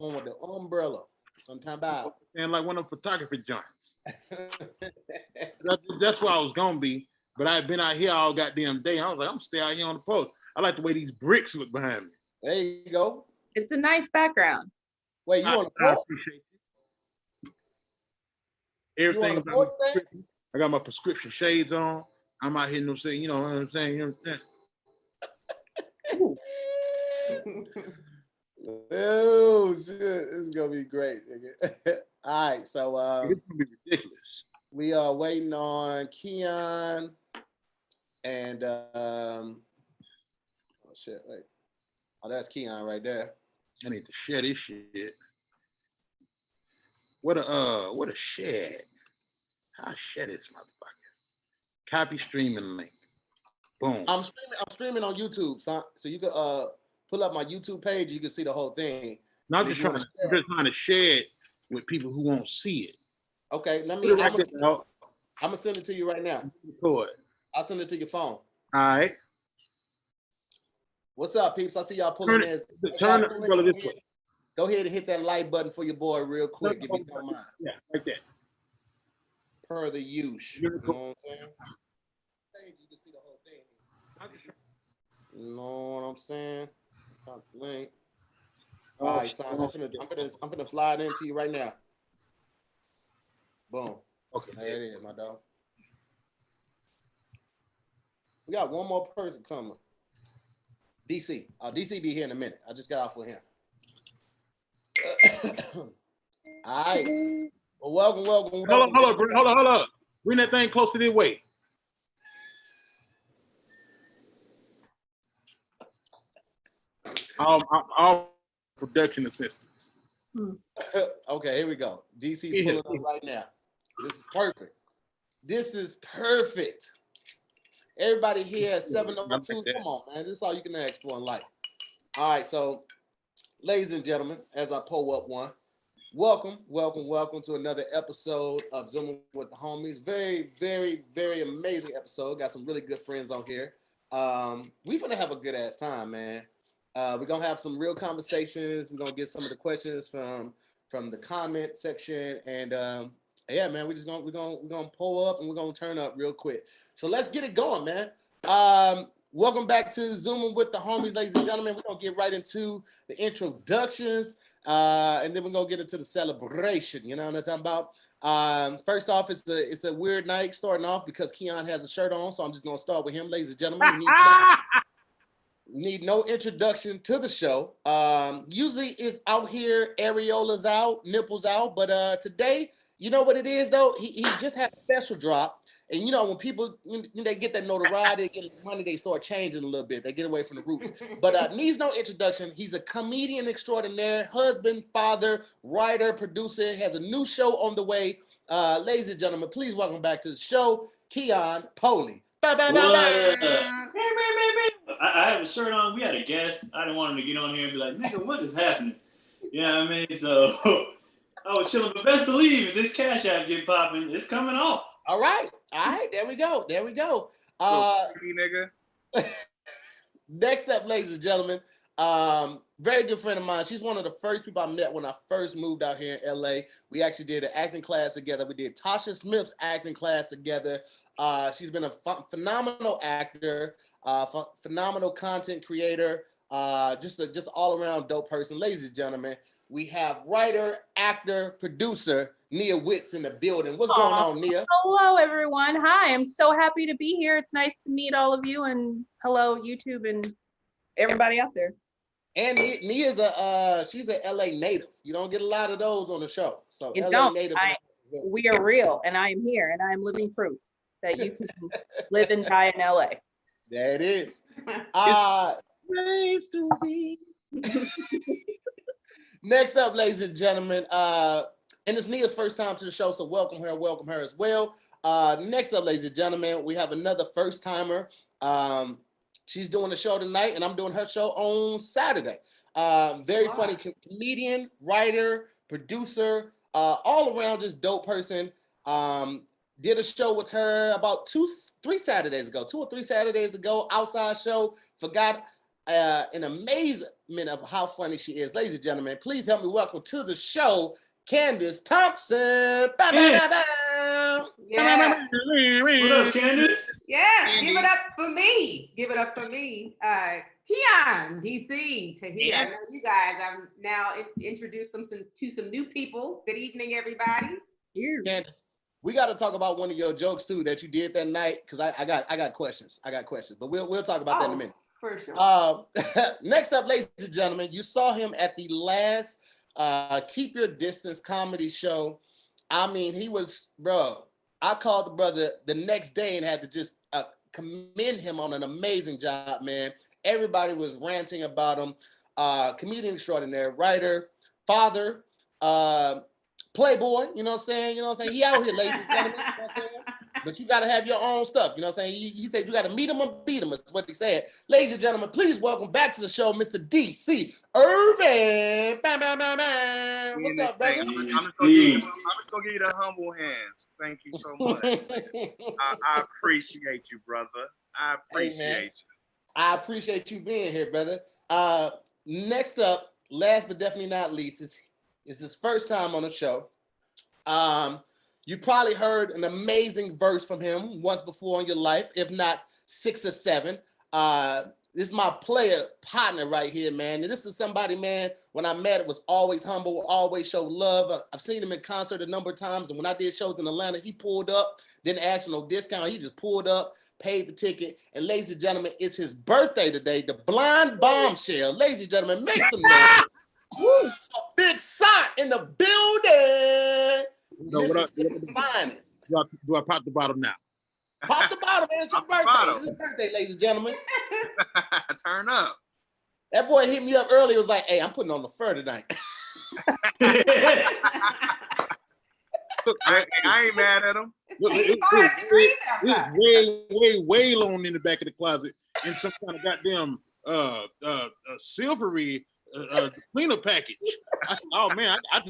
on with the umbrella. Sometime about. And like one of the photography joints. That's where I was gonna be, but I've been out here all goddamn day. I was like, I'm gonna stay out here on the post. I like the way these bricks look behind me. There you go. It's a nice background. Wait, you on the I porch? appreciate you. Everything. I got my prescription shades on. I'm out here, you know what I'm saying? You know what I'm saying? Oh shit, this is gonna be great. All right, so it's gonna be ridiculous. We are waiting on Keon and oh shit, wait. Oh, that's Keon right there. I need to share this shit. What a shed. How I share this motherfucker. Copy streaming link. Boom. I'm streaming on YouTube, so you can pull up my YouTube page, you can see the whole thing. No, I'm just trying to share it with people who won't see it. Okay, I'm gonna send it to you right now. Record. I'll send it to your phone. All right. What's up, peeps? I see y'all pulling in. Go ahead and hit that like button for your boy real quick, if you don't mind. Yeah, right there. Per the use. You know what I'm saying? You can see the whole thing. You know what I'm saying? Link. All right, son. I'm gonna fly it into you right now. Boom. Okay. There it is, my dog. We got one more person coming. DC. DC be here in a minute. I just got off with him. All right. Well, welcome. Hold on. Bring that thing closer this way. All production assistants. Okay, here we go. DC's pulling up right now. This is perfect. Everybody here at 702. Come on, man. This is all you can ask for in life. All right, so ladies and gentlemen, as I pull up one, welcome to another episode of Zooming with the Homies. Very, very, very amazing episode. Got some really good friends on here. We're gonna have a good ass time, man. We're gonna have some real conversations. We're gonna get some of the questions from the comment section, and yeah, man, we're gonna pull up and we're gonna turn up real quick. So let's get it going, man. Welcome back to Zooming with the Homies, ladies and gentlemen. We're gonna get right into the introductions, and then we're gonna get into the celebration. You know what I'm talking about? First off, it's a weird night starting off because Keon has a shirt on, so I'm just gonna start with him, ladies and gentlemen. Need no introduction to the show. Usually it's out here, areolas out, nipples out, but today, you know what it is though? He just had a special drop. And you know, when people they get that notoriety, they get money, they start changing a little bit. They get away from the roots. But needs no introduction. He's a comedian extraordinaire, husband, father, writer, producer. Has a new show on the way. Ladies and gentlemen, please welcome back to the show, KeonPolee. I have a shirt on. We had a guest. I didn't want him to get on here and be like, nigga, what is happening? You know what I mean? So I was chilling, but best believe if this Cash App get popping, it's coming off. All right. There we go. Nigga. Next up, ladies and gentlemen, very good friend of mine. She's one of the first people I met when I first moved out here in LA. We actually did an acting class together. We did Tasha Smith's acting class together. She's been a phenomenal actor, phenomenal content creator, just all around dope person. Ladies and gentlemen, we have writer, actor, producer, NIA Witts in the building. What's going on, Nia? Hello, everyone. Hi, I'm so happy to be here. It's nice to meet all of you, and hello, YouTube and everybody out there. And Nia's she's an LA native. You don't get a lot of those on the show. So You LA don't. native. We are real, and I am here, and I am living proof that you can live and die in LA. There it is. Nice to be. Next up, ladies and gentlemen, and it's Nia's first time to the show, so welcome her as well. Next up, ladies and gentlemen, we have another first timer. She's doing a show tonight, and I'm doing her show on Saturday. Very funny comedian, writer, producer, all around just dope person. Did a show with her about 2 or 3 Saturdays ago, outside show. Forgot an amazement of how funny she is. Ladies and gentlemen, please help me welcome to the show, Candice Thompson. Bow, bow, bow, bow. Yes. What up, Candice? Yes. Give it up for me. Give it up for me. Keon, DC, Tahir. I know you guys. I'm now introduced to some new people. Good evening, everybody. Candice, we got to talk about one of your jokes too that you did that night, because I got questions. But we'll talk about that in a minute. For sure. Next up, ladies and gentlemen, you saw him at the last Keep Your Distance comedy show. I mean, he was, bro. I called the brother the next day and had to just commend him on an amazing job, man. Everybody was ranting about him. Comedian extraordinaire, writer, father, playboy. You know what I'm saying? You know what I'm saying? He out here, ladies and gentlemen. You know what I'm saying? But you got to have your own stuff. You know what I'm saying? He said you got to meet him or beat him. That's what he said. Ladies and gentlemen, please welcome back to the show, Mr. DCErvin. Bam, bam, bam, bam. What's up, brother? I'm just gonna give you the humble hands. Thank you so much. I appreciate you, brother. I appreciate you. I appreciate you being here, brother. Next up, last but definitely not least, is his first time on the show. You probably heard an amazing verse from him once before in your life, if not 6 or 7. This is my player partner right here, man. And this is somebody, man, when I met, it was always humble, always show love. I've seen him in concert a number of times. And when I did shows in Atlanta, he pulled up, didn't ask for no discount. He just pulled up, paid the ticket. And ladies and gentlemen, it's his birthday today. The Blind Bombshell. Ladies and gentlemen, make some noise. Woo! Big SANT in the building. No, Mississippi's finest. Do I pop the bottle now? Pop the bottle, man. It's your birthday. It's his birthday, ladies and gentlemen. Turn up. That boy hit me up earlier. Was like, "Hey, I'm putting on the fur tonight." I ain't mad at him. It's way long in the back of the closet in some kind of goddamn silvery cleaner package. I said, "Oh man, I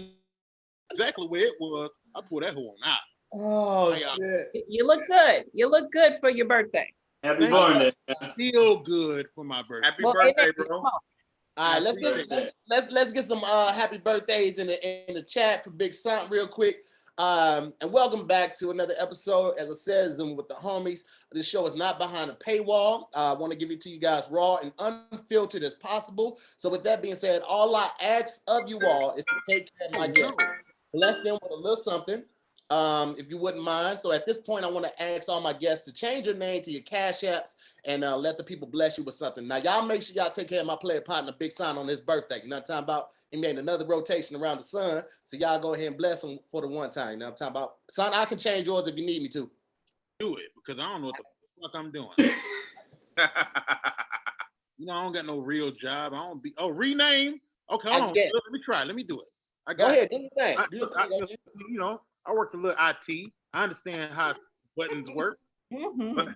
exactly where it was. I pulled that horn out." Oh shit! You look good. You look good for your birthday. Happy birthday. I feel good for my birthday. Happy birthday, bro. All right, let's get some happy birthdays in the chat for Big SANT real quick. And welcome back to another episode. As I said, Zoom with the homies. This show is not behind a paywall. I want to give it to you guys raw and unfiltered as possible. So with that being said, all I ask of you all is to take care of my guests. Bless them with a little something, if you wouldn't mind. So at this point, I want to ask all my guests to change your name to your Cash Apps and let the people bless you with something. Now, y'all make sure y'all take care of my player partner, Big SANT, on his birthday. You know what I'm talking about? He made another rotation around the sun. So y'all go ahead and bless him for the one time. You know what I'm talking about? Son, I can change yours if you need me to. Do it, because I don't know what the fuck I'm doing. You know, I don't got no real job. I don't be. Oh, rename? Okay, hold on. Let me try. Let me do it. Go ahead. Do your thing. You know, I work a little IT. I understand how buttons work. Mm-hmm.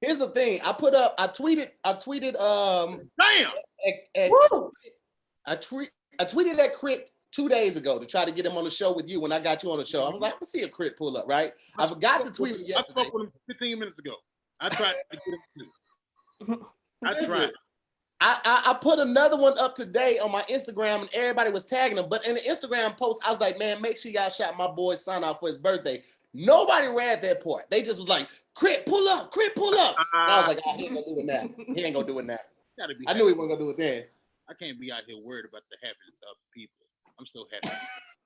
Here's the thing. I tweeted. Damn. I tweeted at Crit 2 days ago to try to get him on the show with you when I got you on the show. I was like, let's see a Crit pull up, right? I forgot to tweet him yesterday. I spoke with him 15 minutes ago. I tried to get him too. I tried. I put another one up today on my Instagram and everybody was tagging him. But in the Instagram post, I was like, man, make sure y'all shout my boy SANT out for his birthday. Nobody read that part. They just was like, Crit, pull up, Crit, pull up. And I was like, oh, he ain't gonna do it now. He ain't gonna do it now. I knew he wasn't gonna do it then. I can't be out here worried about the happiness of people. I'm so happy.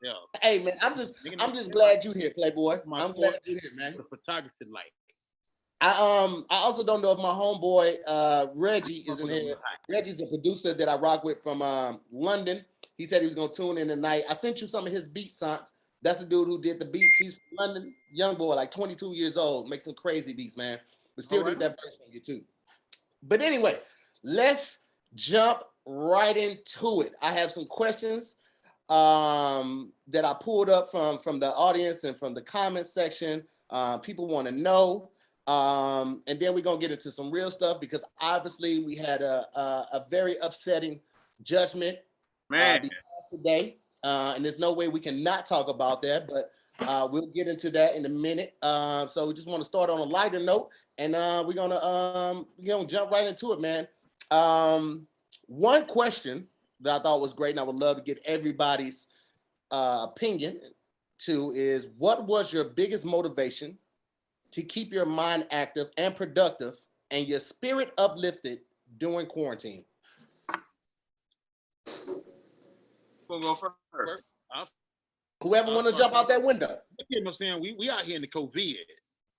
Yeah. Hey man, I'm just glad you're here, Playboy. I'm glad you're here, man. The photography light. I also don't know if my homeboy Reggie is in here. Reggie's a producer that I rock with from London. He said he was gonna tune in tonight. I sent you some of his beats, SANT. That's the dude who did the beats. He's from London, young boy, like 22 years old, makes some crazy beats, man. But still need that verse from you too. But anyway, let's jump right into it. I have some questions that I pulled up from the audience and from the comment section. People want to know. And then we're gonna get into some real stuff because obviously we had a very upsetting judgment today, and there's no way we can not talk about that. But We'll get into that in a minute. So we just want to start on a lighter note, and we're gonna jump right into it, man. One question that I thought was great, and I would love to get everybody's opinion to is, what was your biggest motivation to keep your mind active and productive and your spirit uplifted during quarantine? We'll go first. Whoever want to jump out that window. You know what I'm saying? We out here in the COVID.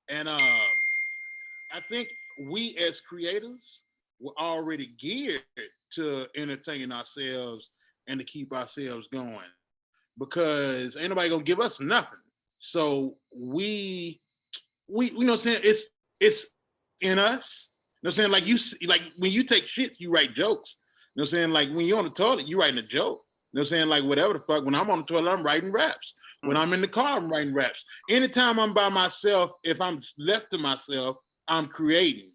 And I think we as creators were already geared to entertain ourselves and to keep ourselves going, because ain't nobody gonna give us nothing. So we you know what I'm saying, it's in us. You know what I'm saying? Like like when you take shit, you write jokes. You know what I'm saying? Like when you're on the toilet, you writing a joke. You know what I'm saying? Like whatever the fuck, when I'm on the toilet, I'm writing raps. When I'm in the car, I'm writing raps. Anytime I'm by myself, if I'm left to myself, I'm creating.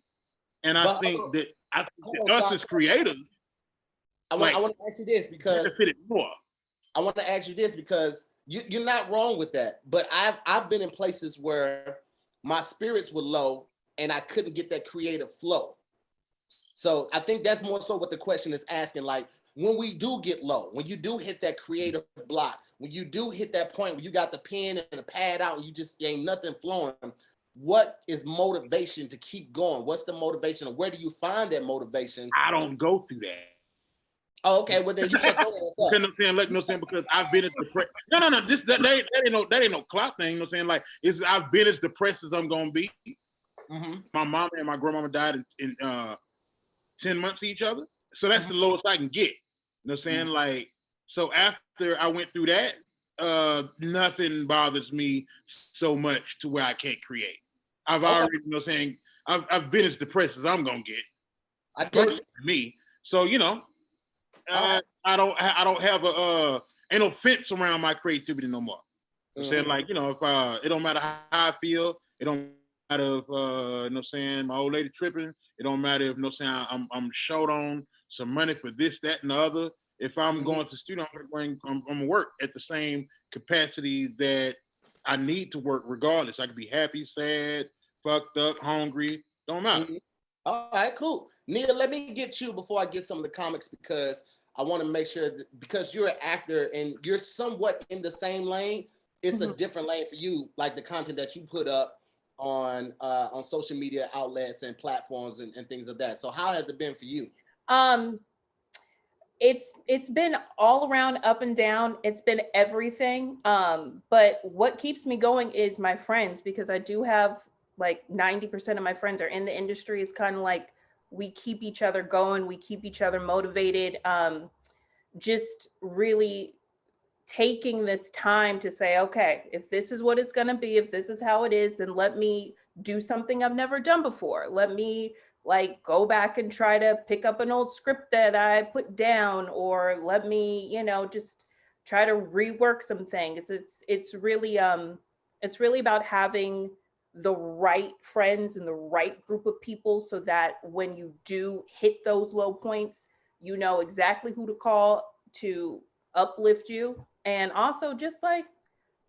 And I think that us as creators, I want to ask you this because more. I want to ask you this because you're not wrong with that. But I've been in places where my spirits were low and I couldn't get that creative flow. So I think that's more so what the question is asking. Like when we do get low, when you do hit that creative block, when you do hit that point where you got the pen and the pad out and you just ain't nothing flowing, what is motivation to keep going? What's the motivation, or where do you find that motivation? I don't go through that. Oh, okay. Well, then you should go because I've been as depressed. No. That ain't no clout thing. You know what I'm saying? Like I've been as depressed as I'm gonna be. Mm-hmm. My mama and my grandmama died in 10 months each other. So that's the lowest I can get. You know what I'm saying? Mm-hmm. Like, so after I went through that, nothing bothers me so much to where I can't create. I've already, you know what I'm saying, I've been as depressed as I'm gonna get. I personally, me. So, you know, I don't have ain't no fence around my creativity no more. I'm saying, like, you know, if it don't matter how I feel, it don't matter if you know what I'm saying, my old lady tripping, it don't matter if, you know what I'm saying, I'm short on some money for this, that, and the other. If I'm going to the studio, I'm gonna work at the same capacity that I need to work regardless. I can be happy, sad, fucked up, hungry, don't matter. All right, cool. Nia, let me get you before I get some of the comics, because I want to make sure that, because you're an actor and you're somewhat in the same lane, it's a different lane for you, like the content that you put up on social media outlets and platforms and things of that. So how has it been for you? It's been all around, up and down. It's been everything. But what keeps me going is my friends, because I do have like 90% of my friends are in the industry. It's kind of like we keep each other going. We keep each other motivated. Just really taking this time to say, okay, if this is what it's going to be, if this is how it is, then let me do something I've never done before. Let me like go back and try to pick up an old script that I put down, or let me, you know, just try to rework some things. It's really about having the right friends and the right group of people, so that when you do hit those low points, you know exactly who to call to uplift you. And also just like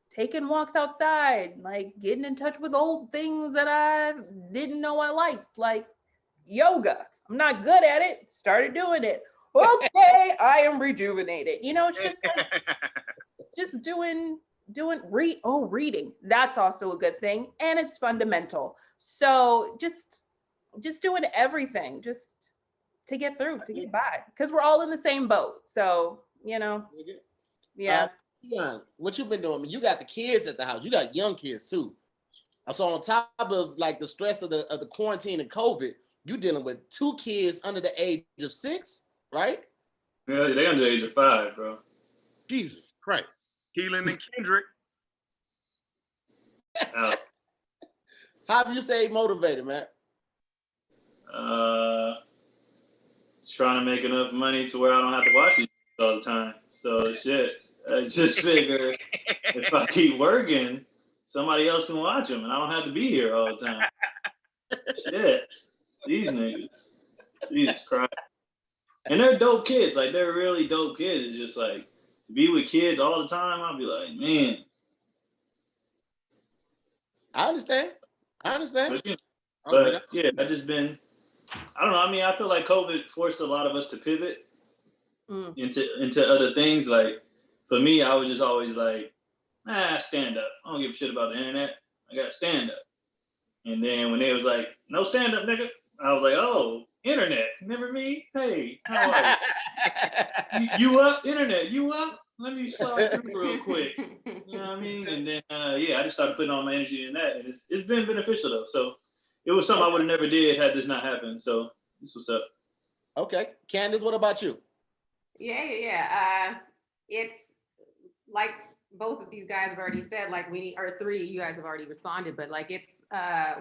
taking walks outside, like getting in touch with old things that I didn't know I liked, like yoga. I'm not good at it, started doing it. Okay, I am rejuvenated. You know, it's just like just reading. That's also a good thing, and it's fundamental. So just doing everything just to get through, to get by, because we're all in the same boat. So, you know, yeah. Keon, what you been doing? You got the kids at the house. You got young kids too. So on top of like the stress of the quarantine and COVID, you dealing with 2 kids under the age of 6, right? Yeah, they under the age of 5, bro. Jesus Christ. Keelan and Kendrick. How have you stayed motivated, man? Trying to make enough money to where I don't have to watch it all the time. So shit, I just figure if I keep working, somebody else can watch them, and I don't have to be here all the time. Shit, these niggas, Jesus Christ. And they're dope kids, like they're really dope kids. It's just like to be with kids all the time. I'll be like, man, I understand. But yeah, I just been, I don't know. I mean, I feel like COVID forced a lot of us to pivot into other things. Like for me, I was just always like, stand up. I don't give a shit about the internet. I got stand up. And then when they was like, no stand up, nigga, I was like, oh, internet. Remember me? Hey, how are you? You up? Internet, you up? Let me slide through real quick. You know what I mean? And then, yeah, I just started putting all my energy in that. And it's been beneficial, though. So it was something I would have never did had this not happened. So this was up. Okay. Candice, what about you? Yeah. It's like both of these guys have already said, like or three, you guys have already responded, but like it's,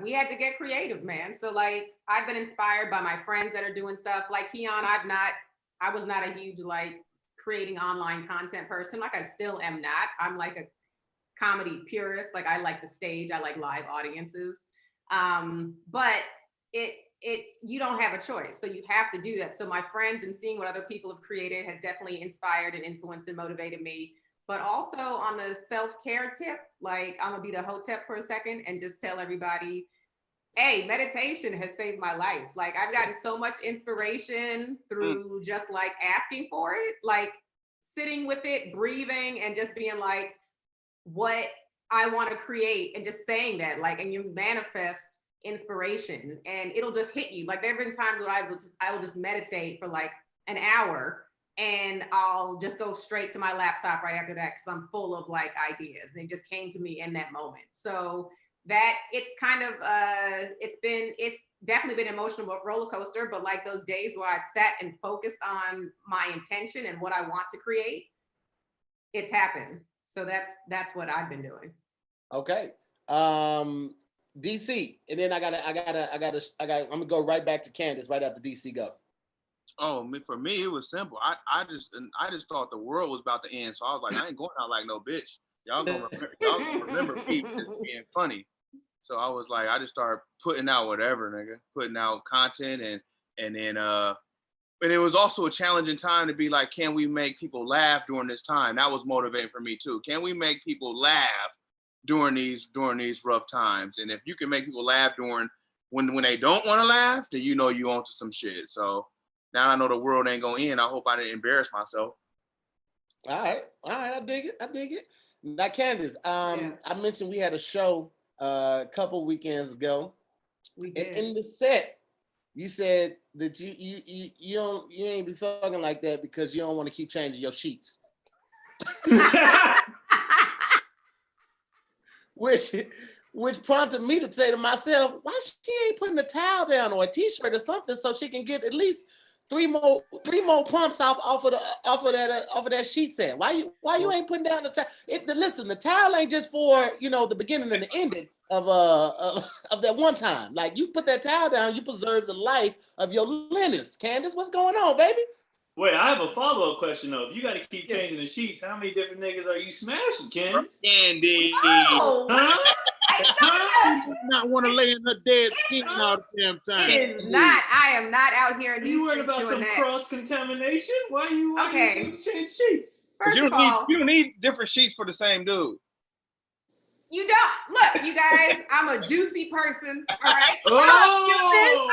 we had to get creative, man. So like, I've been inspired by my friends that are doing stuff like Keon. I was not a huge like creating online content person. Like I still am not. I'm like a comedy purist. Like I like the stage. I like live audiences. But you don't have a choice. So you have to do that. So my friends and seeing what other people have created has definitely inspired and influenced and motivated me. But also on the self-care tip, like I'm gonna be the hotep for a second and just tell everybody, hey, meditation has saved my life. Like I've gotten so much inspiration through just like asking for it, like sitting with it, breathing, and just being like, what I want to create, and just saying that, like, and you manifest inspiration and it'll just hit you. Like there have been times when I will just meditate for like an hour and I'll just go straight to my laptop right after that because I'm full of like ideas. They just came to me in that moment. So that it's kind of it's definitely been an emotional roller coaster, but like those days where I've sat and focused on my intention and what I want to create, it's happened. So that's what I've been doing. Okay. DC, and then I'm gonna go right back to Candice right after DC go. Oh, for me, it was simple. I just thought the world was about to end, so I was like, I ain't going out like no bitch. Y'all gonna remember me just being funny. So I was like, I just started putting out whatever, nigga, putting out content, and then and it was also a challenging time to be like, can we make people laugh during this time? That was motivating for me too. Can we make people laugh during these rough times? And if you can make people laugh during when they don't want to laugh, then you know you onto some shit. So now I know the world ain't gonna end. I hope I didn't embarrass myself. All right, I dig it. Now, Candice, I mentioned we had a show a couple weekends ago. We did. In the set, you said that you ain't be fucking like that because you don't want to keep changing your sheets. Which prompted me to say to myself, why she ain't putting a towel down or a t-shirt or something so she can get at least three more pumps off of that sheet set. Why you ain't putting down the towel? Listen, the towel ain't just for the beginning and the ending of that one time. Like you put that towel down, you preserve the life of your linens. Candice, what's going on, baby? Wait, I have a follow-up question though. If you got to keep changing the sheets, how many different niggas are you smashing, Candice? Candy. Oh, I do not want to lay in her dead skin all the damn time. It is not. I am not out here in these You worried streets about doing some that. cross-contamination? Why you change sheets? First You of all, don't need different sheets for the same dude. you don't. Look, you guys, I'm a juicy person. All right. Oh!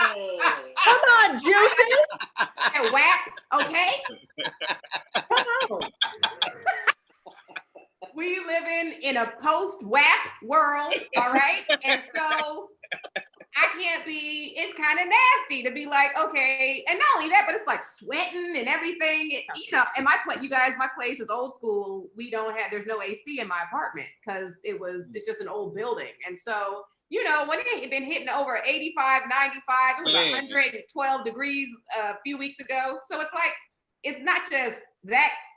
Come on, Juicy. And whap, okay? Come on. We live in a post-WAP world, all right? And so I can't be, it's kind of nasty to be like, okay, and not only that, but it's like sweating and everything. And my place is old school. There's no AC in my apartment because it's just an old building. And so, when it had been hitting over 85, 95, it was 112 degrees a few weeks ago. So it's like, it's not just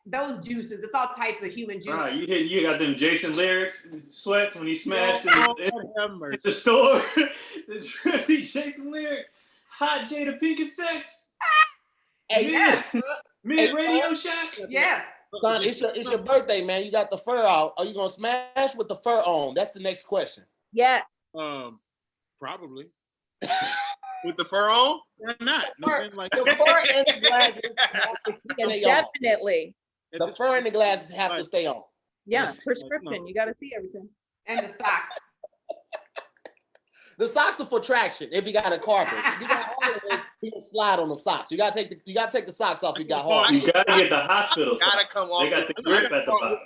those juices, it's all types of human juices. Right, you got them Jason lyrics sweats when he smashed in the store. The trippy Jason lyric, hot Jada Pinkett sex. Yes. Mid Radio Shack. Yes. Son, it's your birthday, man. You got the fur out. Are you gonna smash with the fur on? That's the next question. Yes. Probably. With the fur on? Why not? The fur and the glasses have to stay on. Definitely. The fur and the glasses have to stay on. Yeah, prescription. You got to see everything. And the socks. The socks are for traction. If you got a carpet, if you got hardware, you can slide on them socks. You gotta take the socks off. You got hard. You gotta get the hospital Gotta socks. come off. They got the grip at the bottom.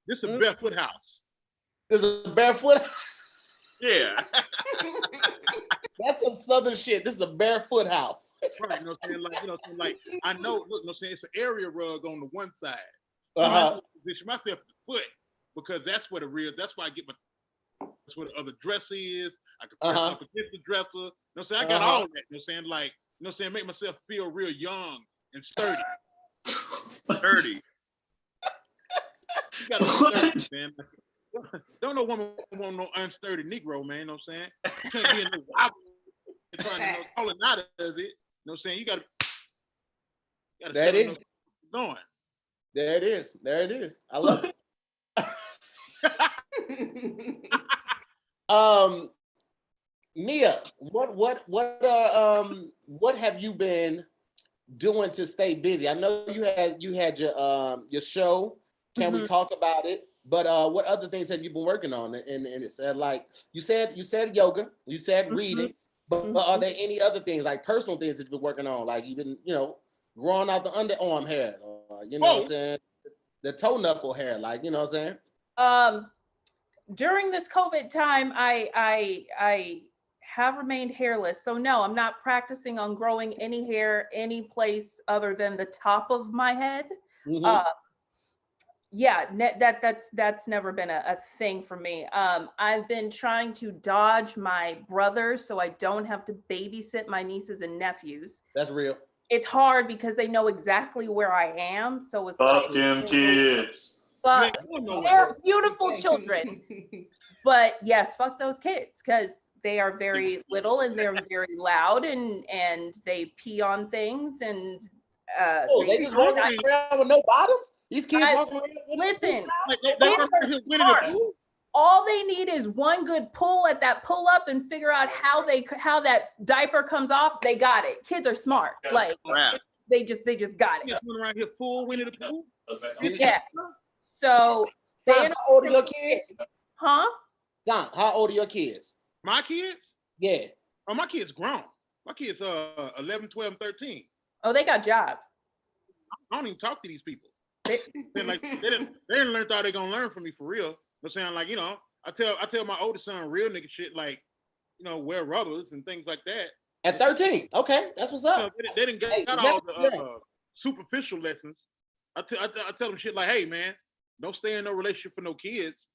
This is a barefoot house. There's a barefoot. Yeah. That's some southern shit. This is a barefoot house. Right, you know what I'm saying? Like, you know what I'm saying? Like, I know, look, you know what I'm saying? It's an area rug on the one side. Uh-huh. I position myself at the foot because that's where that's why I get that's where the other dress is. I can press up against the dresser. You know what I'm saying? I got all that, you know what I'm saying? Like, you know what I'm saying? Make myself feel real young and sturdy. Sturdy. You gotta be sturdy, man. Don't no woman want no unsturdy Negro, man. You know what I'm saying? You can't be in no wobble trying to falling out of it. You know what I'm saying? You gotta there it is. Going. There it is. There it is. I love it. Nia, what have you been doing to stay busy? I know you had your show. Can we talk about it? But what other things have you been working on? And it said, like you said yoga, you said reading, but are there any other things, like personal things that you've been working on? Like you've been, growing out the underarm hair, you know what I'm saying? The toe knuckle hair, like, you know what I'm saying? During this COVID time, I have remained hairless. So no, I'm not practicing on growing any hair any place other than the top of my head. Yeah, that's never been a thing for me. I've been trying to dodge my brothers so I don't have to babysit my nieces and nephews. That's real. It's hard because they know exactly where I am. So it's Fuck like, them kids. But they're beautiful children. But yes, fuck those kids because they are very little and they're very loud and they pee on things and they just walking around with no bottoms? These kids walking around with listen, they all they need is one good pull at that pull up and figure out how that diaper comes off. They got it. Kids are smart. Like they just got it. Just around here full Winnie the Pooh. Yeah. So how old are your kids? Huh? Don, how old are your kids? My kids? Yeah. Oh, my kids grown. My kids 11, 12, 13. Oh, they got jobs. I don't even talk to these people. They didn't learn thought they're gonna learn from me for real. I'm saying, like, I tell my oldest son real nigga shit, like, wear rubbers and things like that. At 13. Okay, that's what's up. They didn't get all the superficial lessons. I tell them shit like, hey man, don't stay in no relationship for no kids.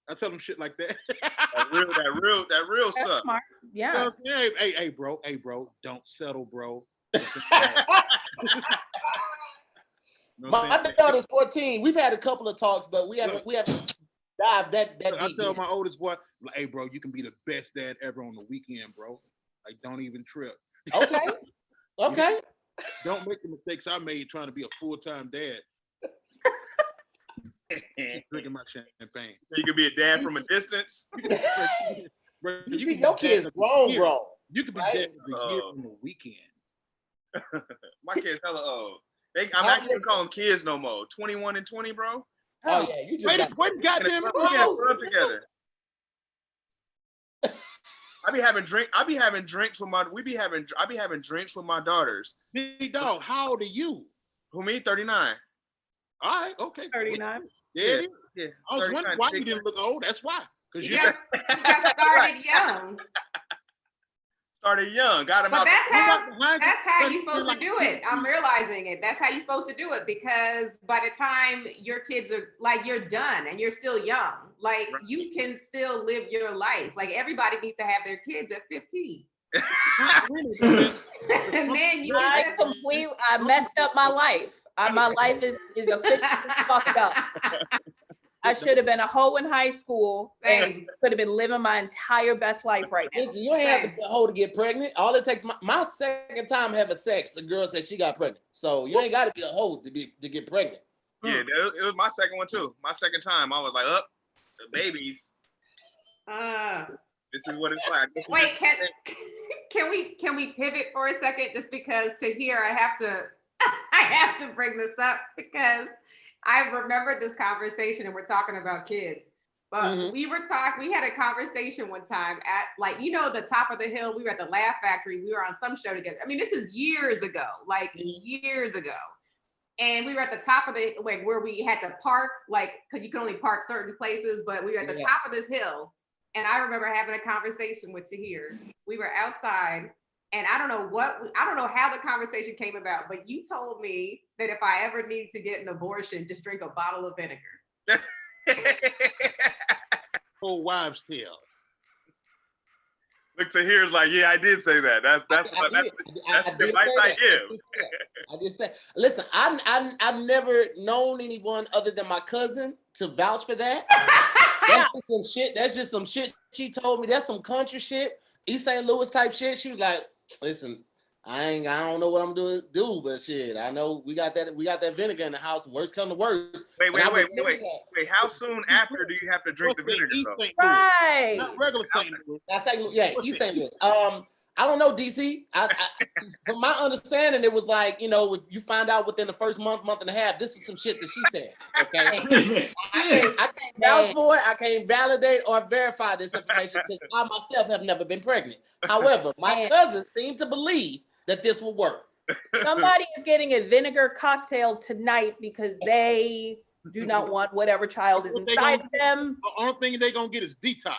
I tell them shit like that. that real That's stuff. smart. Yeah. Hey, bro, don't settle, bro. My daughter's 14. We've had a couple of talks, but we haven't dived that deep. I tell my oldest boy, like, hey, bro, you can be the best dad ever on the weekend, bro. Like, don't even trip. Okay. Okay. Don't make the mistakes I made trying to be a full-time dad. Drinking my champagne. You can be a dad from a distance. Bro, you see, your kids grown, bro. You can be dad of the year on the weekend. My kids hella old. I'm not even calling them kids no more. 21 and 20, bro. Oh yeah, you just wait goddamn it together. I be having drinks with my drinks with my daughters. Big dog, how old are you? Who, me? 39. All right, okay. 39. Yeah. I was 39, wondering why you didn't look old. That's why. Because you got started young. Started young, got him but out. That's how you're supposed to do it. I'm realizing it. That's how you're supposed to do it because by the time your kids are like, you're done and you're still young. Like you can still live your life. Like everybody needs to have their kids at 15. And then I messed up my life. My life is officially fucked up. I should have been a hoe in high school and could have been living my entire best life right now. You ain't have to be a hoe to get pregnant. All it takes, my second time having sex, the girl said she got pregnant. So you ain't got to be a hoe to get pregnant. Yeah, it was my second one too. My second time, I was like, the babies. This is what it's like. Wait, can we pivot for a second? Just because I have to bring this up because I remember this conversation and we're talking about kids. But we had a conversation one time at like, you know, the top of the hill. We were at the Laugh Factory. We were on some show together. I mean, this is years ago, like years ago. And we were at the top of the, like where we had to park, like, cause you can only park certain places, but we were at the top of this hill. And I remember having a conversation with Tahir. We were outside and I don't know how the conversation came about, but you told me that if I ever needed to get an abortion, just drink a bottle of vinegar. Old wives' tale. Look, Tahir's like, yeah, I did say that. That's the advice I give. I just said, listen, I've never known anyone other than my cousin to vouch for that. That's just some shit. That's just some shit she told me. That's some country shit, East St. Louis type shit. She was like, listen, I don't know what I'm doing, but shit, I know we got that vinegar in the house. Worst come to worst. Wait. How soon after do you have to drink the vinegar? Right. Not regular St. Louis. That's East St. Louis. I don't know, DC. From my understanding, it was like, you know, if you find out within the first month and a half, this is some shit that she said. Okay. I can't vouch for it. I can't validate or verify this information because I myself have never been pregnant. However, my cousin seemed to believe that this will work. Somebody is getting a vinegar cocktail tonight because they do not want whatever child is inside of them. The only thing they're gonna get is detox.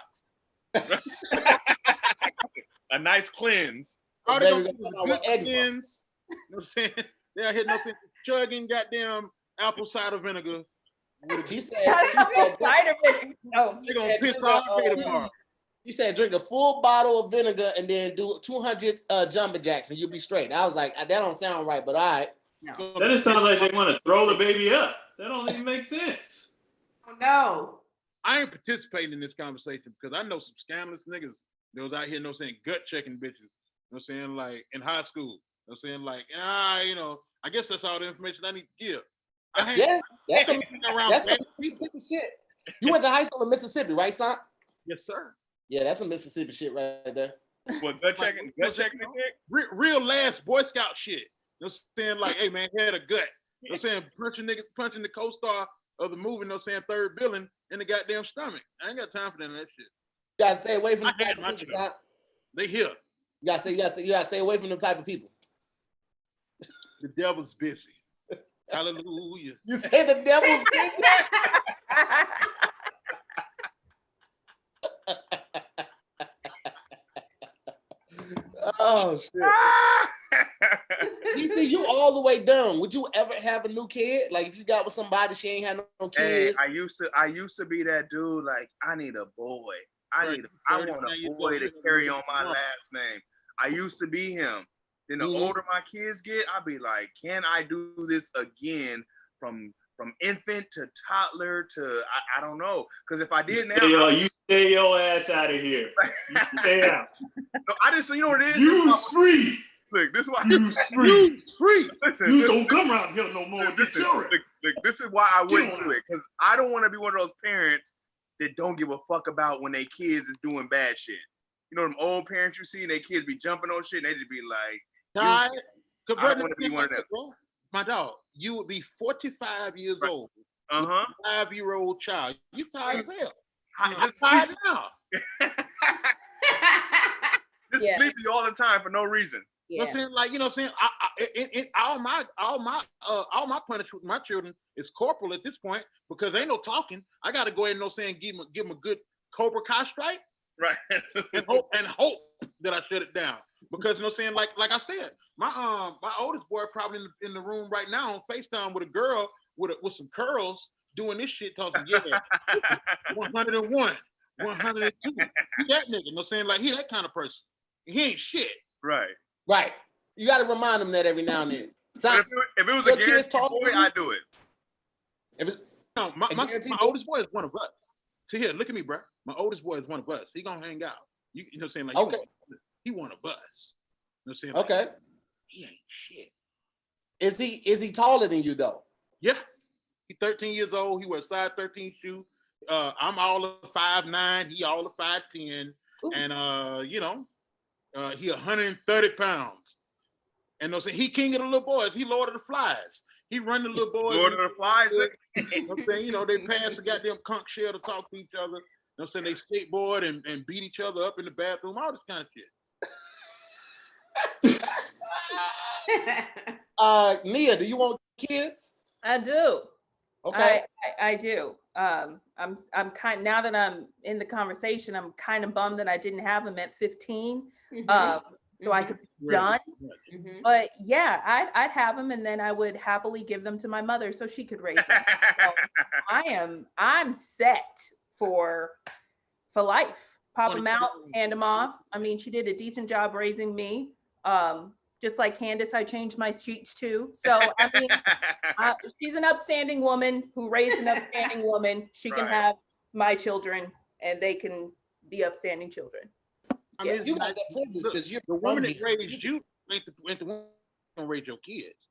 A nice cleanse. All they gonna get is a good cleanse. You know what I'm saying? They're hitting no sense chugging goddamn apple cider vinegar. She said, no. They're gonna piss all day tomorrow. You said drink a full bottle of vinegar and then do 200 jumping jacks and you'll be straight. I was like, that don't sound right, but all right. No. That just sounds like they want to throw the baby up. That don't even make sense. Oh no. I ain't participating in this conversation because I know some scandalous niggas that was out here, you know what I'm saying, gut checking bitches. You know what I'm saying, like in high school. You know what I'm saying, like, you know, I guess that's all the information I need to give. That's some Mississippi shit. You went to high school in Mississippi, right, son? Yes, sir. Yeah, that's some Mississippi shit right there. What, gut checking? Real last Boy Scout shit. You know what I'm saying? Like, hey man, had a gut. You know what I'm saying? Punching the co-star of the movie, you know what I'm saying, third billing in the goddamn stomach. I ain't got time for that shit. You gotta stay away from the type of people, son. They here. You gotta stay away from them type of people. The devil's busy. Hallelujah. You say the devil's busy? Oh shit. You see, you all the way done. Would you ever have a new kid? Like if you got with somebody, she ain't had no kids. Hey, I used to be that dude, like, I need a boy. I want a boy to carry on my last name. I used to be him. Then the older my kids get, I'll be like, can I do this again from infant to toddler to I don't know. Because if I did now, you stay your ass out of here. You stay out. No, I just, you know what it is? You free. Look, this is why you free. Listen, you don't come around here no more. Look, this is why I wouldn't do it. Because I don't want to be one of those parents that don't give a fuck about when their kids is doing bad shit. You know them old parents you see and their kids be jumping on shit and they just be like, I don't want to be one of them. My dog, you would be 45 years old. 5-year-old child. You tired as hell. Just tired now. Just sleepy all the time for no reason. You know what I'm saying? Like, you know what I'm saying? All my punishment with my children is corporal at this point because ain't no talking. I gotta go ahead and give them a good Cobra Kai strike. Right. and hope that I shut it down. Because you know what I'm saying? Like I said, my oldest boy probably in the room right now on FaceTime with a girl with some curls doing this shit, talking, 101, 102. He that nigga, you know what I'm saying? Like he that kind of person. He ain't shit. Right. You got to remind them that every now and then. If it was a guaranteed boy, I'd do it. If it's, no, my oldest boy is one of us. So here, look at me, bro. My oldest boy is one of us. He gonna hang out. You know what I'm saying? Like, okay. He one of us. You know what I'm saying? Like, okay. He ain't shit. Is he taller than you though? Yeah. He's 13 years old. He wears size 13 shoe. I'm all of 5'9". He all of 5'10". Ooh. And you know, he 130 pounds. And he king of the little boys. He Lord of the Flies. He run the little boys. Lord of the Flies. You know what I'm saying? You know, they pass the goddamn conch shell to talk to each other. You know what I'm saying? They skateboard and beat each other up in the bathroom, all this kind of shit. Nia, do you want kids? I do. Okay. I do. I'm kind, now that I'm in the conversation, I'm kind of bummed that I didn't have them at 15. So I could be done. But yeah, I'd have them, and then I would happily give them to my mother so she could raise them. So I'm set for life. Pop them out, hand them off. I mean, she did a decent job raising me. Just like Candice, I changed my streets too. So I mean, she's an upstanding woman who raised an upstanding woman. She can have my children, and they can be upstanding children. I mean, you got that privilege because you're the woman that raised you ain't the woman that raised your kids.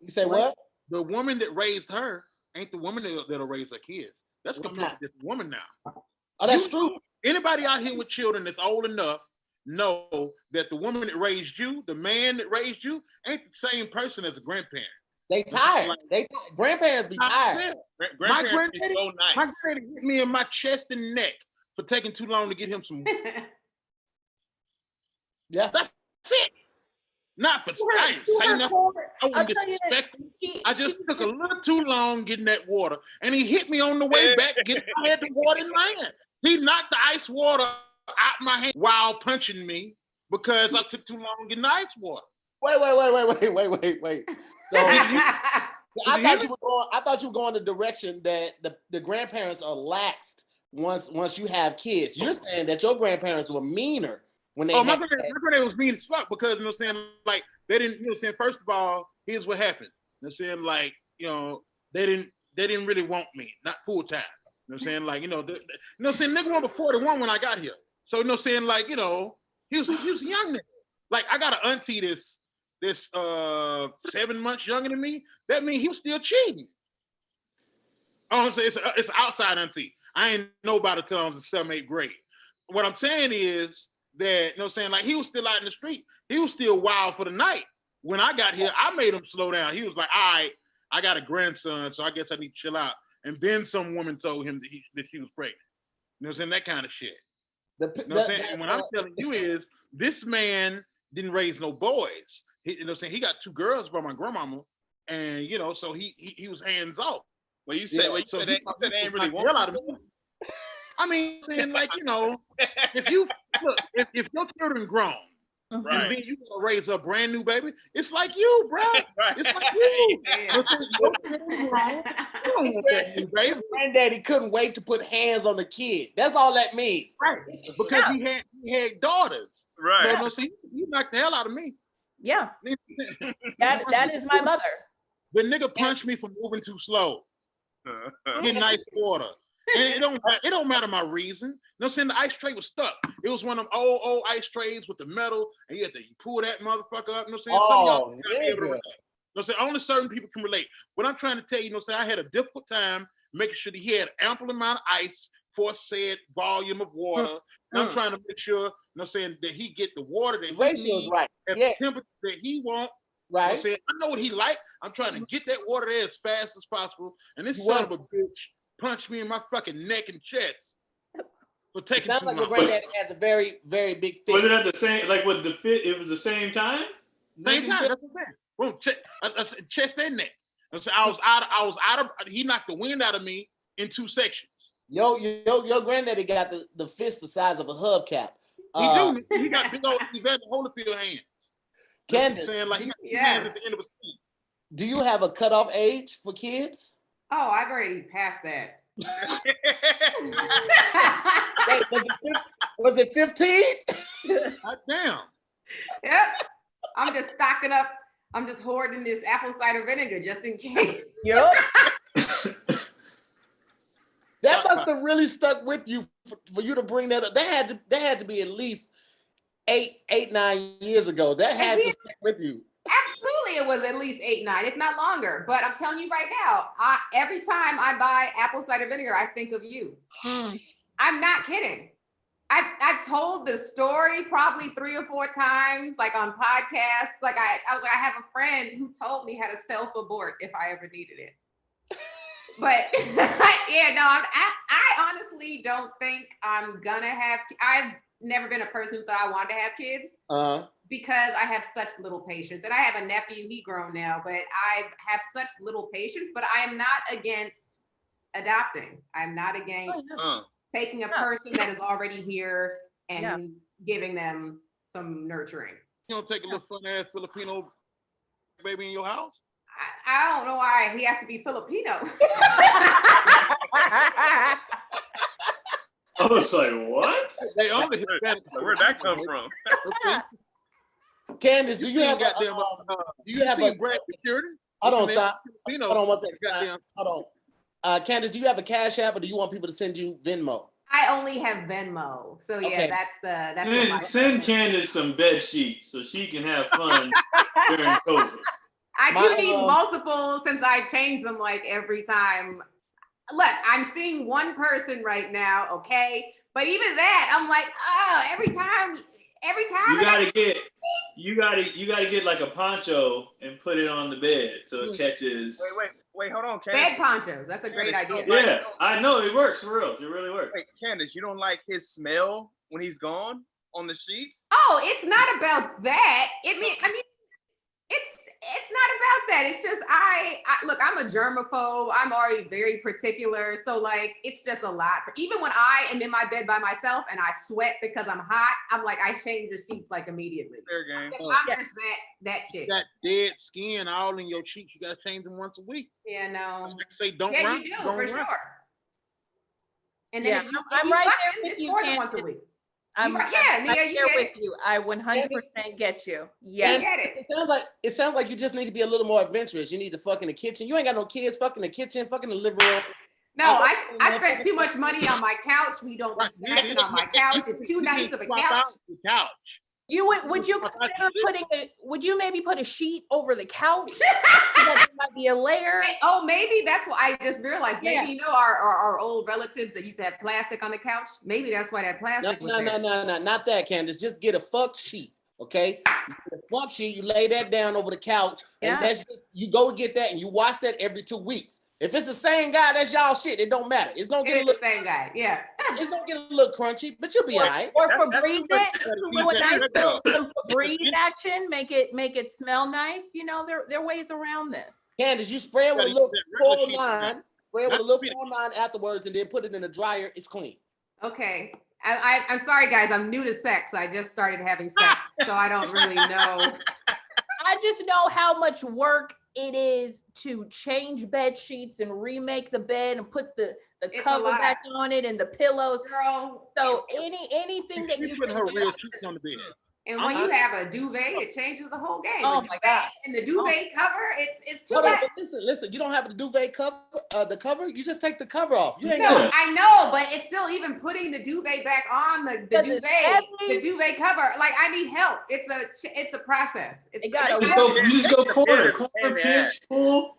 You say what? The woman that raised her ain't the woman that'll raise her kids. That's a completely different woman now. Oh, that's true. Anybody out here with children that's old enough know that the woman that raised you, the man that raised you, ain't the same person as a grandparent. They tired. Grandparents be tired. My granddaddy hit me in my chest and neck for taking too long to get him some. Yeah, that's it. Not for I ain't say nothing. I wouldn't disrespect him. I just took a little too long getting that water, and he hit me on the way back. I had the water in my hand. He knocked the ice water out my hand while punching me because I took too long getting the ice water. Wait. So I thought you were going the direction that the grandparents are laxed once you have kids. You're saying that your grandparents were meaner when they. My granddad was mean as fuck because you know what I'm saying, like they didn't, you know what I'm saying, first of all, here's what happened. You know what I'm saying, like, you know, they didn't really want me, not full time. You know what I'm saying, like, you know what I'm saying, nigga was 41 when I got here. So you know what I'm saying, like, you know, he was a young nigga. Like I got an auntie this 7 months younger than me. That means he was still cheating. Oh, I'm saying it's an outside auntie. I ain't know about it till I was in 7th, 8th grade. What I'm saying is that, you know what I'm saying, like he was still out in the street. He was still wild for the night. When I got here, I made him slow down. He was like, all right, I got a grandson, so I guess I need to chill out. And then some woman told him that she was pregnant. You know what I'm saying? That kind of shit. You know what I'm saying? And what I'm telling you is this man didn't raise no boys. You know what I'm saying? He got 2 girls by my grandmama, and you know, so he was hands off. Well, you said, they ain't really want out of me. I mean, saying like, you know, if your children grown, and then you gonna raise a brand new baby, it's like you, bro. It's like you. His granddaddy couldn't wait to put hands on the kid. That's all that means. Right. Because he had daughters. Right. So, you know, see, you knocked the hell out of me. Yeah. that is my mother. The nigga punched me for moving too slow. Get nice water. And it don't matter my reason. You know what I'm saying? The ice tray was stuck. It was one of them old ice trays with the metal, and you had to pull that motherfucker up. You know what I'm saying? Some of y'all gotta be able to relate. You know what I'm saying? Only certain people can relate. What I'm trying to tell you, you know what I'm saying, I had a difficult time making sure that he had ample amount of ice for said volume of water. And I'm trying to make sure, you know what I'm saying, that he get the water that he needs right. at the temperature that he wants. Right. You know what I'm saying? I know what he like. I'm trying to get that water there as fast as possible. And this son of a bitch punched me in my fucking neck and chest for taking sounds too like long. your granddaddy has a very, very big fist. Was it at the same, like with the fit, it was the same time? Same time, that's what I'm saying. Boom, chest and neck. I was out of, he knocked the wind out of me in 2 sections. Your granddaddy got the fist the size of a hubcap. He got big old Evander Holyfield hands. Candice, saying, like he got hands at the end of a stick. Do you have a cutoff age for kids? Oh, I've already passed that. Wait, was it 15? God damn. Yep. I'm just stocking up. I'm just hoarding this apple cider vinegar just in case. Yep. That must have really stuck with you for you to bring that up. That had to be at least 9 years ago. That had to stick with you. Absolutely, it was at least 8, 9, if not longer. But I'm telling you right now, every time I buy apple cider vinegar, I think of you. I'm not kidding. I've told the story probably 3 or 4 times, like on podcasts. Like I was like, I have a friend who told me how to self-abort if I ever needed it. But yeah, no, I honestly don't think I'm gonna have. I've never been a person who thought I wanted to have kids because I have such little patience, and I have a nephew. He grown now, but I have such little patience. But I am not against adopting. I'm not against taking a person that is already here and giving them some nurturing. You don't take a little fun ass Filipino baby in your house? I don't know why he has to be Filipino. I was like, what? They only Hispanic. Where'd that come from? Candice, do you have goddamn? do you have a Brad Security? Hold on, stop. Filipino. Hold on one second. Goddamn. Hold on. Candice, do you have a Cash App or do you want people to send you Venmo? I only have Venmo, so yeah, Okay. that's Man, what send Candace some bed sheets so she can have fun during COVID. I do need multiple since I change them like every time. Look, I'm seeing one person right now, okay? But even that, I'm like, oh, every time. You gotta get like a poncho and put it on the bed so it catches. Wait, hold on, Candice. Bed ponchos, that's a great idea. Yeah, I know it works for real. It really works. Wait, Candice, you don't like his smell when he's gone on the sheets? Oh, it's not about that. I mean, it's not about that. It's just I look, I'm a germaphobe. I'm already very particular. So like, it's just a lot. Even when I am in my bed by myself and I sweat because I'm hot, I'm like, I change the sheets like immediately. Fair game. I'm just that chick. You got dead skin all in your cheeks. You gotta change them once a week. Yeah, no. Like say don't yeah, run. you do don't for run. sure. And then if I'm you right fuck there him, with it's you, more than Candace. once a week. I'm Nia, right you there get with it. you. I 100% get you. Yes. Get it. It sounds like you just need to be a little more adventurous. You need to fuck in the kitchen. You ain't got no kids. Fuck in the kitchen. Fuck in the living room. No, I spent too much money on my couch. We don't be smashing on my couch. It's too nice of a couch. Would you consider would you maybe put a sheet over the couch? That might be a layer. Oh, maybe that's what I just realized. Maybe you know our old relatives that used to have plastic on the couch. Maybe that's why that plastic was there. No, not that, Candice. Just get a fuck sheet, okay? You get a fuck sheet, you lay that down over the couch, and that's you go to get that, and you wash that every 2 weeks. If it's the same guy, that's y'all shit. It don't matter. It's gonna get the same guy. Yeah. It's gonna get a little crunchy, but you'll be all right. Or Febreze it. Do a nice little Febreze action. Make it smell nice. You know, there are ways around this. Candice, you spray it with a little 409. Spray it with a little 409 afterwards, and then put it in the dryer. It's clean. Okay. I'm sorry, guys. I'm new to sex. I just started having sex, so I don't really know. I just know how much work it is to change bed sheets and remake the bed and put the cover back on it and the pillows. Girl, so anything that you put her real sheets on the bed. And when you have a duvet, it changes the whole game. Oh my God. And the duvet cover, it's too much. Listen, you don't have the duvet cover, the cover. You just take the cover off. You ain't no, I know, but it's still even putting the duvet back on the duvet cover. Like I need help. It's a process. You just go corner pinch, pull.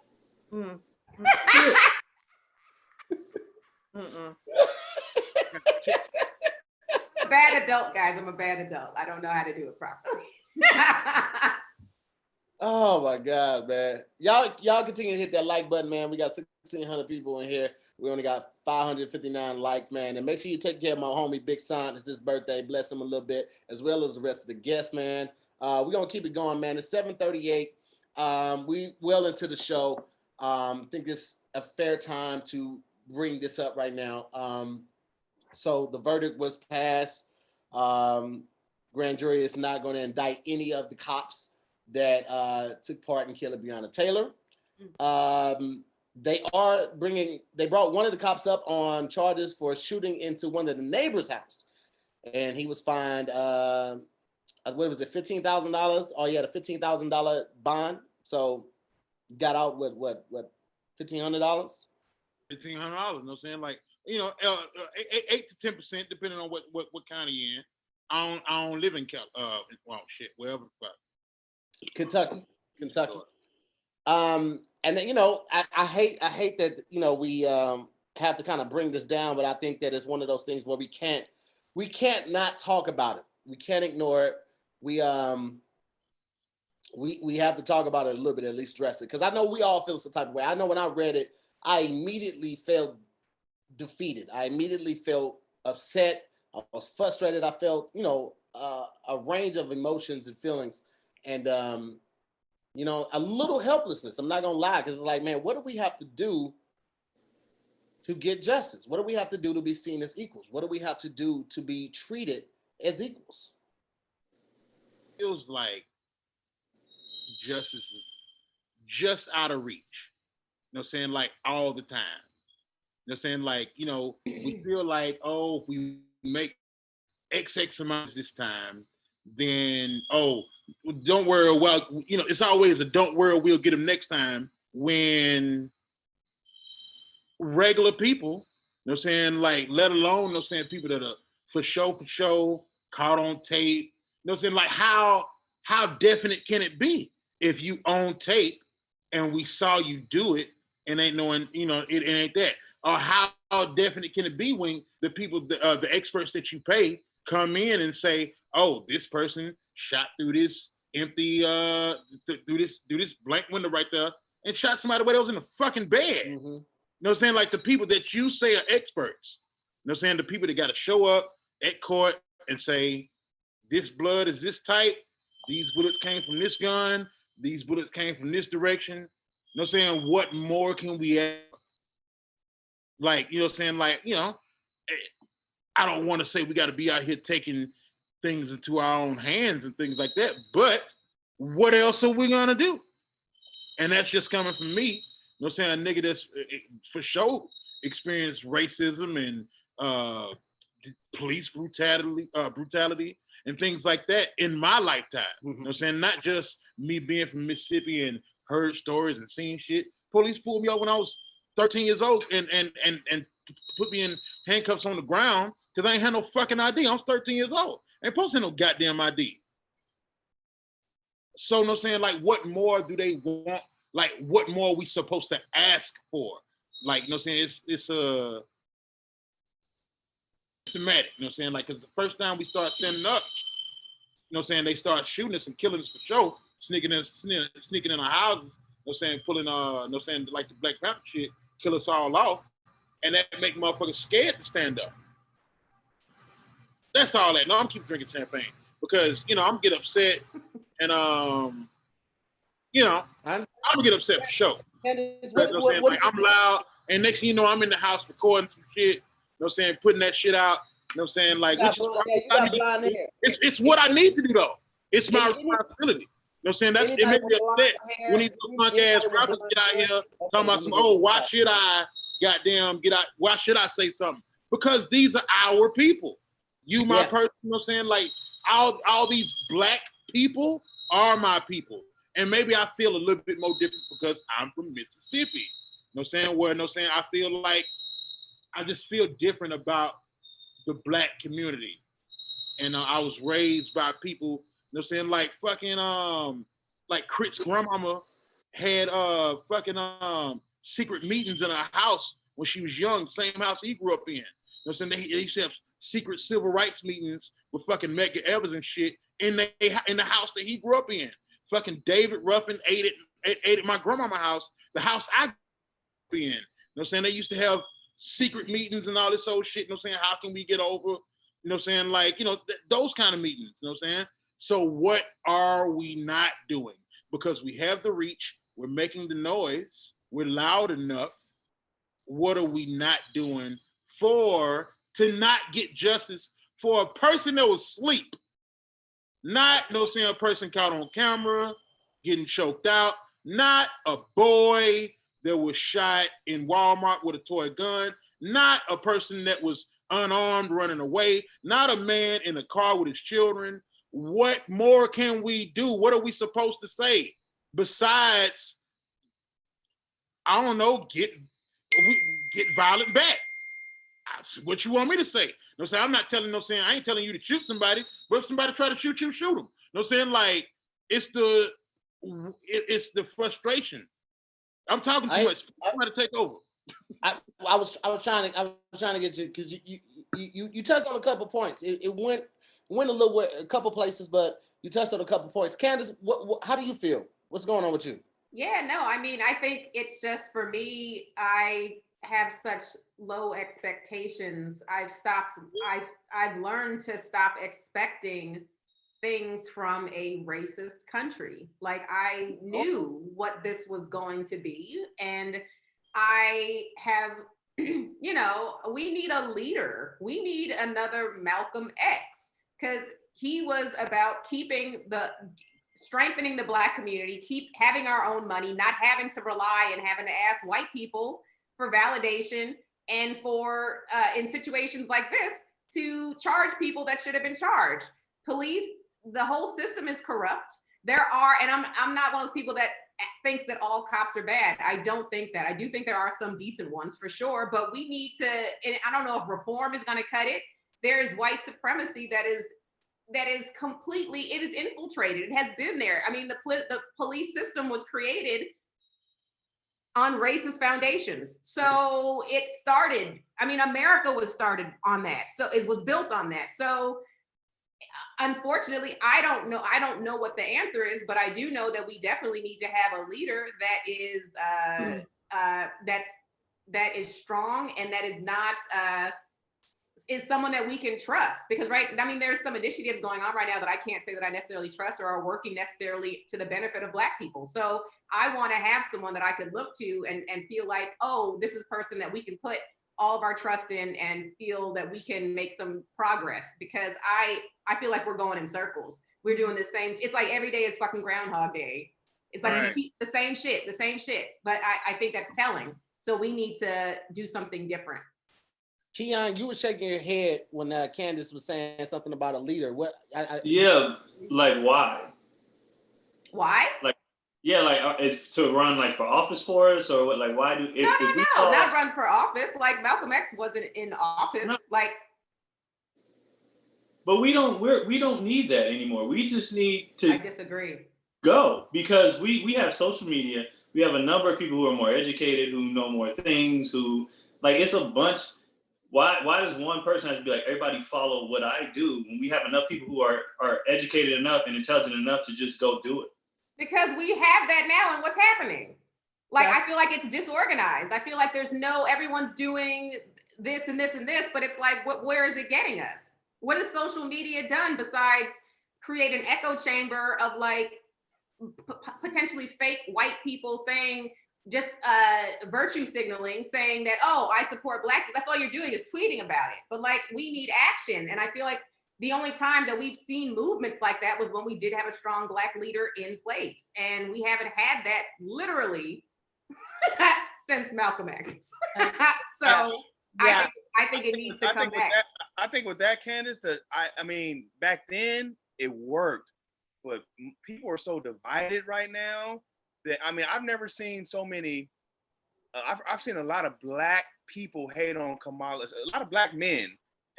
A bad adult, guys. I'm a bad adult. I don't know how to do it properly. Oh my God, man. Y'all continue to hit that like button, man. We got 1,600 people in here. We only got 559 likes, man. And make sure you take care of my homie Big Sant. It's his birthday. Bless him a little bit, as well as the rest of the guests, man. We're gonna keep it going, man. It's 7:38. We well into the show. Think it's a fair time to bring this up right now. So the verdict was passed. Grand jury is not going to indict any of the cops that took part in killing Breonna Taylor. They brought one of the cops up on charges for shooting into one of the neighbors' house, and he was fined. What was it? $15,000. Oh, he had a $15,000 bond. So got out with what $1,500. $1,500. You know what I'm saying? Like, 8 to 10%, depending on what county you're in. I don't live in wherever. Kentucky. And then, I hate that, we have to kind of bring this down, but I think that it's one of those things where we can't not talk about it. We can't ignore it. We have to talk about it a little bit, at least stress it. Because I know we all feel some type of way. I know when I read it, I immediately felt defeated. I immediately felt upset. I was frustrated. I felt, you know, a range of emotions and feelings, and you know, a little helplessness. I'm not gonna lie, because it's like, man, what do we have to do to get justice? What do we have to do to be seen as equals? What do we have to do to be treated as equals? Feels like justice is just out of reach. You know what I'm saying? Like all the time. You know what I'm saying? Like, you know, we feel like, oh, if we make XX amounts this time, then, oh, don't worry, well, you know, it's always a don't worry, we'll get them next time, when regular people, you know what I'm saying, like, let alone, you know what I'm saying, people that are for show, caught on tape, you know what I'm saying, like, how definite can it be if you on tape and we saw you do it and ain't knowing, you know, it ain't that? Or how definite can it be when the people, the experts that you pay come in and say, oh, this person shot through this empty, through this blank window right there and shot somebody while they was in the fucking bed. Mm-hmm. You know what I'm saying? Like the people that you say are experts. You know what I'm saying? The people that got to show up at court and say, this blood is this type, these bullets came from this gun, these bullets came from this direction. You know what I'm saying? What more can we add? Like, you know what I'm saying? Like, you know, I don't want to say we got to be out here taking things into our own hands and things like that, but what else are we going to do? And that's just coming from me. You know what I'm saying? A nigga that's for sure experienced racism and police brutality and things like that in my lifetime. Mm-hmm. You know what I'm saying? Not just me being from Mississippi and heard stories and seen shit. Police pulled me over when I was 13 years old and put me in handcuffs on the ground because I ain't had no fucking ID. I was 13 years old. I ain't supposed to have no goddamn ID. So, you know what I'm saying? Like, what more do they want? Like, what more are we supposed to ask for? Like, you know what I'm saying? It's systematic, you know what I'm saying? Like, because the first time we start standing up, you know what I'm saying, they start shooting us and killing us for sure, sneaking in our houses, you know what I'm saying, pulling, you know what I'm saying, like the Black Panther shit, kill us all off, and that make motherfuckers scared to stand up. That's all that. No, I'm keep drinking champagne because, you know, I'm get upset and, you know, I'm gonna get upset for sure. Like, I'm loud, and next thing you know, I'm in the house recording some shit, you know what I'm saying, putting that shit out, you know what I'm saying, like, which is it's what I need to do though. It's my responsibility. You know what I'm saying? It made me upset when these punk ass rappers get out here talking about some, oh, why should I goddamn get out? Why should I say something? Because these are our people. You, my person, you know what I'm saying? Like, all these black people are my people. And maybe I feel a little bit more different because I'm from Mississippi. You know what I'm saying? Where, you know what I'm saying, I feel like I just feel different about the black community. And I was raised by people, you know what I'm saying, like fucking, like Crit's grandmama had fucking secret meetings in her house when she was young, same house he grew up in. You know what I'm saying? They used to have secret civil rights meetings with fucking Medgar Evers and shit in the house that he grew up in. Fucking David Ruffin ate at my grandmama's house, the house I grew up in. You know what I'm saying? They used to have secret meetings and all this old shit. You know what I'm saying? How can we get over, you know what I'm saying? Like, you know, those kind of meetings, you know what I'm saying? So what are we not doing? Because we have the reach, we're making the noise, we're loud enough. What are we not doing to not get justice for a person that was asleep? Not, you know what I'm saying, a person caught on camera, getting choked out. Not a boy that was shot in Walmart with a toy gun. Not a person that was unarmed running away. Not a man in a car with his children. What more can we do? What are we supposed to say besides, I don't know, get violent back? What you want me to say? You know what I'm saying? I'm not telling, you know what I'm saying, I ain't telling you to shoot somebody, but if somebody try to shoot you, shoot them. You know what I'm saying? Like, it's the frustration. I'm talking too much. I'm going to take over. I was trying to get you, because you touched on a couple points. It went a little way, a couple places, but you touched on a couple points. Candice, how do you feel? What's going on with you? Yeah, no, I mean, I think it's just for me, I have such low expectations. I've learned to stop expecting things from a racist country. Like I knew what this was going to be, and I have, you know, we need a leader. We need another Malcolm X, because he was about strengthening the Black community, keep having our own money, not having to rely and having to ask white people for validation, and for in situations like this to charge people that should have been charged. Police, the whole system is corrupt. There are, and I'm not one of those people that thinks that all cops are bad. I don't think that. I do think there are some decent ones for sure, but we need to, and I don't know if reform is going to cut it. There is white supremacy that is completely, it is infiltrated. It has been there. I mean, the police system was created on racist foundations. So it started, I mean, America was started on that. So it was built on that. So unfortunately, I don't know what the answer is, but I do know that we definitely need to have a leader that is that is strong, and that is not is someone that we can trust. Because I mean, there's some initiatives going on right now that I can't say that I necessarily trust or are working necessarily to the benefit of Black people. So I want to have someone that I could look to and feel like, oh, this is a person that we can put all of our trust in and feel that we can make some progress. Because I feel like we're going in circles. We're doing the same. It's like every day is fucking Groundhog Day. It's like we keep the same shit. But I think that's telling. So we need to do something different. Keon, you were shaking your head when Candice was saying something about a leader. What? Yeah, like why? Why? Like, yeah, like it's to run like for office for us, or what? Like, why do? No, not run for office. Like Malcolm X wasn't in office. No. Like, but we don't need that anymore. We just need to. I disagree. Go, because we have social media. We have a number of people who are more educated, who know more things, who like it's a bunch. Why does one person have to be like, everybody follow what I do, when we have enough people who are educated enough and intelligent enough to just go do it? Because we have that now, and what's happening? Like, I feel like it's disorganized. I feel like everyone's doing this and this and this, but it's like, where is it getting us? What has social media done besides create an echo chamber of like potentially fake white people saying, just virtue signaling, saying that, oh, I support Black people. That's all you're doing is tweeting about it. But like, we need action. And I feel like the only time that we've seen movements like that was when we did have a strong Black leader in place. And we haven't had that literally since Malcolm X. So yeah. I think it needs to come back. I think with that, Candice, I mean, back then it worked, but people are so divided right now. I mean, I've never seen so many. I've seen a lot of Black people hate on Kamala. A lot of Black men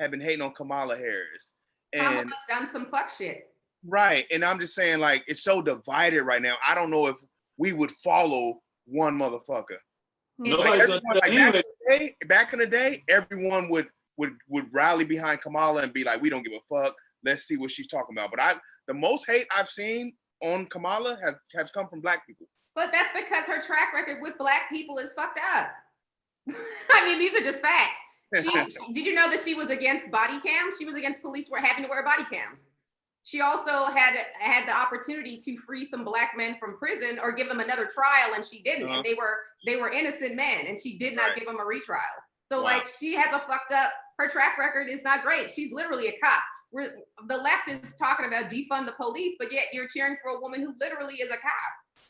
have been hating on Kamala Harris. And Kamala's done some fuck shit. Right, and I'm just saying, like, it's so divided right now. I don't know if we would follow one motherfucker. Back in the day, everyone would rally behind Kamala and be like, we don't give a fuck. Let's see what she's talking about. But the most hate I've seen on Kamala has come from Black people. But that's because her track record with Black people is fucked up. I mean, these are just facts. Did you know that she was against body cams? She was against police having to wear body cams. She also had the opportunity to free some Black men from prison or give them another trial, and she didn't. And they were innocent men, and she did not give them a retrial. So like, she has a fucked up. Her track record is not great. She's literally a cop. The left is talking about defund the police, but yet you're cheering for a woman who literally is a cop.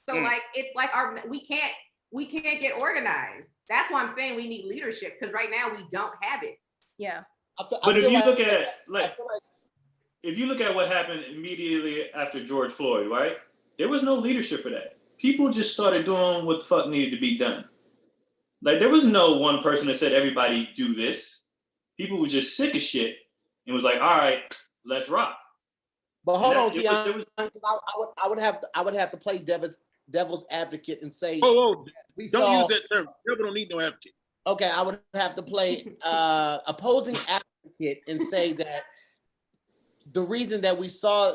So like, it's like we can't get organized. That's why I'm saying we need leadership, because right now we don't have it. Yeah. But if you look at if you look at what happened immediately after George Floyd, right? There was no leadership for that. People just started doing what the fuck needed to be done. Like, there was no one person that said, everybody do this. People were just sick of shit and was like, all right, let's rock. But hold on, Keon. I would have to play devil's advocate and say, don't use that term. Devil don't need no advocate. Okay, I would have to play opposing advocate and say that the reason that we saw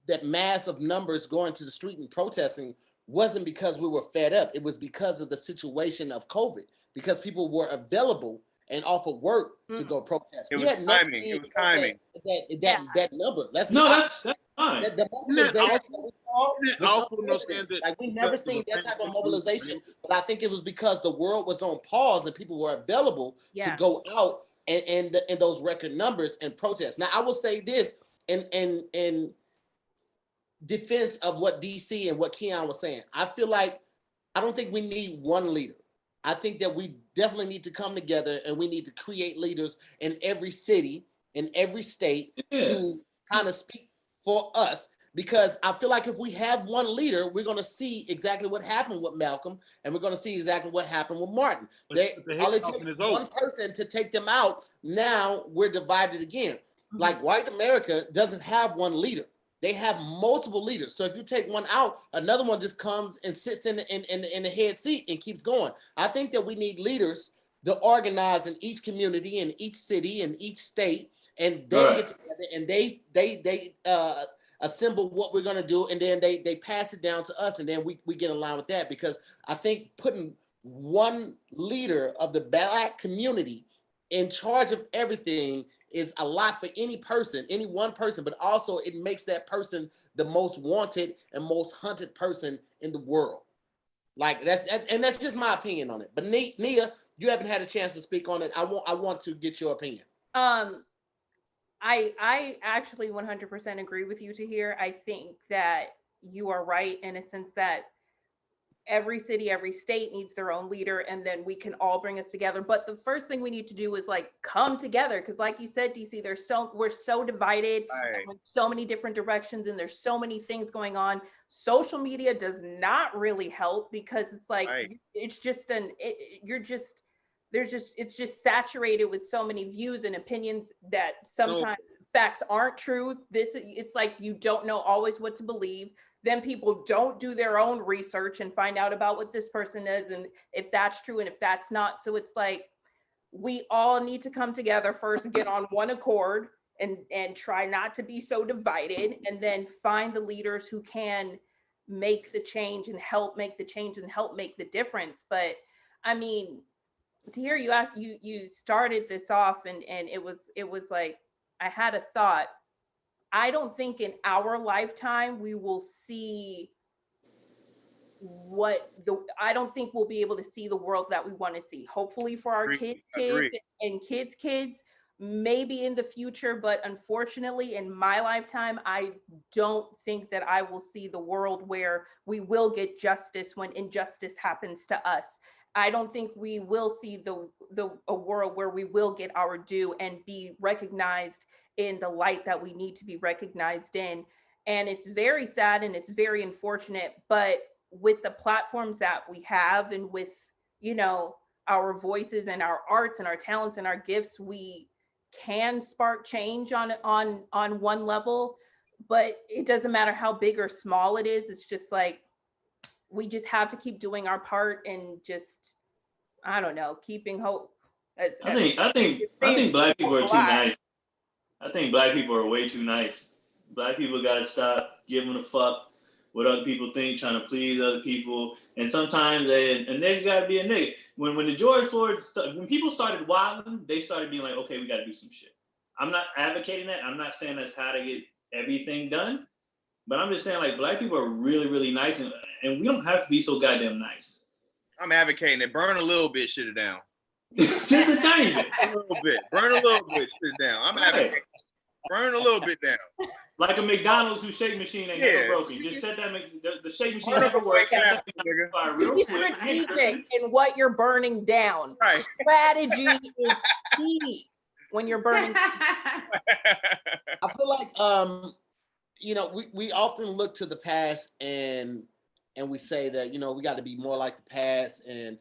that mass of numbers going to the street and protesting wasn't because we were fed up. It was because of the situation of COVID, because people were available and off of work to go protest. It We was had never timing. seen It was timing. that number. Let's be No, honest. that's fine. The mobilization that we saw Isn't it was awful, no, unprecedented. saying that Like we never because seen of that the type of pandemic, mobilization. But I think it was because the world was on pause and people were available to go out and those record numbers and protest. Now I will say this in defense of what DC and what Keon was saying. I feel like I don't think we need one leader. I think that we definitely need to come together and we need to create leaders in every city, in every state to kind of speak for us. Because I feel like if we have one leader, we're going to see exactly what happened with Malcolm and we're going to see exactly what happened with Martin. All it takes one person to take them out. Now we're divided again. Like white America doesn't have one leader. They have multiple leaders. So if you take one out, another one just comes and sits in the head seat and keeps going. I think that we need leaders to organize in each community, in each city, in each state, and they get together and they assemble what we're gonna do, and then they pass it down to us, and then we get in line with that. Because I think putting one leader of the Black community in charge of everything is a lot for any person, any one person, but also it makes that person the most wanted and most hunted person in the world. Like that's just my opinion on it. But Nia, you haven't had a chance to speak on it. I want to get your opinion. I actually 100% agree with you, Tahir. I think that you are right in a sense that every city, every state needs their own leader, and then we can all bring us together. But the first thing we need to do is like come together, because like you said, DC, we're so divided, so many different directions, and there's so many things going on. Social media does not really help, because it's like it's just it's just saturated with so many views and opinions that sometimes facts aren't true. It's like you don't know always what to believe. Then people don't do their own research and find out about what this person is and if that's true and if that's not. So it's like we all need to come together first, get on one accord and try not to be so divided, and then find the leaders who can make the change and help make the change and help make the difference. But I mean, to hear you started this off and it was like I had a thought. I don't think in our lifetime we will see I don't think we'll be able to see the world that we want to see. Hopefully for our kids and kids, maybe in the future, but unfortunately in my lifetime, I don't think that I will see the world where we will get justice when injustice happens to us. I don't think we will see a world where we will get our due and be recognized in the light that we need to be recognized in. And it's very sad and it's very unfortunate, but with the platforms that we have and with, our voices and our arts and our talents and our gifts, we can spark change on one level, but it doesn't matter how big or small it is. It's just like, we just have to keep doing our part and just, I don't know, keeping hope. I think Black people are too nice. I think Black people are way too nice. Black people got to stop giving a fuck what other people think, trying to please other people. And sometimes a nigga got to be a nigga. When the George Floyd, when people started wilding, they started being like, okay, we got to do some shit. I'm not advocating that. I'm not saying that's how to get everything done. But I'm just saying, like, Black people are really, really nice. And we don't have to be so goddamn nice. I'm advocating it. Burn a little bit, shit it down. Just a tiny bit. A little bit. Burn a little bit, shit it down. I'm advocating. Burn a little bit down. Like a McDonald's whose shake machine ain't never broken. Just set that the shake machine never works. Real quick. Strategic in what you're burning down. Right. Strategy is key when you're burning. I feel like we often look to the past and we say that we got to be more like the past and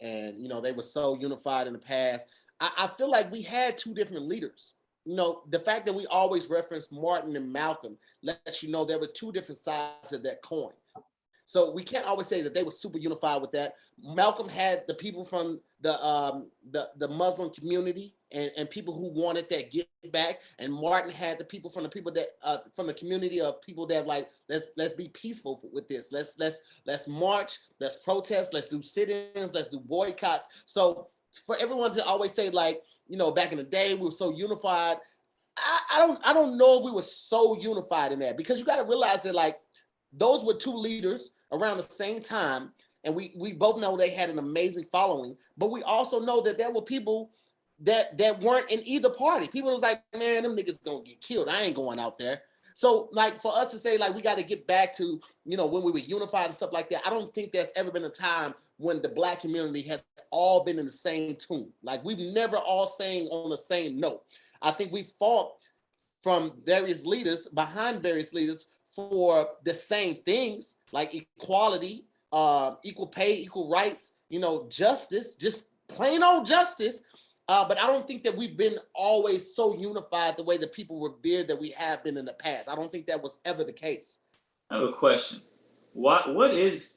they were so unified in the past. I feel like we had two different leaders. The fact that we always reference Martin and Malcolm lets you know there were two different sides of that coin. So we can't always say that they were super unified with that. Malcolm had the people from the Muslim community and people who wanted that get back, and Martin had the people from that from the community of people that like let's be peaceful with this. Let's march, let's protest, let's do sit-ins, let's do boycotts. So for everyone to always say like, you know, back in the day we were so unified, I don't know if we were so unified in that, because you got to realize that like those were two leaders around the same time, and we both know they had an amazing following, but we also know that there were people that weren't in either party. People was like, man, them niggas gonna get killed. I ain't going out there. So like for us to say like we got to get back to, you know, when we were unified and stuff like that, I don't think there's ever been a time when the Black community has all been in the same tune. Like we've never all sang on the same note. I think we fought from various leaders, behind various leaders, for the same things like equality, equal pay, equal rights, you know, justice, just plain old justice. But I don't think that we've been always so unified the way that people revered that we have been in the past. I don't think that was ever the case. I have a question. What is,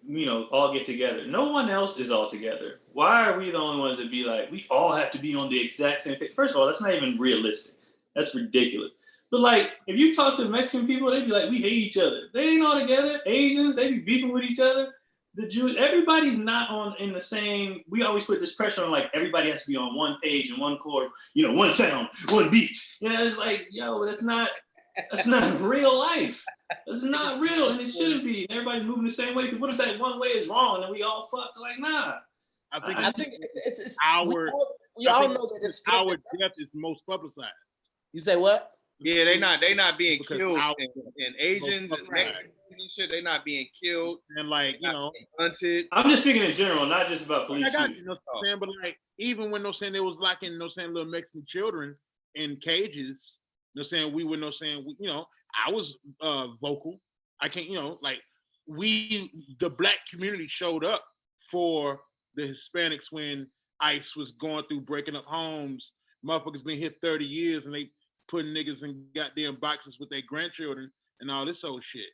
you know, all get together? No one else is all together. Why are we the only ones that be like, we all have to be on the exact same page? First of all, that's not even realistic. That's ridiculous. But like, if you talk to Mexican people, they'd be like, we hate each other. They ain't all together. Asians, they be beefing with each other. The Jews, everybody's not in the same. We always put this pressure on like everybody has to be on one page and one chord, you know, one sound, one beat. You know, it's like, yo, that's not real life. That's not real, and it shouldn't be. Everybody's moving the same way. Because what if that one way is wrong and we all fucked? Like, nah. I think it's we all know that it's our death is most publicized. You say what? Yeah, they not being Because killed our- and Asians and Mexicans and shit. They not being killed And like, you know, hunted. I'm just speaking in general, not just about police. I got you, you know what I'm saying, but like even when there was like little Mexican children in cages, you know what I'm saying, we were you know, I was vocal. I can't, you know, like the Black community showed up for the Hispanics when ICE was going through breaking up homes. Motherfuckers been here 30 years and they putting niggas in goddamn boxes with their grandchildren and all this old shit. You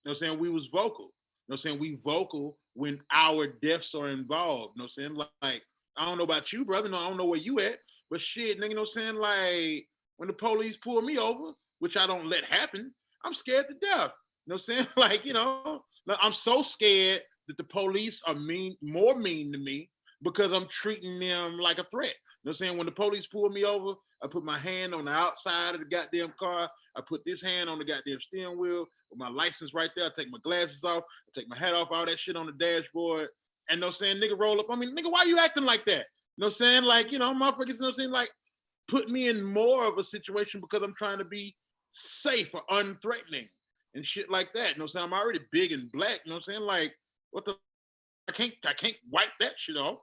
know what I'm saying? We was vocal. You know what I'm saying? We vocal when our deaths are involved. You know what I'm saying? Like, I don't know about you, brother. No, I don't know where you at. But shit, nigga, you know what I'm saying? Like, when the police pull me over, which I don't let happen, I'm scared to death. You know what I'm saying? Like, you know, I'm so scared that the police are more mean to me because I'm treating them like a threat. You know what I'm saying? When the police pull me over, I put my hand on the outside of the goddamn car. I put this hand on the goddamn steering wheel with my license right there. I take my glasses off. I take my hat off, all that shit on the dashboard. And you know what I'm saying? Nigga roll up. I mean, nigga, why you acting like that? You know what I'm saying? Like, you know, motherfuckers, you know what I'm saying? Like, put me in more of a situation because I'm trying to be safe or unthreatening and shit like that. You know what I'm saying? I'm already big and black. You know what I'm saying? Like, what the? I can't wipe that shit off.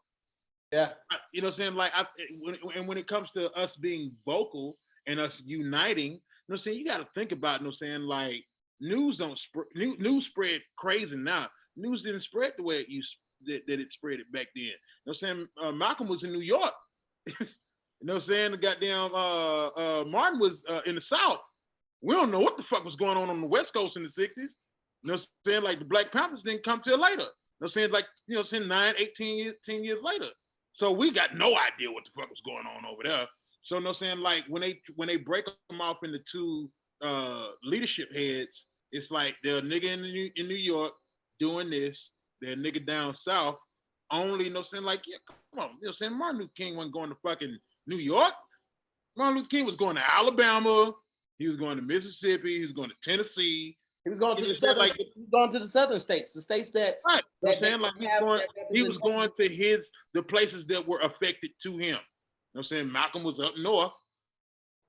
Yeah. You know what I'm saying? Like, when it comes to us being vocal and us uniting, you know what I'm saying? You got to think about, you know what I'm saying? Like, news spread crazy now. News didn't spread the way it used that it spread it back then. You know what I'm saying? Malcolm was in New York. You know what I'm saying? The goddamn Martin was in the South. We don't know what the fuck was going on the West Coast in the 60s. You know what I'm saying? Like, the Black Panthers didn't come till later. You know what I'm saying? Like, you know what I'm saying? 9, 18 years, 10 years later. So we got no idea what the fuck was going on over there. So you know what I'm saying? Like, when they break them off into two leadership heads, it's like they're a nigga in New York doing this, they're a nigga down south. Only, you know what I'm saying? Like, yeah, come on. You know what I'm saying? Martin Luther King wasn't going to fucking New York. Martin Luther King was going to Alabama. He was going to Mississippi. He was going to Tennessee. He was going to the southern states, the states that. Right. You know what I'm saying? Like, he was going to the places that were affected to him. You know what I'm saying? Malcolm was up north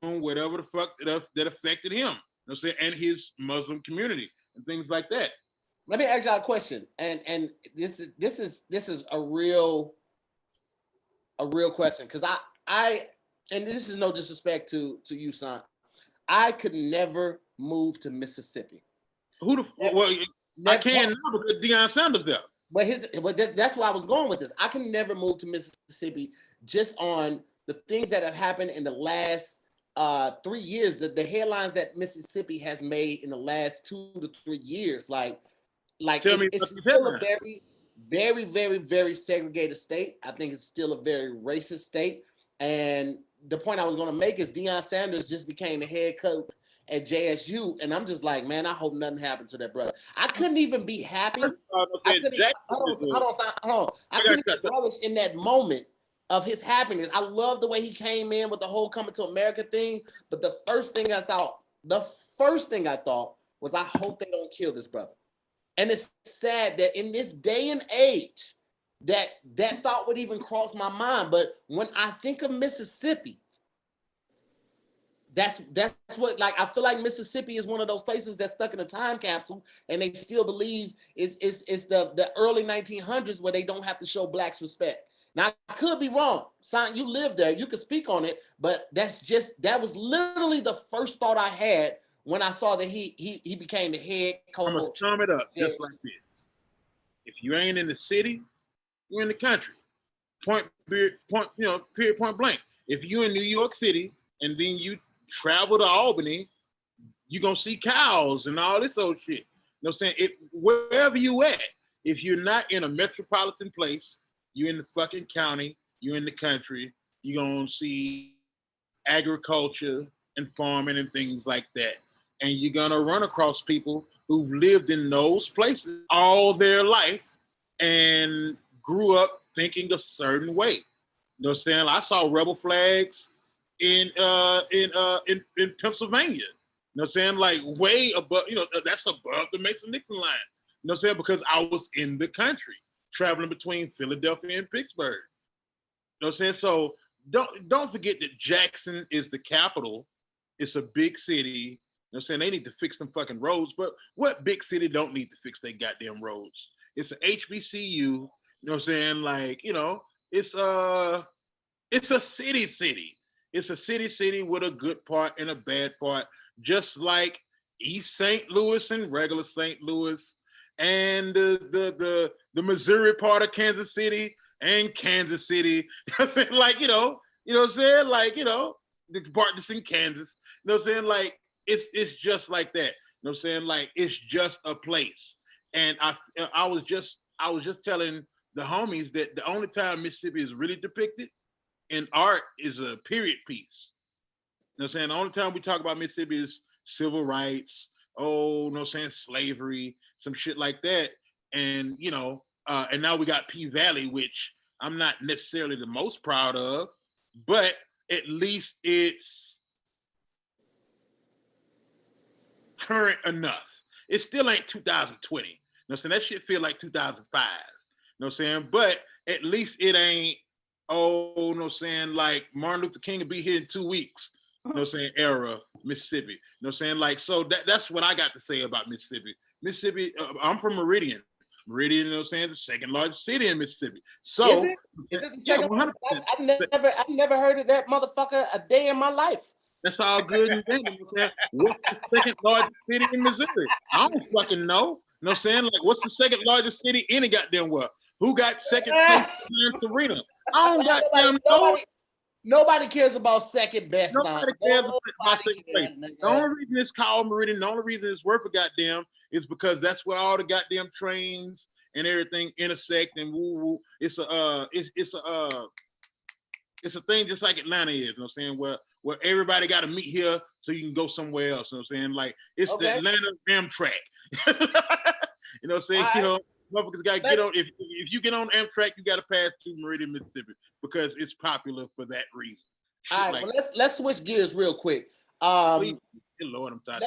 on whatever the fuck that affected him. You know what I'm saying? And his Muslim community and things like that. Let me ask y'all a question, and this is a real question, because I and this is no disrespect to you, son. I could never move to Mississippi. I can now because Deion Sanders there. But that's why I was going with this. I can never move to Mississippi just on the things that have happened in the last 3 years, the headlines that Mississippi has made in the last 2 to 3 years, like it's still a very, very, very, very segregated state. I think it's still a very racist state. And the point I was going to make is Deion Sanders just became the head coach at JSU, and I'm just like, man, I hope nothing happened to that brother. I couldn't even be happy. I couldn't even relish in that moment of his happiness. I love the way he came in with the whole coming to America thing. But the first thing I thought was, I hope they don't kill this brother. And it's sad that in this day and age, that thought would even cross my mind. But when I think of Mississippi, that's what, like, I feel like Mississippi is one of those places that's stuck in a time capsule, and they still believe is the early 1900s where they don't have to show blacks respect. Now, I could be wrong. Son, you lived there, you could speak on it, but that was literally the first thought I had when I saw that he became the head coach. I'm gonna sum it up just like this: if you ain't in the city, you're in the country. Point blank. If you're in New York City and then you travel to Albany, you're gonna see cows and all this old shit. You know what I'm saying? Wherever you at, if you're not in a metropolitan place, you're in the fucking county, you're in the country, you're gonna see agriculture and farming and things like that. And you're gonna run across people who've lived in those places all their life and grew up thinking a certain way. You know what I'm saying? I saw rebel flags in Pennsylvania. You know what I'm saying? Like way above, that's above the Mason-Dixon line. You know what I'm saying? Because I was in the country, traveling between Philadelphia and Pittsburgh. You know what I'm saying? So don't forget that Jackson is the capital. It's a big city. You know what I'm saying? They need to fix them fucking roads, but what big city don't need to fix their goddamn roads? It's an HBCU, you know what I'm saying? Like, it's a city. It's a city with a good part and a bad part, just like East St. Louis and regular St. Louis, and the Missouri part of Kansas City and Kansas City. Like, you know what I'm saying? Like, the part that's in Kansas. You know what I'm saying? Like, it's just like that. You know what I'm saying? Like, it's just a place. And I was just telling the homies that the only time Mississippi is really depicted in art is a period piece. You know what I'm saying? The only time we talk about Mississippi is civil rights, slavery, some shit like that. And, and now we got P Valley, which I'm not necessarily the most proud of, but at least it's current enough. It still ain't 2020. You know what I'm saying? That shit feel like 2005. You know what I'm saying? But at least it ain't, like Martin Luther King will be here in 2 weeks. You know what I'm saying? Era Mississippi. You know what I'm saying? Like, so that's what I got to say about Mississippi. Mississippi, I'm from Meridian. Meridian, you know what I'm saying? The second largest city in Mississippi. So, is it the second? 100%. I've never heard of that motherfucker a day in my life. That's all good and good. You know what I'm saying? What's the second largest city in Missouri? I don't fucking know. You know what I'm saying? Like, what's the second largest city in the goddamn world? Who got second place in Serena? I don't goddamn know. Nobody cares about second best. Nobody cares about second place. The only reason it's called Meridian, the only reason it's worth a goddamn is because that's where all the goddamn trains and everything intersect and woo woo. It's a thing just like Atlanta is, you know what I'm saying? Where everybody got to meet here so you can go somewhere else, you know what I'm saying? Like, it's the Atlanta Amtrak. You know what I'm saying? Right. Motherfuckers got to get on. If you get on Amtrak, you got to pass through Meridian, Mississippi, because it's popular for that reason. All right, well, let's switch gears real quick. Please, Lord, I'm tired.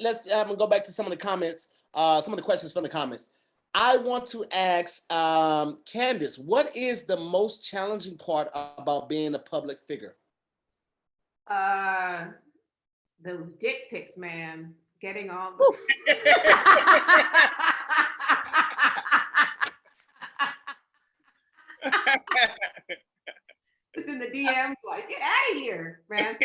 Let's go back to some of the comments, some of the questions from the comments. I want to ask Candice, what is the most challenging part about being a public figure? Those dick pics, man. Getting all it's in the DMs, like, get out of here, man.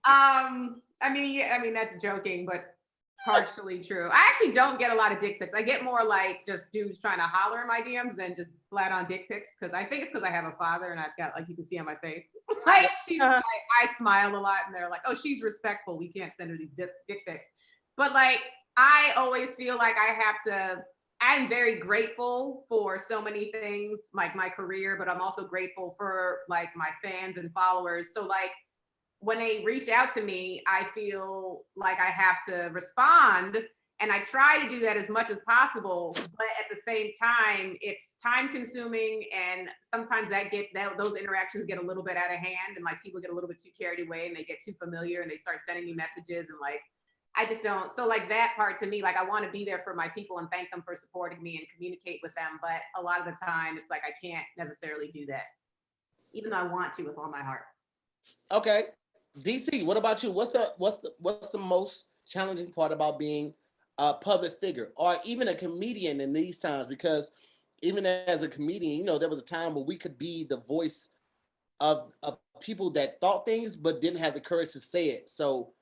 I mean that's joking, but partially true. I actually don't get a lot of dick pics. I get more like just dudes trying to holler in my DMs than just flat on dick pics because I think it's because I have a father and I've got, like, you can see on my face, like I smile a lot and they're like, oh, she's respectful. We can't send her these dick pics. But like, I always feel like I'm very grateful for so many things, like my career, but I'm also grateful for like my fans and followers. So like, when they reach out to me, I feel like I have to respond, and I try to do that as much as possible. But at the same time, it's time consuming, and sometimes those interactions get a little bit out of hand, and like people get a little bit too carried away, and they get too familiar, and they start sending me messages, and like I just don't. So like that part to me, like I want to be there for my people and thank them for supporting me and communicate with them. But a lot of the time, it's like I can't necessarily do that, even though I want to with all my heart. Okay. DC, what about you? What's the most challenging part about being a public figure or even a comedian in these times? Because even as a comedian, you know, there was a time where we could be the voice of people that thought things but didn't have the courage to say it. So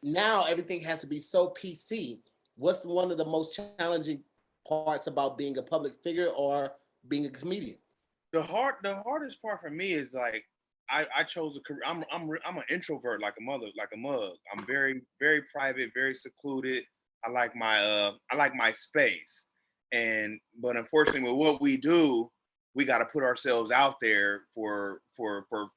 now everything has to be so PC. What's one of the most challenging parts about being a public figure or being a comedian? The hardest part for me is like, I chose a career. I'm an introvert, like a mug. I'm very, very private, very secluded. I like my space. But unfortunately, with what we do, we got to put ourselves out there for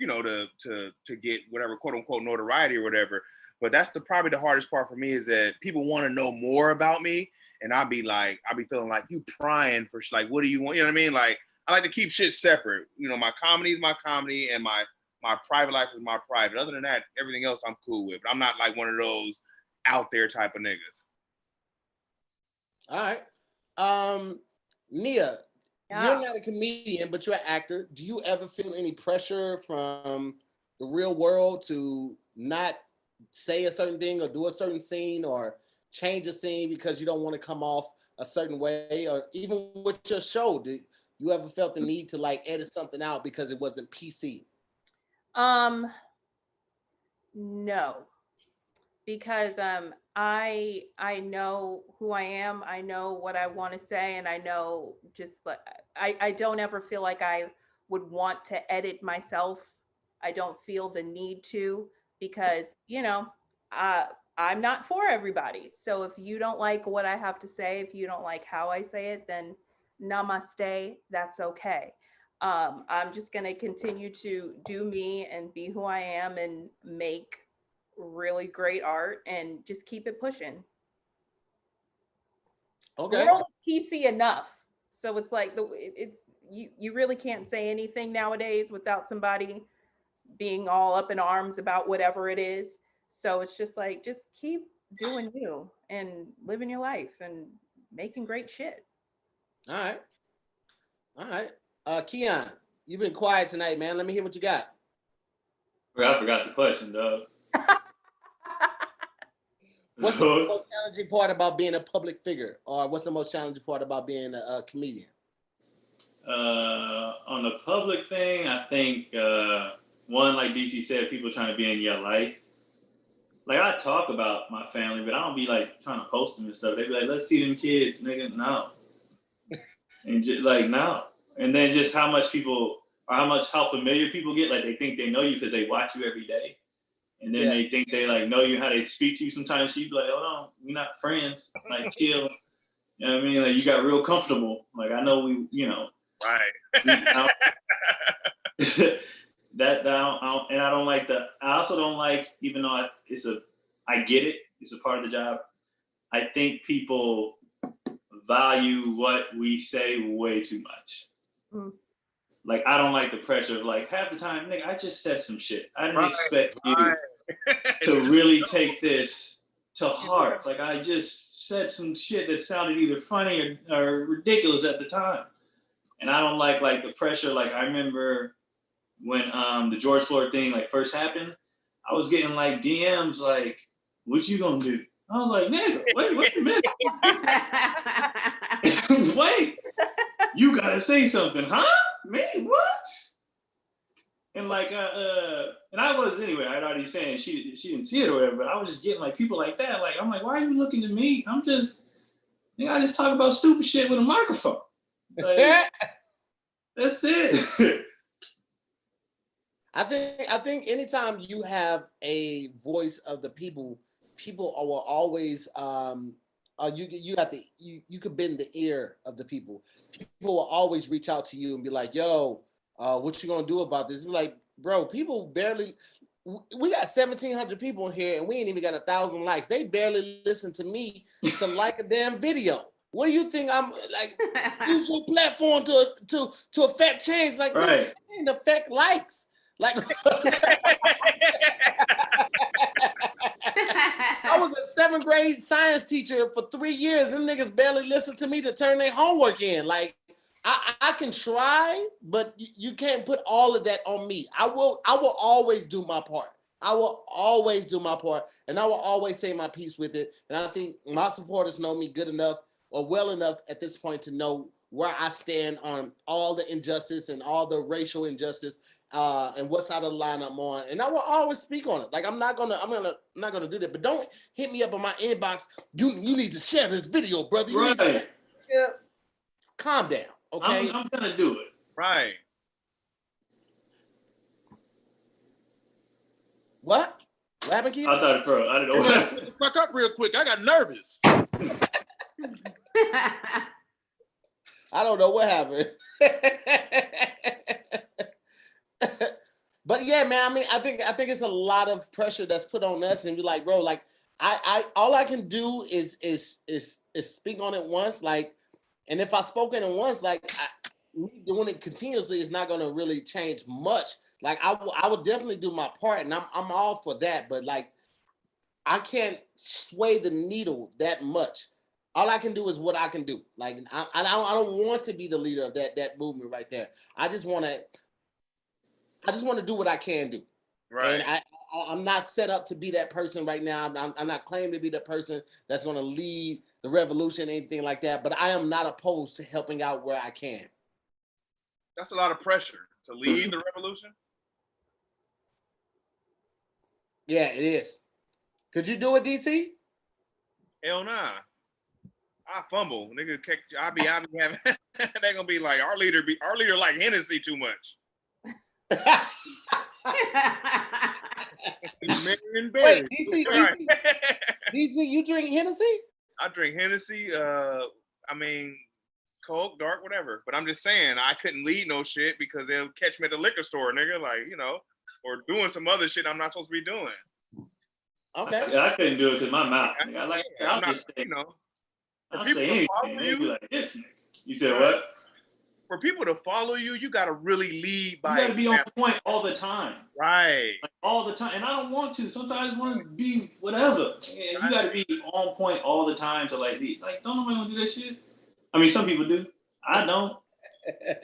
you know, to get whatever quote unquote notoriety or whatever. But that's probably the hardest part for me, is that people want to know more about me, and I'll be feeling like, you prying for like, what do you want? You know what I mean? Like, I like to keep shit separate. You know, my comedy is my comedy, and my private life is my private. Other than that, everything else I'm cool with. But I'm not like one of those out there type of niggas. All right. Nia, you're not a comedian, but you're an actor. Do you ever feel any pressure from the real world to not say a certain thing or do a certain scene or change a scene because you don't want to come off a certain way? Or even with your show, did you ever felt the need to like edit something out because it wasn't PC? No, because I know who I am. I know what I want to say, and I know just like I don't ever feel like I would want to edit myself. I don't feel the need to, because you know, I'm not for everybody. So if you don't like what I have to say, if you don't like how I say it, then namaste, that's okay. I'm just going to continue to do me and be who I am and make really great art and just keep it pushing. Okay. The world is PC enough. So it's like you really can't say anything nowadays without somebody being all up in arms about whatever it is. So it's just like, just keep doing you and living your life and making great shit. All right. Keon, you've been quiet tonight, man. Let me hear what you got. I forgot the question, dog. What's the most challenging part about being a public figure, or what's the most challenging part about being a comedian? On the public thing, I think one, like DC said, people trying to be in your life. Like, I talk about my family, but I don't be like trying to post them and stuff. They be like, let's see them kids, nigga. No. And just like, no. And then just how much people, or how familiar people get, like they think they know you because they watch you every day. And then they think they like know you, how they speak to you. Sometimes you be like, hold on, we're not friends. Like, chill. You know what I mean? Like, you got real comfortable. Like, I know we, you know. Right. And I don't like that. I also don't like, even though I get it, it's a part of the job. I think people value what we say way too much. Mm. Like, I don't like the pressure of like, half the time, nigga, I just said some shit. I didn't expect you to really take this to heart. Like, I just said some shit that sounded either funny or ridiculous at the time. And I don't like the pressure. Like, I remember when the George Floyd thing like first happened, I was getting like DMs like, what you gonna do? I was like, nigga, wait a minute. Wait, you gotta say something, huh? Me, what? And like, and I was, anyway, I'd already saying she didn't see it or whatever, but I was just getting like people like that. Like, I'm like, why are you looking to me? I just talk about stupid shit with a microphone. Like, That's it. I think anytime you have a voice of the people, people will always you could bend the ear of the people. People will always reach out to you and be like, "Yo, what you gonna do about this?" Be like, bro, people barely. We got 1,700 people here, and we ain't even got 1,000 likes. They barely listen to me to like a damn video. What do you think I'm like? Use your platform to affect change, like right? And affect likes, like. I was a 7th grade science teacher for 3 years. Them niggas barely listen to me to turn their homework in. Like, I can try, but you can't put all of that on me. I will always do my part. I will always do my part, and I will always say my piece with it. And I think my supporters know me good enough or well enough at this point to know where I stand on all the injustice and all the racial injustice and what side of the line I'm on. And I will always speak on it. Like I'm not gonna do that. But don't hit me up on my inbox. You need to share this video, brother. You need to calm down. Okay. I'm gonna do it. Right. What? What happened, Keith? I thought it froze. I didn't know what happened. Fuck up real quick. I got nervous. I don't know what happened. But yeah, man, I mean, I think it's a lot of pressure that's put on us, and be like, bro, like I all I can do is speak on it once, like, and if I spoke on it once, like doing it continuously is not gonna really change much. Like I would definitely do my part, and I'm all for that, but like I can't sway the needle that much. All I can do is what I can do. Like I don't want to be the leader of that movement right there. I just want to do what I can do. Right. And I'm not set up to be that person right now. I'm not claiming to be that person that's going to lead the revolution, anything like that. But I am not opposed to helping out where I can. That's a lot of pressure to lead the revolution. Yeah, it is. Could you do it, DC? Hell nah. I fumble, nigga. I be having. They gonna be like our leader like Hennessy too much. Wait, DC, you drink Hennessy? I drink Hennessy. I mean, Coke, dark, whatever. But I'm just saying, I couldn't lead no shit because they'll catch me at the liquor store, nigga. Like, you know, or doing some other shit I'm not supposed to be doing. Okay. I couldn't do it because my mouth. I'm not, you know. I'll say anything. They'd be like, this nigga. You said what? For people to follow you, you got to really lead by. You got to be on point all the time. Right. Like, all the time. And I don't want to. Sometimes I just want to be whatever. And you got to be on point all the time to like don't nobody want to do that shit. I mean, some people do. I don't.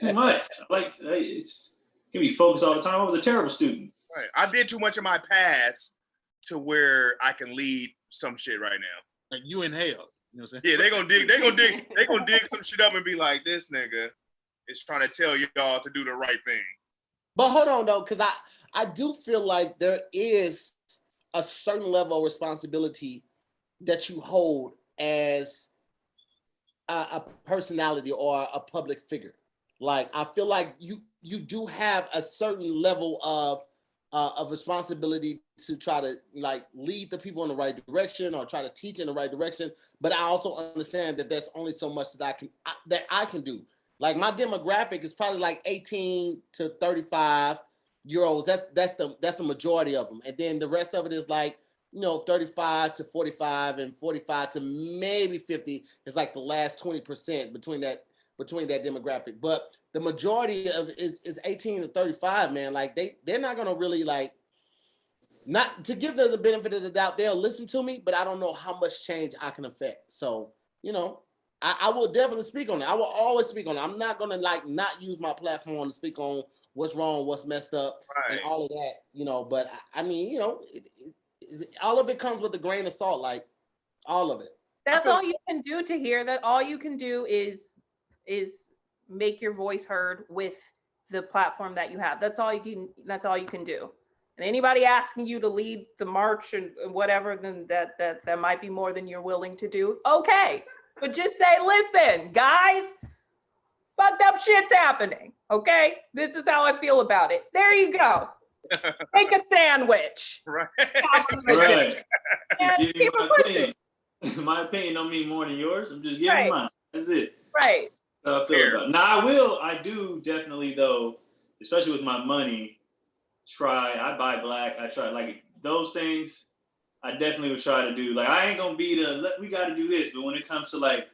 Too much. Like, it's can be focused all the time. I was a terrible student. Right. I did too much in my past to where I can lead some shit right now. Like you in hell. You know what I'm saying? Yeah, they gonna dig some shit up and be like, this nigga is trying to tell y'all to do the right thing. But hold on though, because I do feel like there is a certain level of responsibility that you hold as a personality or a public figure. Like I feel like you do have a certain level of responsibility to try to like lead the people in the right direction or try to teach in the right direction. But I also understand that there's only so much that I can do. Like my demographic is probably like 18 to 35 year olds. That's the majority of them. And then the rest of it is like, 35 to 45 and 45 to maybe 50 is like the last 20% between that demographic. But the majority of it is 18 to 35, man. Like they're not gonna really like, not to give them the benefit of the doubt, they'll listen to me, but I don't know how much change I can affect. So, I will definitely speak on it. I will always speak on it. I'm not gonna like not use my platform to speak on what's wrong, what's messed up, and all of that, but I mean, all of it comes with a grain of salt, like all of it. That's all you can do to hear that. All you can do is make your voice heard with the platform that you have. That's all you can do. And anybody asking you to lead the march and whatever, then that might be more than you're willing to do. Okay. But just say, listen, guys, fucked up shit's happening. Okay, this is how I feel about it. There you go. Make a sandwich. Right. Right. And Give keep you my it pushing. opinion. My opinion don't mean more than yours. I'm just giving Right. mine. That's it. Right. That's how I feel about it. Now I do definitely though, especially with my money, I buy black. I try like those things. I definitely would try to do. Like I ain't gonna be we gotta do this, but when it comes to like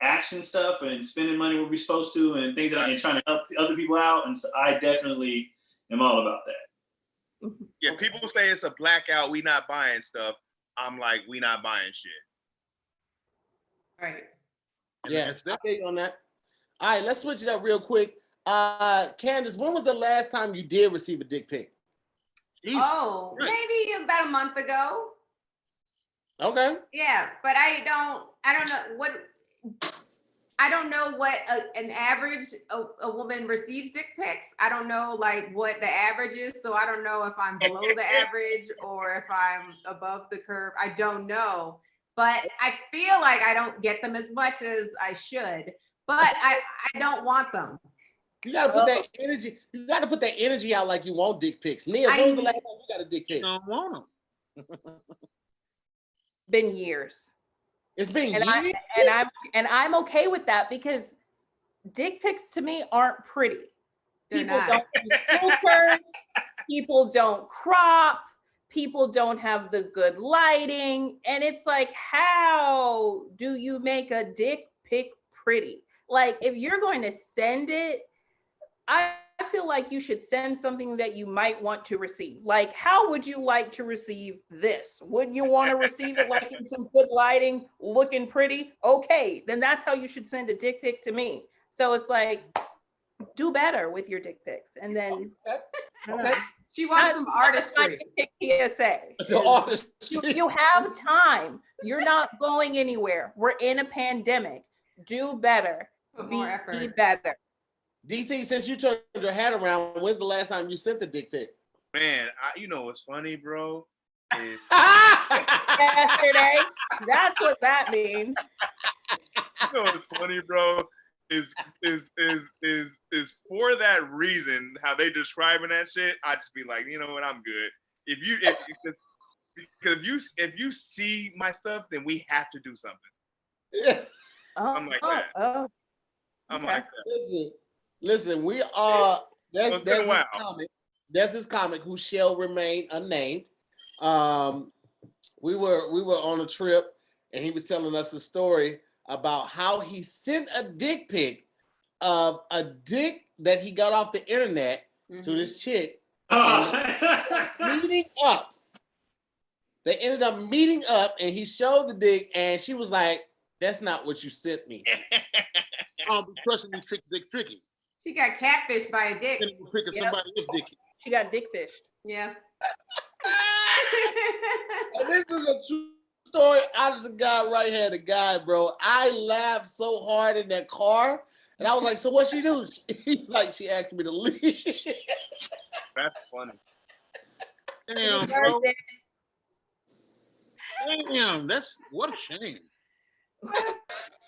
action stuff and spending money where we're supposed to and things and trying to help other people out, and so I definitely am all about that. Yeah, people say it's a blackout, we not buying stuff. I'm like, we not buying shit. Right. Yeah, I feel you on that. All right, let's switch it up real quick. Candice, when was the last time you did receive a dick pic? Oh, maybe about a month ago. Okay. Yeah, but I don't know what an average a woman receives dick pics. I don't know like what the average is, so I don't know if I'm below the average or if I'm above the curve. I don't know, but I feel like I don't get them as much as I should. But I don't want them. You gotta put that energy. You gotta put that energy out like you want dick pics. Nia, when was the last time you got a dick pic? You don't want them. Been years. It's been years. I'm okay with that because dick pics to me aren't pretty. People don't use filters. People don't crop. People don't have the good lighting, and it's like, how do you make a dick pic pretty? Like, if you're going to send it, I feel like you should send something that you might want to receive. Like, how would you like to receive this? Wouldn't you want to receive it like in some good lighting, looking pretty? Okay, then that's how you should send a dick pic to me. So it's like, do better with your dick pics. And then okay. She wants some artistry. PSA. You have time. You're not going anywhere. We're in a pandemic. Do better. Be better. DC, since you turned your hat around, when's the last time you sent the dick pic? Man, you know what's funny, bro? Yesterday. That's what that means. You know what's funny, bro? Is for that reason how they describing that shit. I just be like, you know what, I'm good. If you see my stuff, then we have to do something. Yeah. I'm like that. I'm like that. Listen, we are. There's this comic who shall remain unnamed. We were on a trip, and he was telling us a story about how he sent a dick pic of a dick that he got off the internet to this chick. Meeting up. They ended up meeting up, and he showed the dick, and she was like, "That's not what you sent me." I'll be trusting me tricky. She got catfished by a dick. Somebody else's dick. She got dick fished. Yeah. And this is a true story. Honest to God, right here, the guy, bro. I laughed so hard in that car, and I was like, "So what she do?" He's like, "She asked me to leave." That's funny. Damn, bro. Damn, that's what a shame.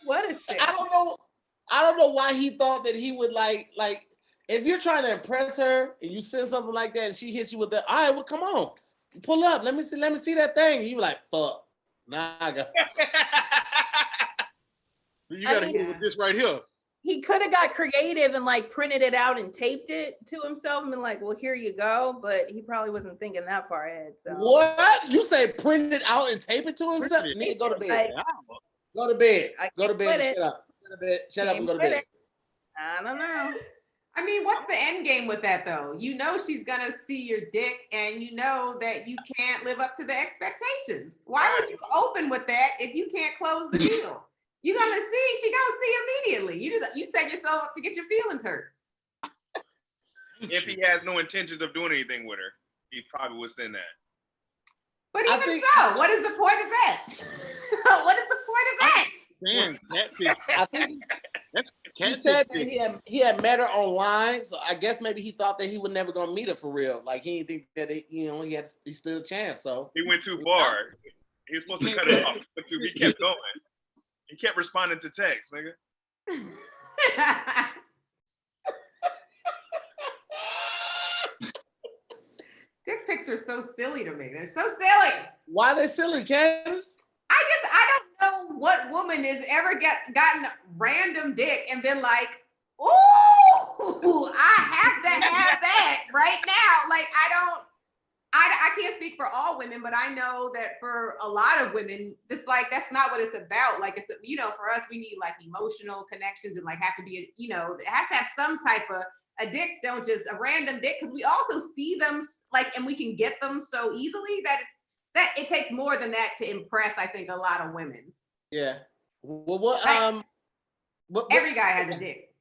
What a shame. I don't know why he thought that he would like if you're trying to impress her and you send something like that and she hits you with that, all right, well, come on, pull up, let me see that thing. You like, fuck, nah, I got. You gotta hit it with this right here. He could have got creative and like printed it out and taped it to himself and been like, well, here you go. But he probably wasn't thinking that far ahead. So what? You say print it out and tape it to himself? Nigga, go to bed. Go to bed. Go to bed and shut up. Shut up and go to bed. I don't know. I mean, what's the end game with that though? You know she's gonna see your dick and you know that you can't live up to the expectations. Why would you open with that if you can't close the deal? She gonna see immediately. You set yourself up to get your feelings hurt. If he has no intentions of doing anything with her, he probably would send that. But even so, what is the point of that? What is the point of that? Damn, catfish. I think that's catfish. He said that he had met her online, so I guess maybe he thought that he was never gonna meet her for real. Like he didn't think that he stood a chance. So he went too far. He was supposed to cut it off, but he kept going. He kept responding to text, nigga. pics are so silly to me. They're so silly. Why they silly, Candace? I don't know what woman has ever gotten random dick and been like, ooh, I have to have that right now. Like, I can't speak for all women, but I know that for a lot of women, it's like, that's not what it's about. Like, it's, you know, for us, we need like emotional connections and like have to be, you know, have to have some type of a dick, don't just a random dick. Cause we also see them like, and we can get them so easily that it takes more than that to impress, I think, a lot of women. Yeah. Well, what every guy has a dick.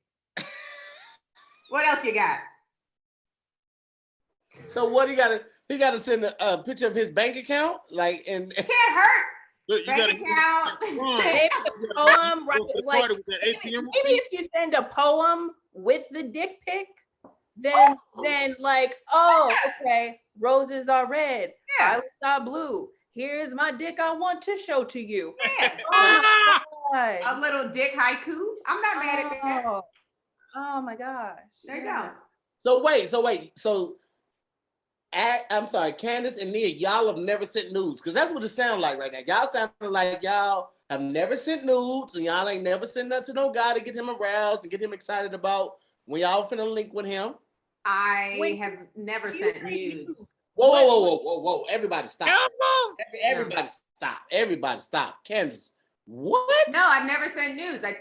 What else you got? So what he gotta send a picture of his bank account, like, and it can't hurt. Look, Bank account. Poem, right? Like, maybe if you send a poem with the dick pic, then like, oh, okay, roses are red, violets are blue. Here's my dick I want to show to you. Yeah. Oh my God. A little dick haiku. I'm not mad at that. Oh my gosh. There you go. So wait. I'm sorry, Candace and Nia, y'all have never sent nudes, because that's what it sounds like right now. Y'all sound like y'all have never sent nudes, and y'all ain't never sent nothing to no guy to get him aroused and get him excited about when y'all finna link with him. I have never sent nudes. Whoa. Everybody stop. Everybody stop. Candace, what? No, I've never sent nudes. I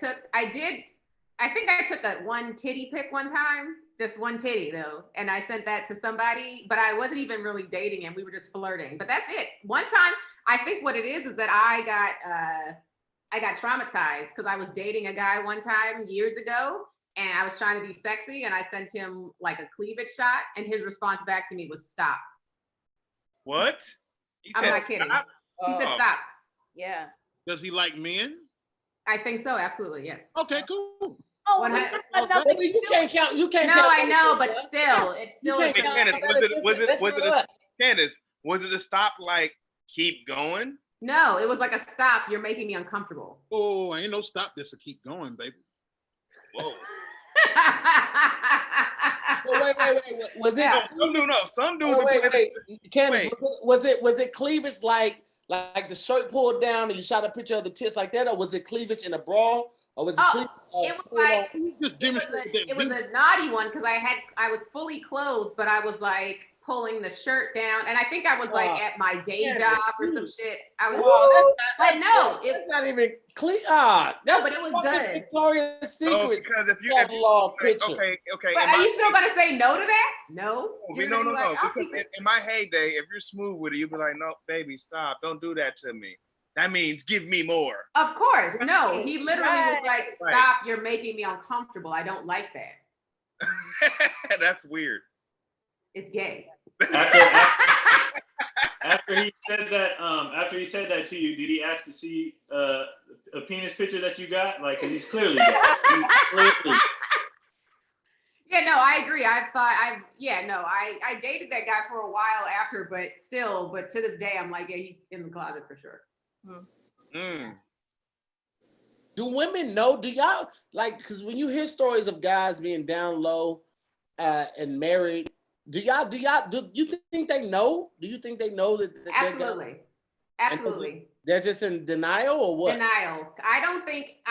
think I took a one titty pic one time. Just one titty though. And I sent that to somebody, but I wasn't even really dating him. We were just flirting, but that's it. One time, I think what it is that I got traumatized because I was dating a guy one time years ago and I was trying to be sexy and I sent him like a cleavage shot and his response back to me was stop. What? I'm not kidding. He said stop. Yeah. Does he like men? I think so, absolutely, yes. Okay, cool. Oh, you can't count. You can't. No, count I know, but still, it's still. Candace, was it a stop? Like keep going? No, it was like a stop. You're making me uncomfortable. Oh, ain't no stop this to keep going, baby. Whoa. Wait. Was it? No. Some dudes. Wait. Candace, was it cleavage like the shirt pulled down and you shot a picture of the tits like that, or was it cleavage in a bra? Or was it it was like it was a naughty one because I was fully cleothed, but I was like pulling the shirt down, and I think I was like at my day job or some shit. I was it's not even clean. No, but it was good. Victoria's Secret. Because if you okay. But are you still gonna say no to that? No. No. Because in my heyday, if you're smooth with it, you'd be like, no, baby, stop, don't do that to me. That means give me more. Of course. No, he literally was like, stop, you're making me uncomfortable. I don't like that. That's weird. It's gay. After he said that to you, did he ask to see a penis picture that you got? Like, cause he's clearly Yeah, no, I agree. I dated that guy for a while after, but to this day, I'm like, yeah, he's in the closet for sure. Do women know? Do y'all like? Because when you hear stories of guys being down low and married, do you think they know? Do you think they know that? Absolutely. They're just in denial, or what? Denial. I don't think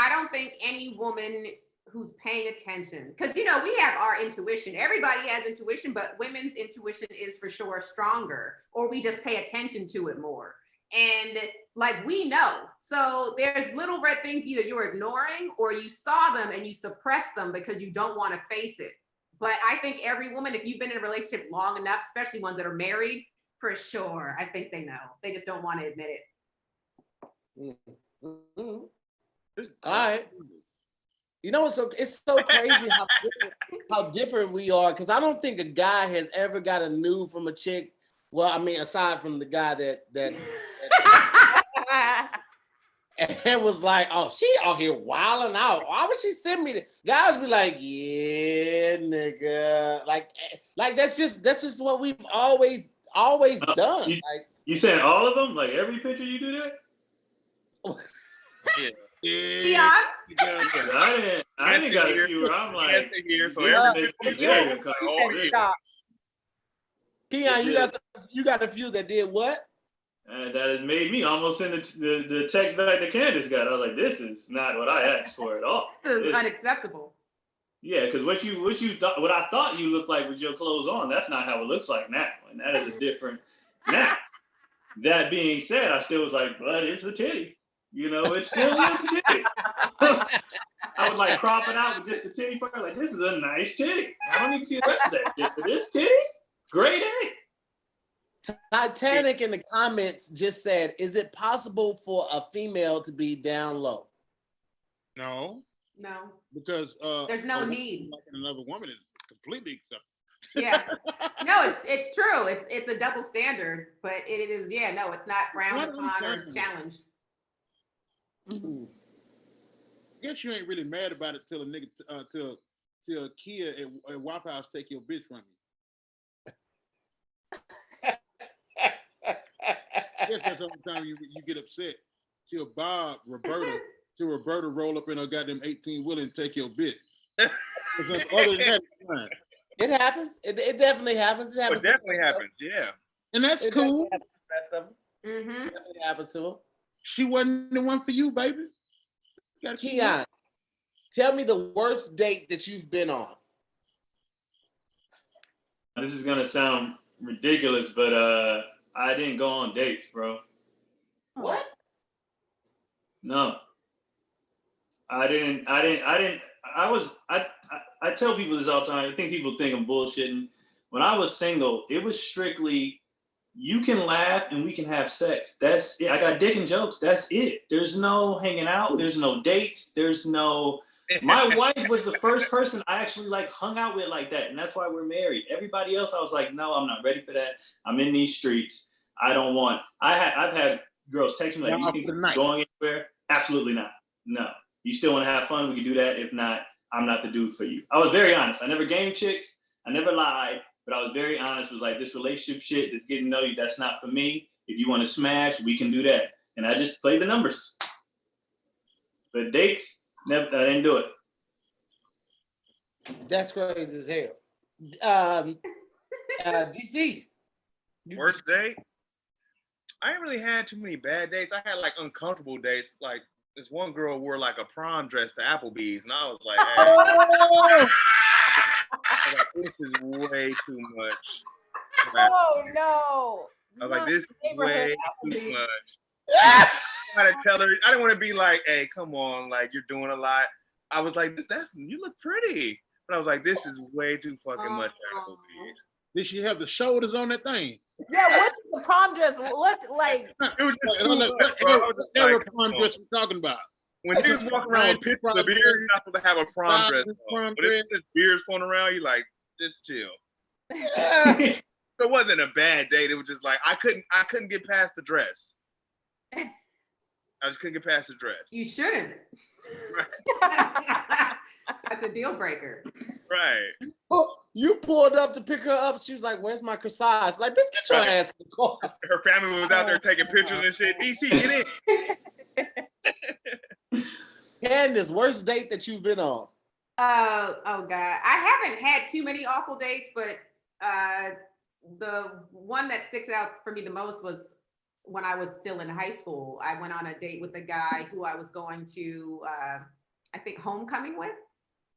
any woman who's paying attention, because we have our intuition. Everybody has intuition, but women's intuition is for sure stronger, or we just pay attention to it more. And like, we know. So there's little red things either you're ignoring or you saw them and you suppress them because you don't want to face it. But I think every woman, if you've been in a relationship long enough, especially ones that are married, for sure, I think they know. They just don't want to admit it. All right. It's so crazy how different we are, because I don't think a guy has ever got a nude from a chick. Well, I mean, aside from the guy that and was like, oh, she out here wilding out. Why would she send me that? Guys be like, yeah, nigga. Like that's just what we've always done. You saying all of them? Like every picture you do that? Yeah. I didn't got a few. I'm like, so every picture. But are you still gonna say no to that? No. Okay. Like, But are you still gonna say no to that? No. Okay. But are you still gonna say no to that? No. Okay. Keon, you got a few that did what? And that has made me almost send the text back that Candace got. I was like, this is not what I asked for at all. This is unacceptable. Yeah, because what I thought you looked like with your clothes on, that's not how it looks like now. And that is a different now. That being said, I still was like, but it's a titty. You know, it's still a titty. I would like crop it out with just the titty part. Like, this is a nice titty. I don't need to see the rest of that shit. But this titty, great A. Titanic in the comments just said, is it possible for a female to be down low? No. No. Because there's no need. Like another woman is completely acceptable. Yeah. No, it's true. It's a double standard, but it is, yeah, no, it's not frowned upon or it's challenged. Mm-hmm. Guess you ain't really mad about it till a nigga till a kid at Waffle House take your bitch from you. Guess that's the only time you get upset. Till Roberta roll up in her goddamn 18-wheeler and take your bitch. Other than that, it's fine. It happens. It definitely happens. It definitely happens. Yeah. And that's cool. Definitely happens to her. She wasn't the one for you, baby. Keon, tell me the worst date that you've been on. This is gonna sound ridiculous, but I didn't go on dates, bro. What? No. I tell people this all the time. I think people think I'm bullshitting. When I was single, it was strictly, you can laugh and we can have sex. That's it. I got dick and jokes. That's it. There's no hanging out. There's no dates. There's no, my wife was the first person I actually like hung out with like that. And that's why we're married. Everybody else, I was like, no, I'm not ready for that. I'm in these streets. I don't want, I've had girls text me like, you think you're going anywhere? Absolutely not. No. You still want to have fun? We can do that. If not, I'm not the dude for you. I was very honest. I never game chicks. I never lied, but I was very honest. Was like, this relationship shit, this getting to know you, that's not for me. If you want to smash, we can do that. And I just played the numbers. But dates, never, I didn't do it. That's crazy as hell. DC. Worst date? I ain't really had too many bad dates. I had like uncomfortable dates. Like this one girl wore like a prom dress to Applebee's, and I was like, hey. I was like, this is way too much. Oh no! I was like, this is way too much. I had to tell her. I didn't want to be like, hey, come on, like you're doing a lot. I was like, you look pretty, but I was like, this is way too fucking much Applebee's. Did she have the shoulders on that thing? Yeah, what's the prom dress looked like? It was just too much, bro. What prom dress we talking about? When niggas walk around with pictures of beer, you're not supposed to have a prom dress on. But if there's beers floating around, you're like, just chill. So it wasn't a bad date. It was just like I couldn't get past the dress. I just couldn't get past the dress. You shouldn't. That's a deal breaker. Right. Oh, you pulled up to pick her up. She was like, "Where's my corsage?" Like, bitch, get your ass in the car. Her family was out there taking pictures and shit. DC, get in. Candice, worst date that you've been on? Oh God, I haven't had too many awful dates, but the one that sticks out for me the most was when I was still in high school. I went on a date with a guy who I was going to, I think, homecoming with.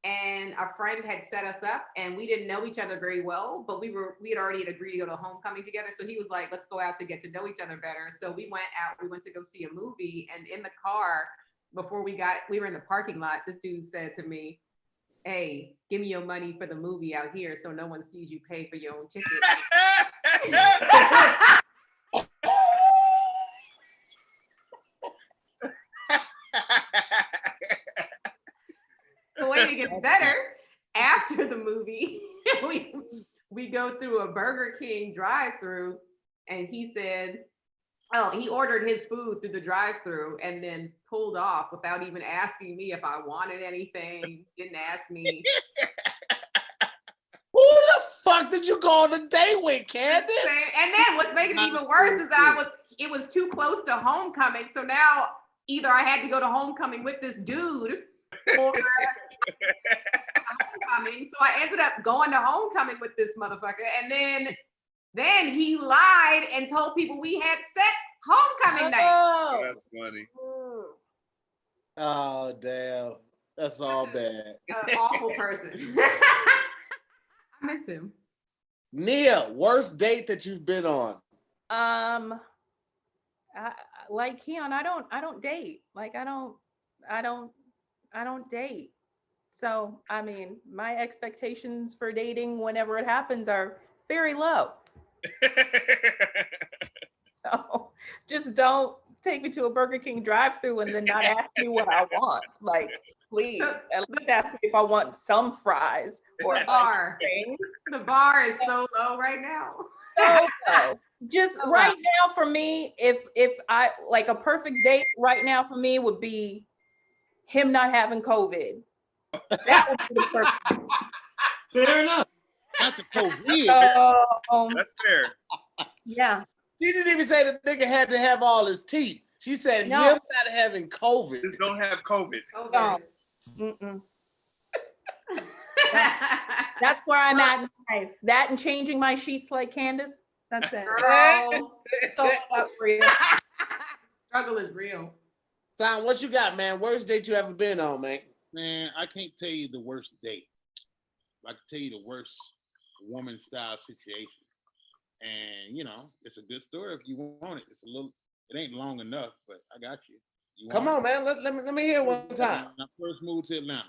And a friend had set us up and we didn't know each other very well, but we had already agreed to go to homecoming together. So he was like, let's go out to get to know each other better. So we went out, we went to go see a movie, and in the car, before we were in the parking lot, this dude said to me, "Hey, give me your money for the movie out here so no one sees you pay for your own ticket." The way it gets better, after the movie, we go through a Burger King drive-through, and he said, oh, he ordered his food through the drive-through and then pulled off without even asking me if I wanted anything, didn't ask me. Who the fuck did you go on a date with, Candice? And then what's making it even worse is that it was too close to homecoming. So now either I had to go to homecoming with this dude or homecoming. So I ended up going to homecoming with this motherfucker. And then Then he lied and told people we had sex homecoming night. Oh. That's funny. Oh, damn. That's all bad. Awful person. I miss him. Nia, worst date that you've been on? Like Keon, I don't date. Like I don't date. So I mean, my expectations for dating whenever it happens are very low. So just don't take me to a Burger King drive-thru and then not ask me what I want. Like, please, at least ask me if I want some fries or The bar. things. The bar is so low right now. So low. Just right now for me, if I like a perfect date right now for me would be him not having COVID. That would be the perfect. Fair enough. Not the COVID. That's fair. Yeah. She didn't even say the nigga had to have all his teeth. She said him not having COVID. Just don't have COVID. No. Mm-mm. That's where I'm at in life. That and changing my sheets like Candace. That's it. Girl. So real. Struggle is real. Tom, what you got, man? Worst date you ever been on, man? Man, I can't tell you the worst date. I can tell you the worst woman style situation. And you know, it's a good story if you want it. It's a little, it ain't long enough, but I got you. Come on, man. Let me hear it one time. When I first moved to Atlanta,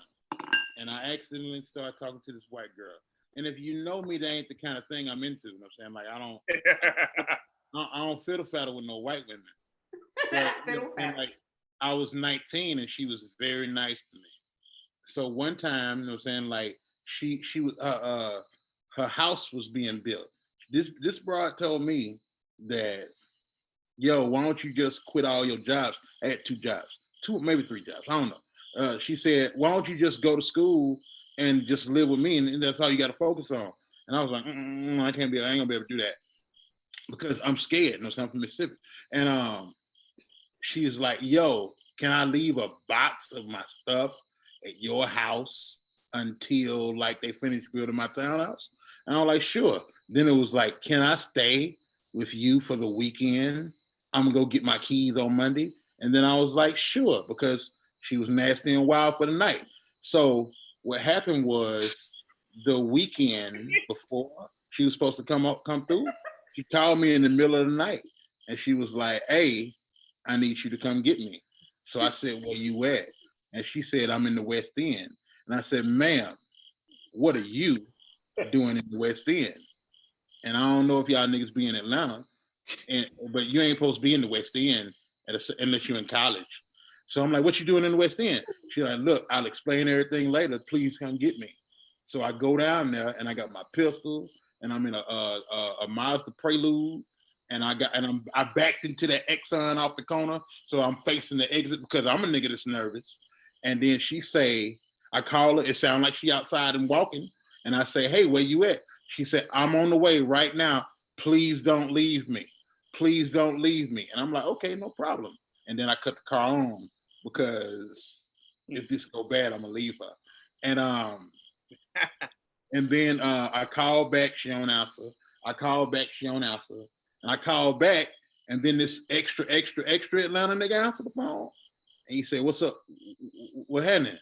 and I accidentally started talking to this white girl. And if you know me, that ain't the kind of thing I'm into. You know what I'm saying? Like I don't fiddle faddle with no white women. But, you know, like I was 19 and she was very nice to me. So one time, you know what I'm saying, like she was her house was being built. This broad told me that, yo, why don't you just quit all your jobs? I had 2 jobs, 2, maybe 3 jobs. I don't know. She said, why don't you just go to school and just live with me, and that's all you got to focus on. And I was like, I ain't gonna be able to do that because I'm scared. You know, I'm from Mississippi. And she is like, yo, can I leave a box of my stuff at your house until like they finish building my townhouse? And I was like, sure. Then it was like, can I stay with you for the weekend? I'm gonna go get my keys on Monday. And then I was like, sure, because she was nasty and wild for the night. So what happened was the weekend before she was supposed to come through, she called me in the middle of the night and she was like, hey, I need you to come get me. So I said, where you at? And she said, I'm in the West End. And I said, ma'am, what are you doing in the West End? And I don't know if y'all niggas be in Atlanta, but you ain't supposed to be in the West End unless you're in college. So I'm like, what you doing in the West End? She's like, look, I'll explain everything later. Please come get me. So I go down there and I got my pistol and I'm in a Mazda Prelude and I backed into that Exxon off the corner. So I'm facing the exit because I'm a nigga that's nervous. And then she say, I call her, it sounds like she outside and walking. And I say, hey, where you at? She said, I'm on the way right now. Please don't leave me. Please don't leave me. And I'm like, okay, no problem. And then I cut the car on because if this go bad, I'm gonna leave her. And and then I called back, she don't answer. I called back, she don't answer. And I called back, and then this extra Atlanta nigga answered the phone. And he said, what's up? What happening?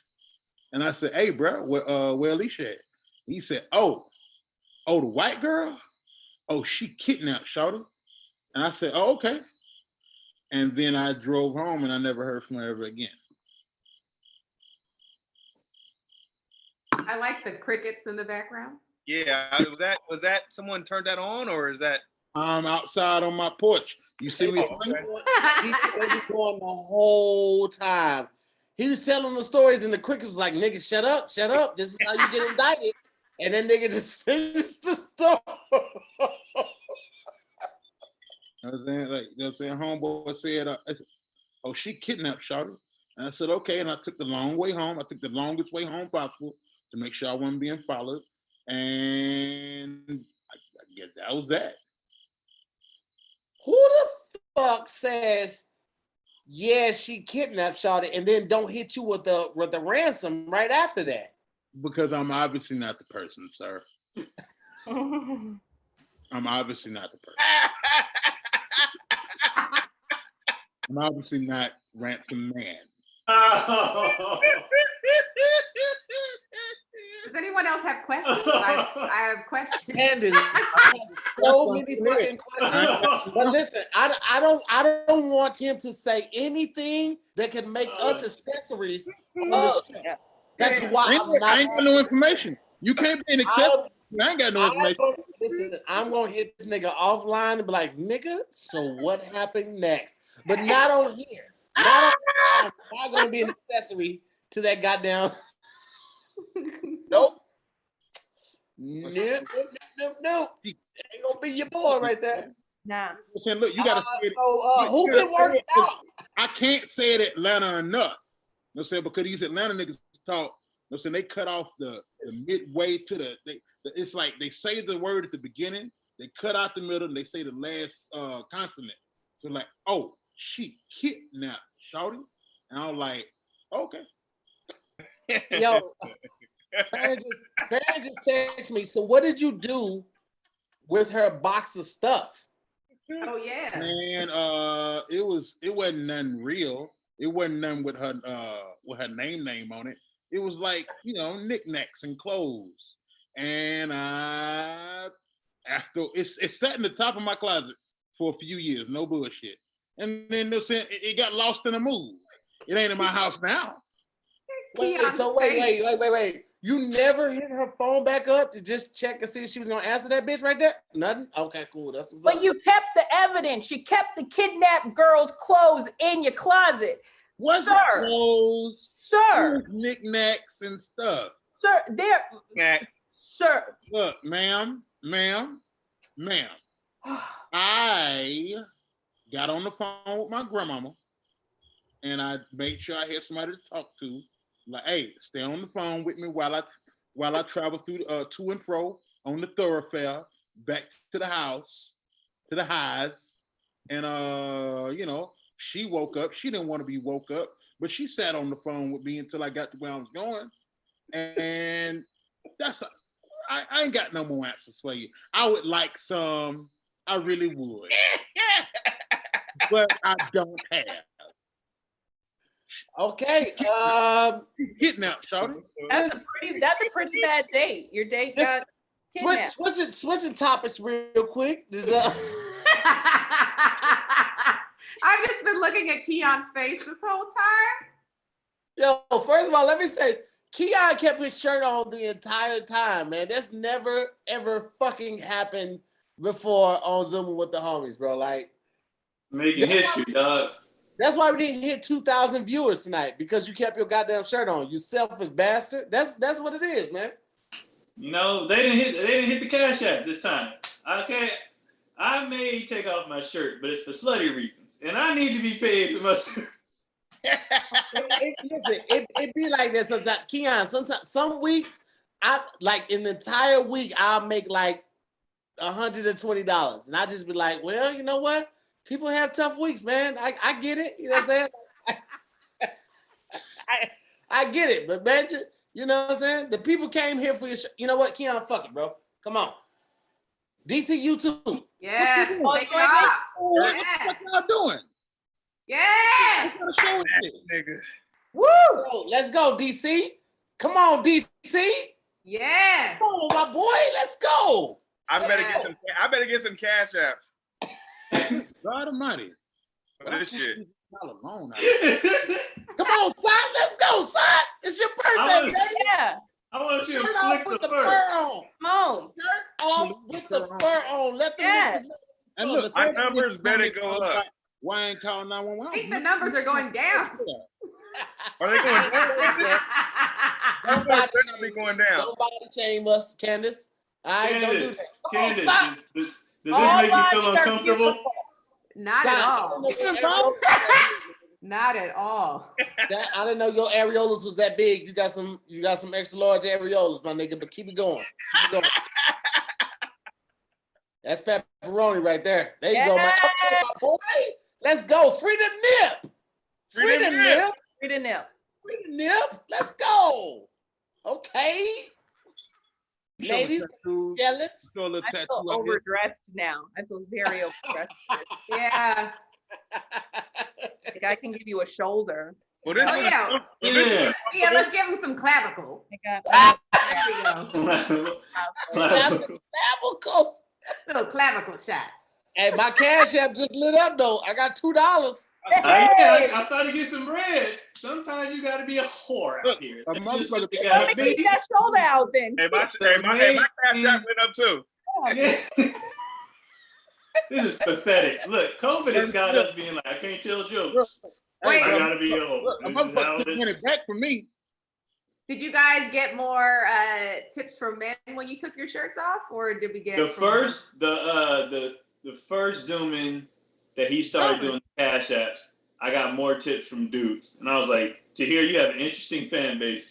And I said, hey, bro, where Alicia at? He said, oh, the white girl? Oh, she kidnapped shawty. And I said, oh, okay. And then I drove home and I never heard from her ever again. I like the crickets in the background. Yeah, was that someone turned that on or is that? I'm outside on my porch. You see me? He was going the whole time. He was telling the stories and the crickets was like, nigga, shut up. This is how you get indicted. And then nigga just finished the story. I was saying, like, you know what I'm saying? Homeboy said, I said, oh, she kidnapped shawty. And I said, okay. And I took the long way home. I took the longest way home possible to make sure I wasn't being followed. And I guess that was that. Who the fuck says, yeah, she kidnapped shawty and then don't hit you with the ransom right after that? Because I'm obviously not the person, sir. I'm obviously not the person. I'm obviously not Ransom Man. Does anyone else have questions? I have questions. Candace, I have so many fucking questions. But listen, I don't want him to say anything that can make us accessories on the show. Yeah. That's why I ain't got no information. You can't be an accessory. I ain't got no information. I'm gonna hit this nigga offline and be like, nigga, so what happened next? But not on here. I'm not gonna be an accessory to that goddamn. Nope. Nope. That ain't gonna be your boy right there. Nah. I'm saying, look, you gotta say it. Who been working out? I can't say it Atlanta enough. You know what I'm saying? Because these Atlanta niggas talk, you know what I'm saying, they cut off the midway to it's like they say the word at the beginning, they cut out the middle, and they say the last consonant. So like, oh, she kidnapped shawty. And I'm like, okay. Yo, Fran just text me. So what did you do with her box of stuff? Oh yeah. Man, it wasn't nothing real. It wasn't nothing with her name on it. It was like, you know, knickknacks and clothes. And after it sat in the top of my closet for a few years, no bullshit. And then it got lost in a move. It ain't in my house now. Wait. You never hit her phone back up to just check and see if she was gonna answer that bitch right there? Nothing? Okay, cool. That's what's But up. you kept the evidence. You kept the kidnapped girl's clothes in your closet. What Sir. clothes? Sir. Knickknacks and stuff. Sir, there. Snacks. Sir. Look, ma'am. I got on the phone with my grandmama and I made sure I had somebody to talk to. Like, hey, stay on the phone with me while I travel through to and fro on the thoroughfare back to the house, to the highs. And you know, she woke up. She didn't want to be woke up, but she sat on the phone with me until I got to where I was going. And I ain't got no more answers for you. I would like some. I really would. But I don't have. Okay. Kidnapped, shawty. That's a pretty bad date. Your date got kidnapped. Switching topics real quick. I've just been looking at Keon's face this whole time. Yo, first of all, let me say, Keon kept his shirt on the entire time, man. That's never, ever fucking happened before on Zoom with the homies, bro. Like, making history, dog. That's why we didn't hit 2,000 viewers tonight, because you kept your goddamn shirt on. You selfish bastard. That's what it is, man. You know, they didn't hit the Cash App this time. Okay, I may take off my shirt, but it's for slutty reasons, and I need to be paid for my shirt. It be like that sometimes, Keon. Sometimes, some weeks, I like an entire week, I'll make like $120, and I just be like, well, you know what? People have tough weeks, man. I get it. You know what I'm saying? I get it, but man, you know what I'm saying? The people came here for your you know what, Keon? Fuck it, bro. Come on. DC, you too. Yes, take it off. Yes. What y'all doing? Yes. What kind of show is this? Nigga. Woo! Let's go, DC. Come on, DC. Yes. Come on, my boy. Let's go. I better get some cash apps. God Almighty. For this shit. Alone. Come on, son. Let's go, son. It's your birthday, baby. Yeah. I want you to Shirt off flick with the the fur. fur on. Come on. Shirt off with the fur on. Let the niggas know. And look, My numbers better go up. Why ain't calling 911? I think the numbers are going down. Are they going down? Nobody They're gonna be going down. Nobody shame us, Candace. I don't do that. Candace, Stop. does this All make you feel bodies are uncomfortable? Not at all. Not at all. I didn't know your areolas was that big. You got some extra large areolas, my nigga. But keep it going. Keep it going. That's pepperoni right there. There you go, man. Okay, my boy. Let's go. Free the nip. Free the nip. Free the nip. Free the nip. Let's go. Okay. Show the Ladies, tattoos. jealous? Show a little I tattoo feel out there. overdressed now. I feel very overdressed. Yeah. Like I can give you a shoulder. Well, this Oh, is yeah. well, this is Yeah. Yeah, let's give him some clavicle. I got There we go. Clavicle. Little clavicle shot. Hey, my Cash App just lit up though. I got $2. I started to get some bread. Sometimes you got to be a whore out here. A motherfucker. You Well, gotta keep be. that shoulder out then. hey, my cash app went up too. Yeah. This is pathetic. Look, COVID has got us being like, I can't tell jokes. Wait. I gotta be old. A motherfucker took money back from me. Did you guys get more tips from men when you took your shirts off, or did we get The from first Zoom in that he started doing Cash Apps, I got more tips from dudes, and I was like, Tahir, you have an interesting fan base.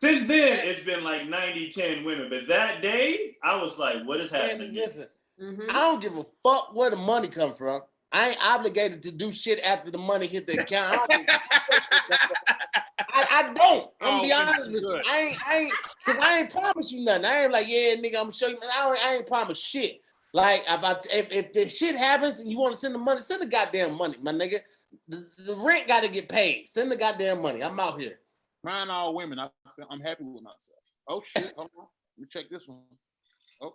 Since then, it's been like 90-10 women, but that day, I was like, what is happening? Listen, Mhm. I don't give a fuck where the money come from. I ain't obligated to do shit after the money hit the account. I don't. I'm gonna be honest with you. Cause I ain't promise you nothing. I ain't like, yeah, nigga, I'm gonna show you. I ain't promise shit. Like if the shit happens and you want to send the money, send the goddamn money, my nigga. The rent got to get paid. Send the goddamn money. I'm out here. Mine all women. I'm happy with myself. Oh shit! Hold on. Let me check this one. Oh.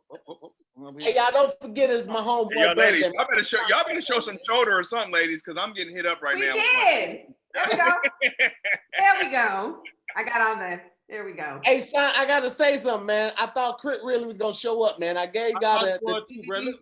Hey, y'all don't forget it's my homeboy Y'all ladies, birthday. y'all better show some shoulder or something, ladies, because I'm getting hit up right We now. did. There we go. There we go. I got on the. There we go. Hey, son, I gotta say something, man. I thought Crit really was gonna show up, man. I gave y'all the DVD.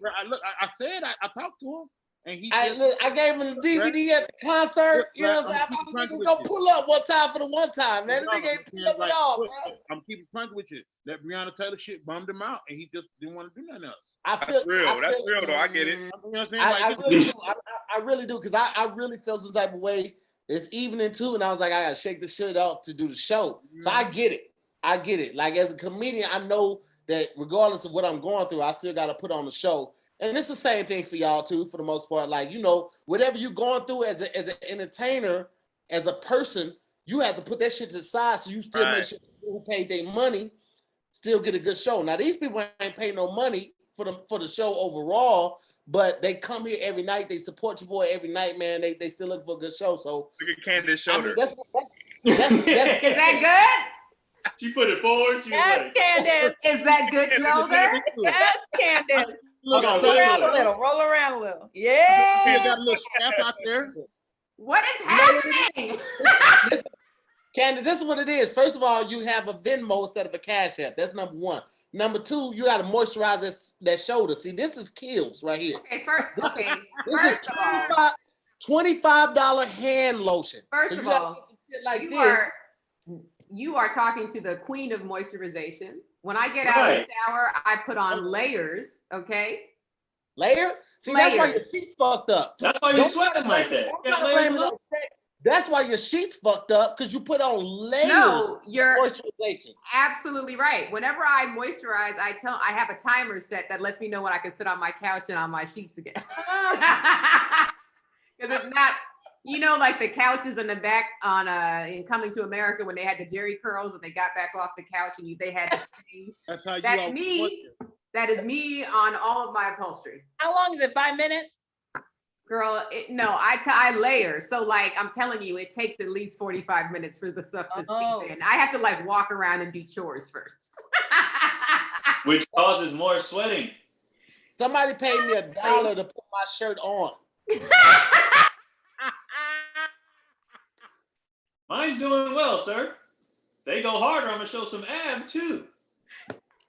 I said I talked to him, and he. I gave him the DVD at the concert. You know what I'm saying? I thought he was gonna pull up one time for the one time, man. The nigga ain't pull up at all, bro. I'm keeping frank with you. That Breonna Taylor shit bummed him out, and he just didn't want to do nothing else. That's real though. I get it. You know what I'm saying? I really do, because I really feel some type of way this evening too, and I was like, I gotta shake the shit off to do the show. So I get it. Like as a comedian, I know that regardless of what I'm going through, I still gotta put on the show. And it's the same thing for y'all too, for the most part. Like, you know, whatever you're going through as an entertainer, as a person, you have to put that shit to the side so you still make sure people who paid their money still get a good show. Now these people ain't paying no money for the show overall, but they come here every night. They support your boy every night, man. They still look for a good show. So look at Candace's shoulder. I mean, that's Is that good? She put it forward. She was Yes, like, Candace. Is that good shoulder? Yes, Candace. Look, Roll around a little. Roll around a little. Yeah. Got a little strap out there. What is happening? Listen, Candace, this is what it is. First of all, you have a Venmo instead of a Cash App. That's number one. Number two, you got to moisturize that shoulder. See, this is Kiehl's right here. Okay, first This is of all, $25 hand lotion. First So of you gotta all, get some shit like you this. you are talking to the queen of moisturization. When I get out of the shower, I put on layers. Okay. Layer? See, that's why your sheets fucked up. That's why you're sweating like that. That's why your sheets fucked up, because you put on layers. No, you're moisturization. absolutely right. Whenever I moisturize, I have a timer set that lets me know when I can sit on my couch and on my sheets again. Because it's not, you know, like the couches in the back on in Coming to America when they had the Jerry curls and they got back off the couch and they had the stains. That's how you. That's me. That is me on all of my upholstery. How long is it? 5 minutes? Girl, I layer. So like I'm telling you, it takes at least 45 minutes for the stuff to seep in. I have to like walk around and do chores first. Which causes more sweating. Somebody paid me $1 to put my shirt on. Mine's doing well, sir. They go harder. I'm gonna show some ab too.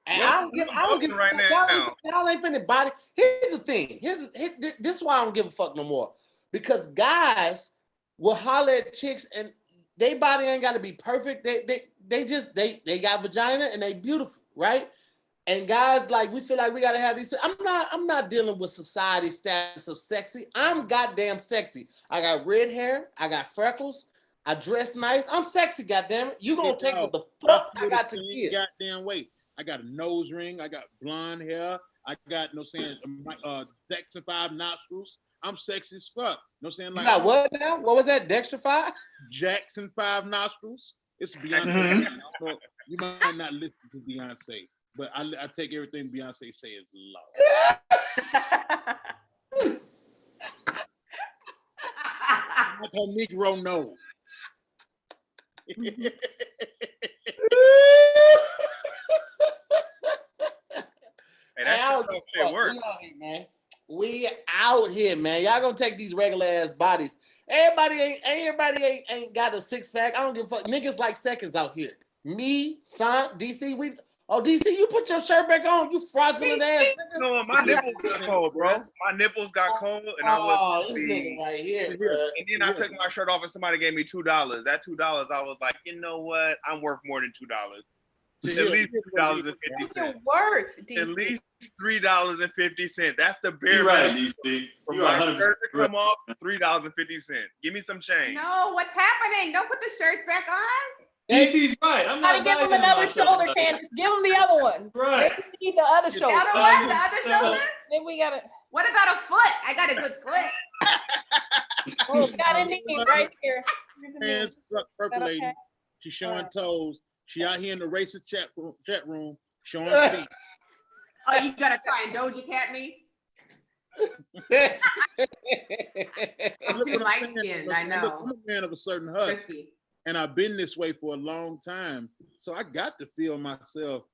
And I don't give right now. Y'all ain't finna body. Here's the thing. This is why I don't give a fuck no more. Because guys will holler at chicks and they body ain't gotta be perfect. They got vagina and they beautiful, right? And guys, like, we feel like we gotta have these. I'm not dealing with society status of sexy. I'm goddamn sexy. I got red hair, I got freckles, I dress nice. I'm sexy, goddamn it. You gonna take what the fuck I got to give. Goddamn weight. I got a nose ring. I got blonde hair. I got, Dexter 5 nostrils. I'm sexy as fuck. You saying? Like, you got what now? What was that? Dexter 5? Jackson 5 nostrils. It's beyond. You might not listen to Beyonce, but I take everything Beyonce say as law. Like her Negro knows. Hey, that shit works. We out here, man. Y'all gonna take these regular ass bodies. Everybody ain't got a six pack. I don't give a fuck. Niggas like seconds out here. Me, SANT, DC. DC, you put your shirt back on. You fraudulent ass. No, my nipples got cold, bro. My nipples got cold, and I was this nigga right here. And then I took my shirt off, and somebody gave me $2. That $2, I was like, you know what? I'm worth more than $2. At least $2.50. Worth, DC. At least $3.50. That's the bare right, minimum. DC. For my shirt to come off, $3.50. Give me some change. No, what's happening? Don't put the shirts back on. DC's right. I'm not Gotta give him another shoulder, Candace. Give him the other one. Right. We need the other shoulder. The other one? The other shoulder? Then we gotta. What about a foot? I got a good foot. Oh, got a knee right here. Hands percolating. Okay? She's showing toes. She out here in the racist chat room showing feet. Oh, you gotta try and Doja Cat me? I'm too light skinned, I know. I'm a man of a certain husk. Crispy. And I've been this way for a long time. So I got to feel myself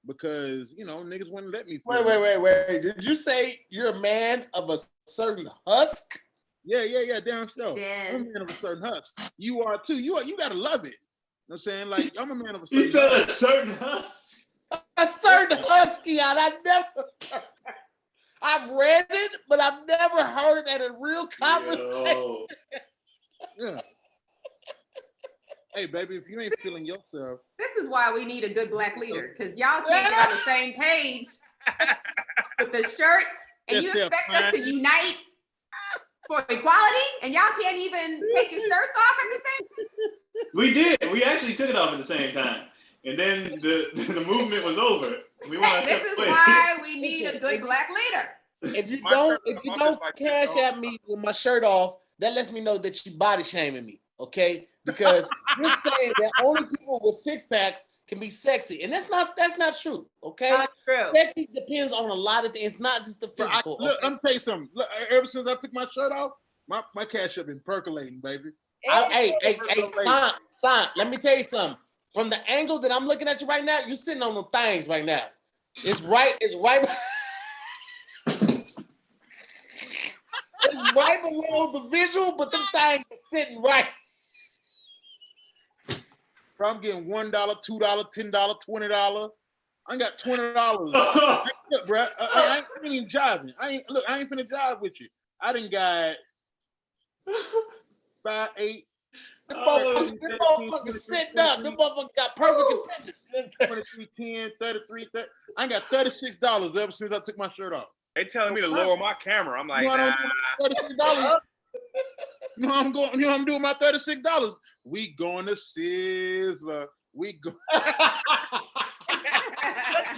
because, niggas wouldn't let me feel Wait. Did you say you're a man of a certain husk? Yeah, down show. Yeah. I'm a man of a certain husk. You are too. You gotta love it. You know what I'm saying? Like, I'm a man of a certain He said husk. a certain husk. A certain husky out. I've read it, but I've never heard that in real conversation. Yo. Yeah. Hey, baby, if you ain't feeling yourself. This is why we need a good black leader, because y'all can't get on the same page with the shirts, and you expect us to unite for equality, and y'all can't even take your shirts off at the same time? We did. We actually took it off at the same time. And then the movement was over. This is why we need a good black leader. If you don't cash at me with my shirt off, that lets me know that you body shaming me, okay? Because you're saying that only people with six packs can be sexy, and that's not true, okay? Not true. Sexy depends on a lot of things. It's not just the physical. Look, I'm tell you something. Look, ever since I took my shirt off, my cash up been percolating, baby. Hey, son, let me tell you something. From the angle that I'm looking at you right now, you're sitting on them things right now. It's right. It's right below the visual, but them things are sitting right. Bro, I'm getting $1, $2, $10, $20. I ain't got $20. Look, bro, I ain't even jiving. I ain't finna jive with you. I done got 5, 8. Them motherfuckers sitting up. Them motherfuckers got perfect attendance. 23, 10, 33, 30. I ain't got $36 ever since I took my shirt off. They telling me to lower my camera. I'm like, nah. $36. You know I'm doing my $36. We going to Sizzler. We go. That's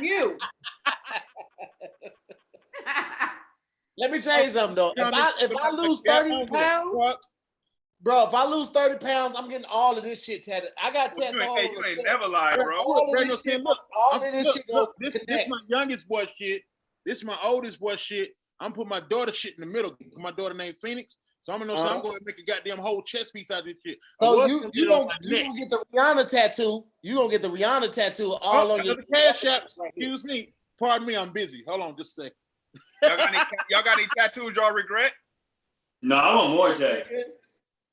you. Let me tell you something though. If I lose 30 pounds, bro, if I lose 30 pounds, I'm getting all of this shit tatted. I got tats all over. You ain't never lied, bro. All of this shit go this my youngest boy shit. This is my oldest boy shit. I'm putting my daughter shit in the middle. My daughter named Phoenix. So I'm gonna go and make a goddamn whole chest piece out of this shit. So you gonna get the Rihanna tattoo. You gonna get the Rihanna tattoo all on your cash app. Excuse me. Pardon me, I'm busy. Hold on, just a second. Y'all got any tattoos y'all regret? No, I want more tattoos.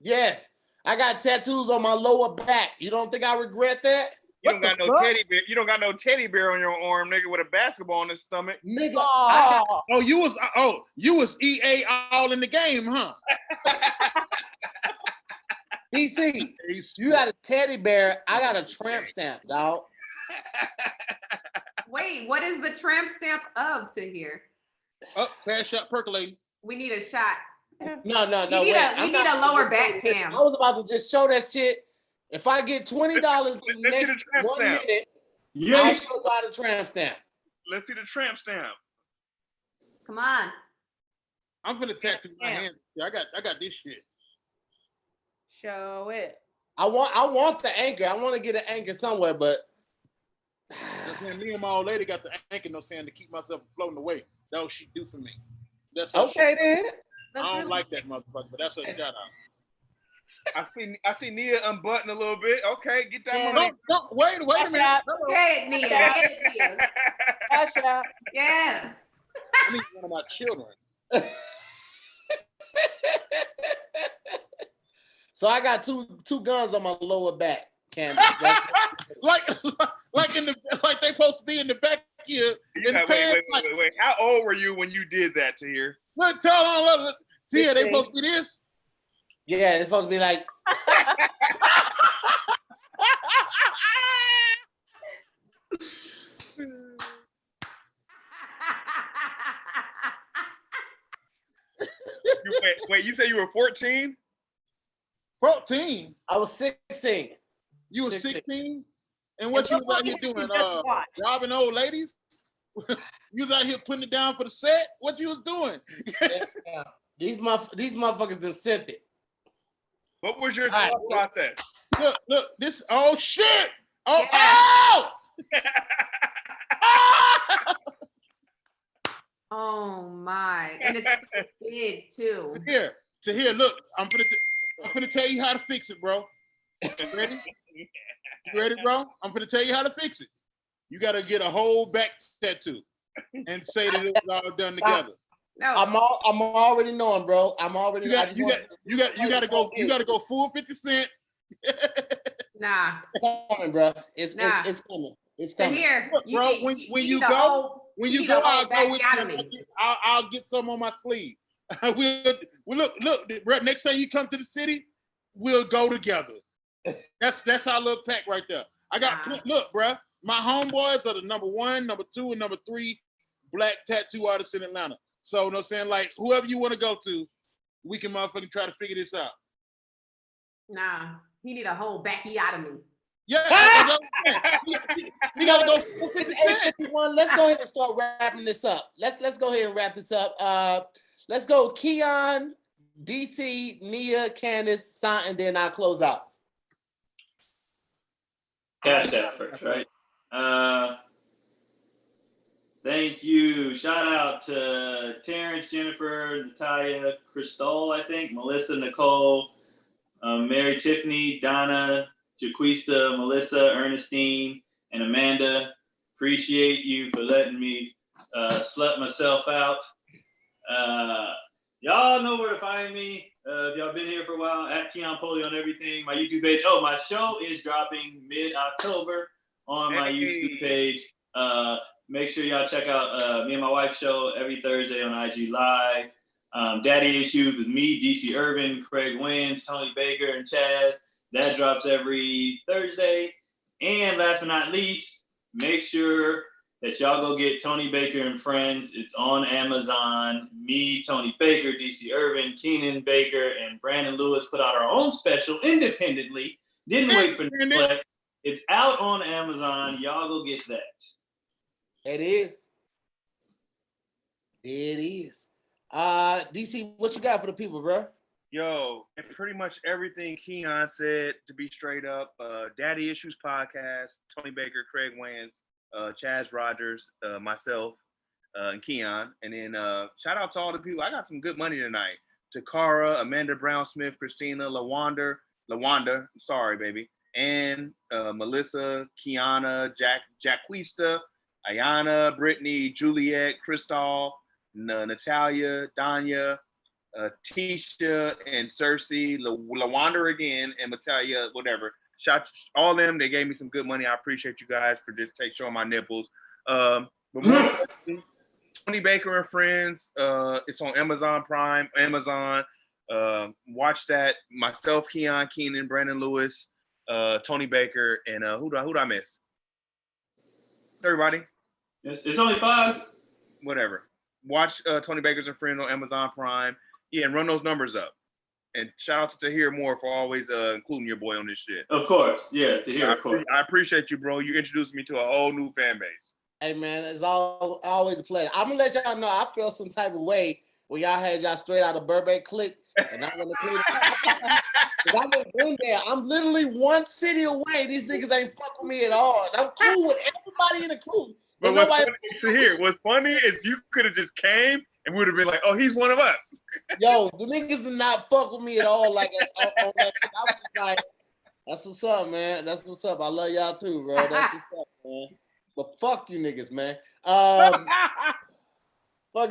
Yes, I got tattoos on my lower back. You don't think I regret that? You don't got no teddy bear. You don't got no teddy bear on your arm, nigga, with a basketball on his stomach. Nigga, you was EA all in the game, huh? DC, you got a teddy bear. I got a tramp stamp, dog. Wait, what is the tramp stamp of Tahir? Cash up percolating. We need a shot. No. We need a lower back cam. I was about to just show that shit. If I get $20 in the next 1 minute, I'll show by the tramp stamp. Let's see the tramp stamp. Come on. I'm gonna tattoo my hand. I got this shit. Show it. I want the anchor. I want to get an anchor somewhere, but Me and my old lady got the anchor, to keep myself from floating away. That's what she do for me. That's okay then. I don't like that motherfucker, but that's her shout out. I see Nia unbutton a little bit. Okay, get that money. No, wait a minute. Get it, Nia. Get it, Nia. CashApp. Yes. I need one of my children. So I got two guns on my lower back. Candace. like they supposed to be in the back here. Wait. How old were you when you did that, Tahir? Look, tell on Tahir, they supposed to be this? Yeah, it's supposed to be like. Wait, you say you were 14? 14? I was 16. You were 16? And what you was out here doing? Robbing old ladies? You was out here putting it down for the set? What you was doing? Yeah. These motherfuckers done sent it. What was your thought process? Look, this, oh shit! Oh, Yes. Oh my. And it's so big too. Tahir, look, I'm finna tell you how to fix it, bro. Ready? You ready, bro? I'm finna tell you how to fix it. You gotta get a whole back tattoo and say that it was all done together. No. I'm already knowing, bro. I'm already. You gotta go full 50 Cent. Nah. It's coming, bro. It's coming. It's coming. Here, look, bro. When you go, I'll go with you. I'll get some on my sleeve. we'll look, bro. Next time you come to the city, we'll go together. That's our little pack right there. I got look, bro. My homeboys are the number 1, number 2, and number 3 black tattoo artists in Atlanta. So, you know what I'm saying? Like, whoever you want to go to, we can motherfucking try to figure this out. Nah, he need a whole backiotomy. Yeah. We gotta go. It's 8:51. Let's go ahead and start wrapping this up. Let's go ahead and wrap this up. Let's go KEON, DC, Nia, Candice, Sant, and then I'll close out. CashApp first, right? Thank you. Shout out to Terrence, Jennifer, Natalia, Crystal, I think, Melissa, Nicole, Mary, Tiffany, Donna, Jaquista, Melissa, Ernestine, and Amanda. Appreciate you for letting me slut myself out. Y'all know where to find me. If y'all been here for a while, at KeonPolee on everything. My YouTube page. Oh, my show is dropping mid-October on my YouTube page. Make sure y'all check out me and my wife's show every Thursday on IG Live. Daddy Issues with me, DCErvin, Craig Wins, Tony Baker, and Chad. That drops every Thursday. And last but not least, make sure that y'all go get Tony Baker and Friends. It's on Amazon. Me, Tony Baker, DCErvin, Keenan Baker, and Brandon Lewis put out our own special independently. Didn't wait for Netflix. It's out on Amazon. Y'all go get that. It is. It is. DC, what you got for the people, bro? Yo, pretty much everything Keon said, to be straight up. Daddy Issues Podcast, Tony Baker, Craig Wayans, Chaz Rogers, myself, and Keon. And then shout out to all the people. I got some good money tonight. Takara, Amanda Brown Smith, Christina, Lawanda, sorry, baby. And Melissa, Kiana, Jaquista, Ayana, Brittany, Juliet, Crystal, Natalia, Danya, Tisha, and Cersei, Lawanda again, and Natalia, whatever. Shout all of them. They gave me some good money. I appreciate you guys for just showing my nipples. But more Tony Baker and Friends. It's on Amazon Prime. Watch that. Myself, Keon, Keenan, Brandon Lewis, Tony Baker, and who do I miss? Everybody. It's only 5. Whatever. Watch Tony Baker's and Friends on Amazon Prime. Yeah, and run those numbers up. And shout out to TahirMoore for always including your boy on this shit. Of course. Yeah, Tahir, of course. I appreciate you, bro. You introduced me to a whole new fan base. Hey, man, it's always a pleasure. I'm going to let y'all know I feel some type of way when y'all had y'all straight out of Burbank click. And I'm going to clean it. I've been there. I'm literally one city away. These niggas ain't fuck with me at all. And I'm cool with everybody in the crew. But what's funny to hear? What's funny is you could have just came and we would have been like, "Oh, he's one of us." Yo, the niggas did not fuck with me at all. Like on that shit. I was just like, "That's what's up, man. That's what's up. I love y'all too, bro. That's what's up, man." But fuck you niggas, man. Fuck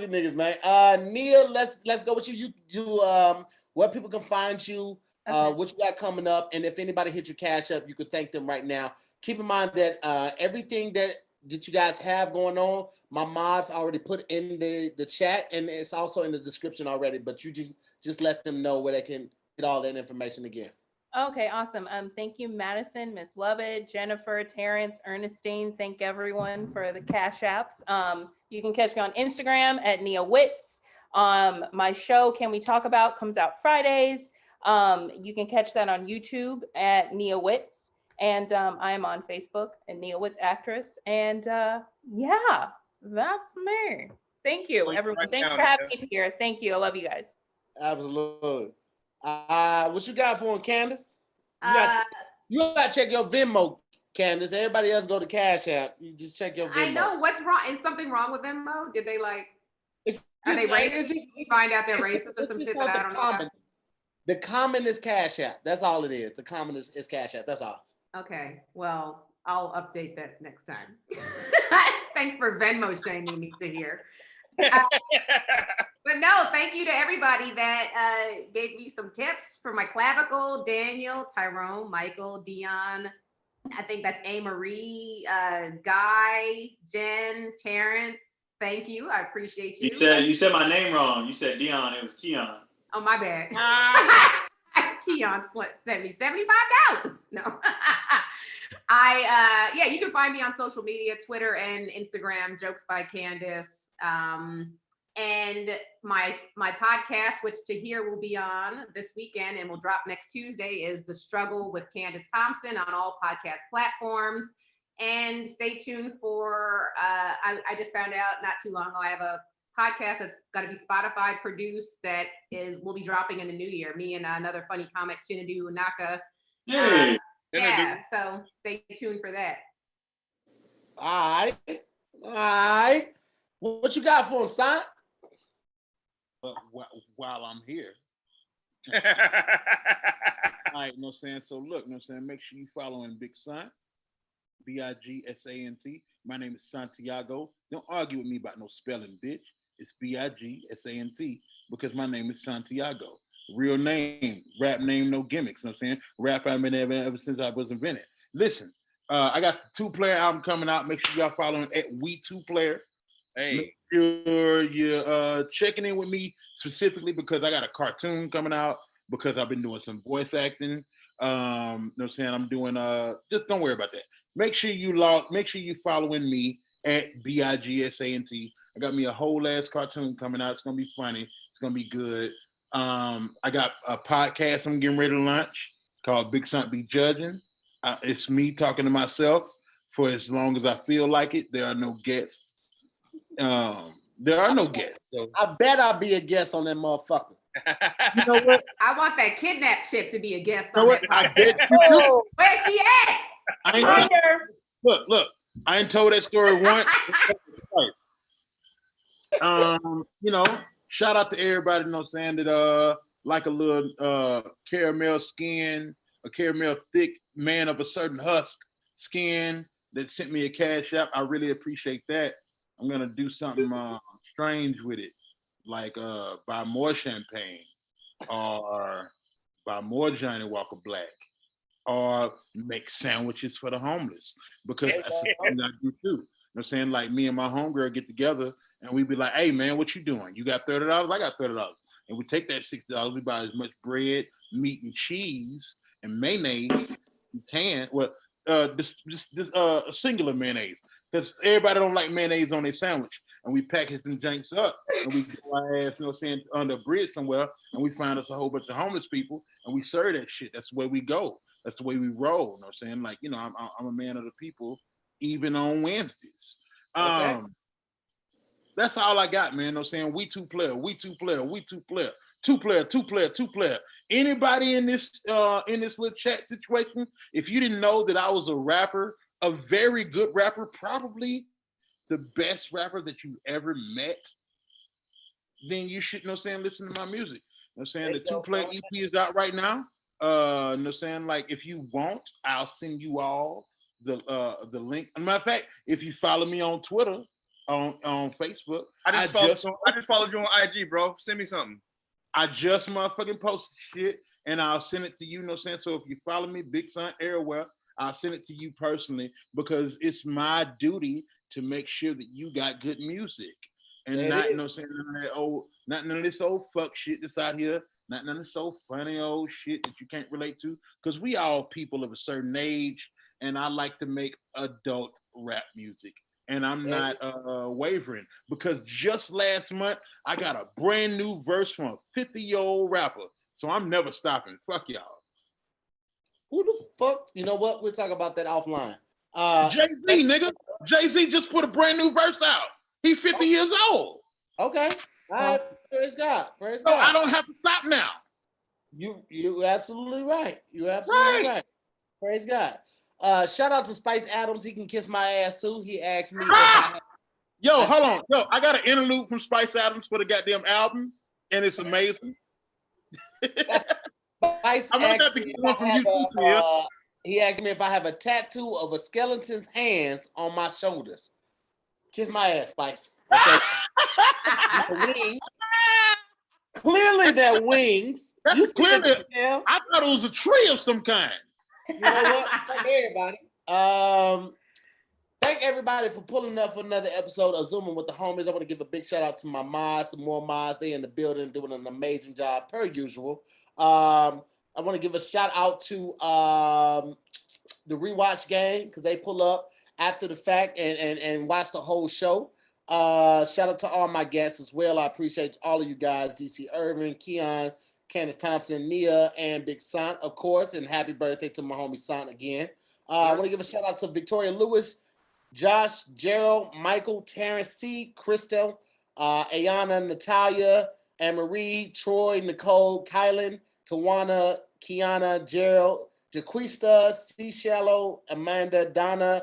you niggas, man. Nia, let's go with you. You do where people can find you, what you got coming up, and if anybody hit your cash up, you could thank them right now. Keep in mind that everything that you guys have going on, my mods already put in the chat, and it's also in the description already. But you just let them know where they can get all that information again. Okay, awesome. Thank you, Madison, Miss Lovett, Jennifer, Terrence, Ernestine. Thank everyone for the cash apps. You can catch me on Instagram at NIA WITTS. My show, Can We Talk About, comes out Fridays. You can catch that on YouTube at NIA WITTS. And I am on Facebook at NIA WITTS Actress. And yeah, that's me. Thank you, everyone. Thanks for having me here. Thank you. I love you guys. Absolutely. What you got for him, Candice? You got to check your Venmo, Candice. Everybody else go to Cash App. You just check your Venmo. I know. What's wrong? Is something wrong with Venmo? Did they like? Are they racist? Find out they're racist or some shit that I don't know about? The common is Cash App. That's all it is. The common is Cash App. That's all. Okay. Well, I'll update that next time. Thanks for Venmo shaming me to hear. But no, thank you to everybody that gave me some tips for my clavicle. Daniel, Tyrone, Michael, Dion. I think that's A. Marie, Guy, Jen, Terrence. Thank you. I appreciate you. You said my name wrong. You said Dion. It was Keon. Oh, my bad. Keon sent me $75. No. Yeah, you can find me on social media, Twitter and Instagram, Jokes by Candice. And my podcast, which Tahir will be on this weekend and will drop next Tuesday, is The Struggle with Candice Thompson on all podcast platforms. And stay tuned for, I just found out not too long ago, I have a podcast that's got to be Spotify produced that will be dropping in the new year. Me and another funny comic, Chinadu Naka. Hey. Yeah, so stay tuned for that. All right. What you got for him, son? While I'm here. All right, you know what I'm saying? So look, you know what I'm saying? Make sure you following Big Son, BIGSANT. My name is Santiago. Don't argue with me about no spelling, bitch. It's BIGSANT because my name is Santiago. Real name, rap name, no gimmicks. You know what I'm saying? Rap I've been ever since I was invented. Listen, I got the 2-player album coming out. Make sure y'all following at We2Player. Hey, make sure you're checking in with me specifically because I got a cartoon coming out because I've been doing some voice acting. You know what I'm saying? I'm doing just don't worry about that. Make sure you following me at BIGSANT. I got me a whole ass cartoon coming out. It's gonna be funny. It's gonna be good. I got a podcast I'm getting ready to launch called Big Son Be Judging. It's me talking to myself for as long as I feel like it. There are no guests. There are no guests. So. I bet I'll be a guest on that motherfucker. You know what? I want that kidnap chick to be a guest on that podcast. Where's she at? Look. I ain't told that story once. You know, shout out to everybody, you know what I'm saying, that like a little caramel skin, a caramel thick man of a certain husk skin that sent me a cash app. I really appreciate that. I'm gonna do something strange with it, like buy more champagne or buy more Johnny Walker Black or make sandwiches for the homeless because that's something I do too. You know what I'm saying? Like me and my homegirl get together and we be like, hey man, what you doing? You got $30? I got $30. And we take that $60, we buy as much bread, meat, and cheese and mayonnaise we can. Well, this singular mayonnaise. Because everybody don't like mayonnaise on their sandwich. And we package them janks up and we go our ass, you know what I'm saying, under a bridge somewhere and we find us a whole bunch of homeless people and we serve that shit. That's the way we go. That's the way we roll. You know what I'm saying? Like, you know, I'm a man of the people, even on Wednesdays. Okay. That's all I got, man. You know what I'm saying? We2Player. 2-player. Anybody in this little chat situation, if you didn't know that I was a rapper a very good rapper, probably the best rapper that you ever met, then you should, listen to my music. The 2-play EP is out right now. Like if you want, I'll send you all the link. As a matter of fact, if you follow me on Twitter, on Facebook, I just followed you on IG, bro. Send me something. I just motherfucking posted shit and I'll send it to you. So if you follow me, Big Son Airwell, I'll send it to you personally because it's my duty to make sure that you got good music and not none of this old fuck shit that's out here. Not none of this old funny old shit that you can't relate to, because we all people of a certain age, and I like to make adult rap music, and I'm not wavering, because just last month I got a brand new verse from a 50-year-old rapper, so I'm never stopping. Fuck y'all. Who the fuck? You know what? We'll talk about that offline. Jay-Z, nigga. Jay-Z just put a brand new verse out. He's 50 years old. Okay. All right. Praise God. Praise God. I don't have to stop now. You absolutely right. You're absolutely right. Praise God. Shout out to Spice Adams. He can kiss my ass too. He asked me. Yo, hold on. Yo, I got an interlude from Spice Adams for the goddamn album, and it's amazing. Spice asked me he asked me if I have a tattoo of a skeleton's hands on my shoulders. Kiss my ass, Spice. Okay. Wings. Clearly, they're wings. That's clearly. I thought it was a tree of some kind. You know what? Thank everybody. Thank everybody for pulling up for another episode of Zooming with the Homies. I want to give a big shout out to my mods, some more mods. They in the building doing an amazing job per usual. I want to give a shout out to the Rewatch gang because they pull up after the fact and watch the whole show. Shout out to all my guests as well. I appreciate all of you guys. DCErvin, KEON, Candace Thompson, Nia, and Big Sant, of course. And happy birthday to my homie Sant again. I want to give a shout out to Victoria Lewis, Josh, Gerald, Michael, Terrence C, Crystal, Ayana, Natalia, Anne-Marie, Troy, Nicole, Kylan, Tawana, Kiana, Gerald, Jaquista, Shello, Amanda, Donna,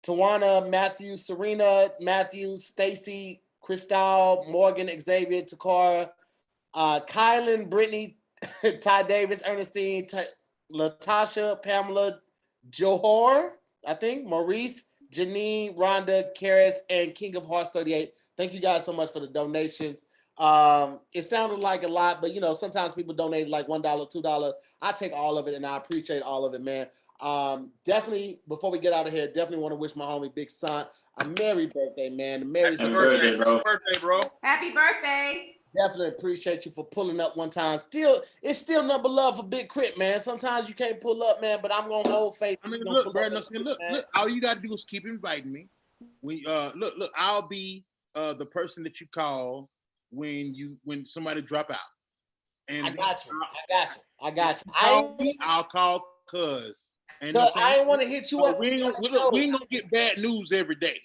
Tawana, Matthew, Serena, Matthew, Stacy, Cristal, Morgan, Xavier, Takara, Kylan, Brittany, Ty Davis, Ernestine, Latasha, Pamela, Johor, I think, Maurice, Janine, Rhonda, Karis, and King of Hearts 38. Thank you guys so much for the donations. It sounded like a lot, but sometimes people donate like $1, $2. I take all of it and I appreciate all of it, man. Definitely, before we get out of here, definitely want to wish my homie Big Sant a merry birthday, man. Happy birthday, bro. Happy birthday. Definitely appreciate you for pulling up one time. It's still number love for Big Crit, man. Sometimes you can't pull up, man, but I'm gonna hold faith. I mean, look, all you gotta do is keep inviting me. Look, I'll be the person that you call when somebody drop out. And I got you. I'll call cuz. And I ain't want to hit you up. We ain't gonna get bad news every day.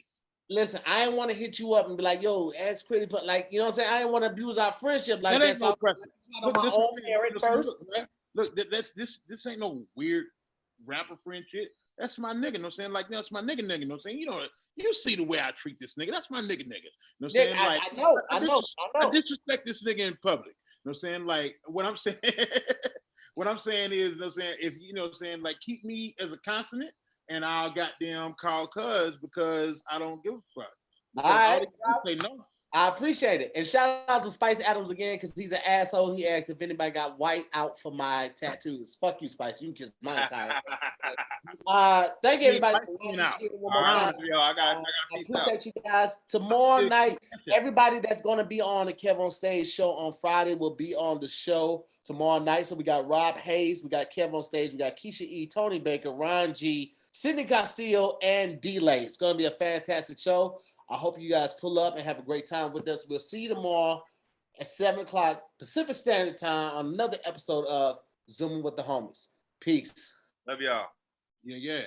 Listen, I ain't want to hit you up and be like, yo, ask Critty, but like, you know what I'm saying? I ain't want to abuse our friendship like that. No pressure. Look, this ain't no weird rapper friend shit. That's my nigga, you know what I'm saying? Like, that's my nigga, you know what I'm saying? You see the way I treat this nigga. That's my nigga. You know what I'm saying? Like, I know. I disrespect this nigga in public. You know what I'm saying? Like, what I'm saying is, you know what I'm saying, if you know what I'm saying, like, keep me as a consonant and I'll goddamn call cuz because I don't give a fuck. All right. Say no. I appreciate it. And shout out to Spice Adams again, because he's an asshole. He asked if anybody got white out for my tattoos. Fuck you, Spice. You can kiss my entire. Thank you, everybody. I appreciate you guys. Tomorrow night, everybody that's going to be on the Kev on Stage show on Friday will be on the show tomorrow night. So we got Rob Hayes, we got Kev on Stage, we got Keisha E, Tony Baker, Ron G, Sidney Castillo, and D-Lay. It's going to be a fantastic show. I hope you guys pull up and have a great time with us. We'll see you tomorrow at 7 o'clock Pacific Standard Time on another episode of Zooming with the Homies. Peace. Love y'all. Yeah.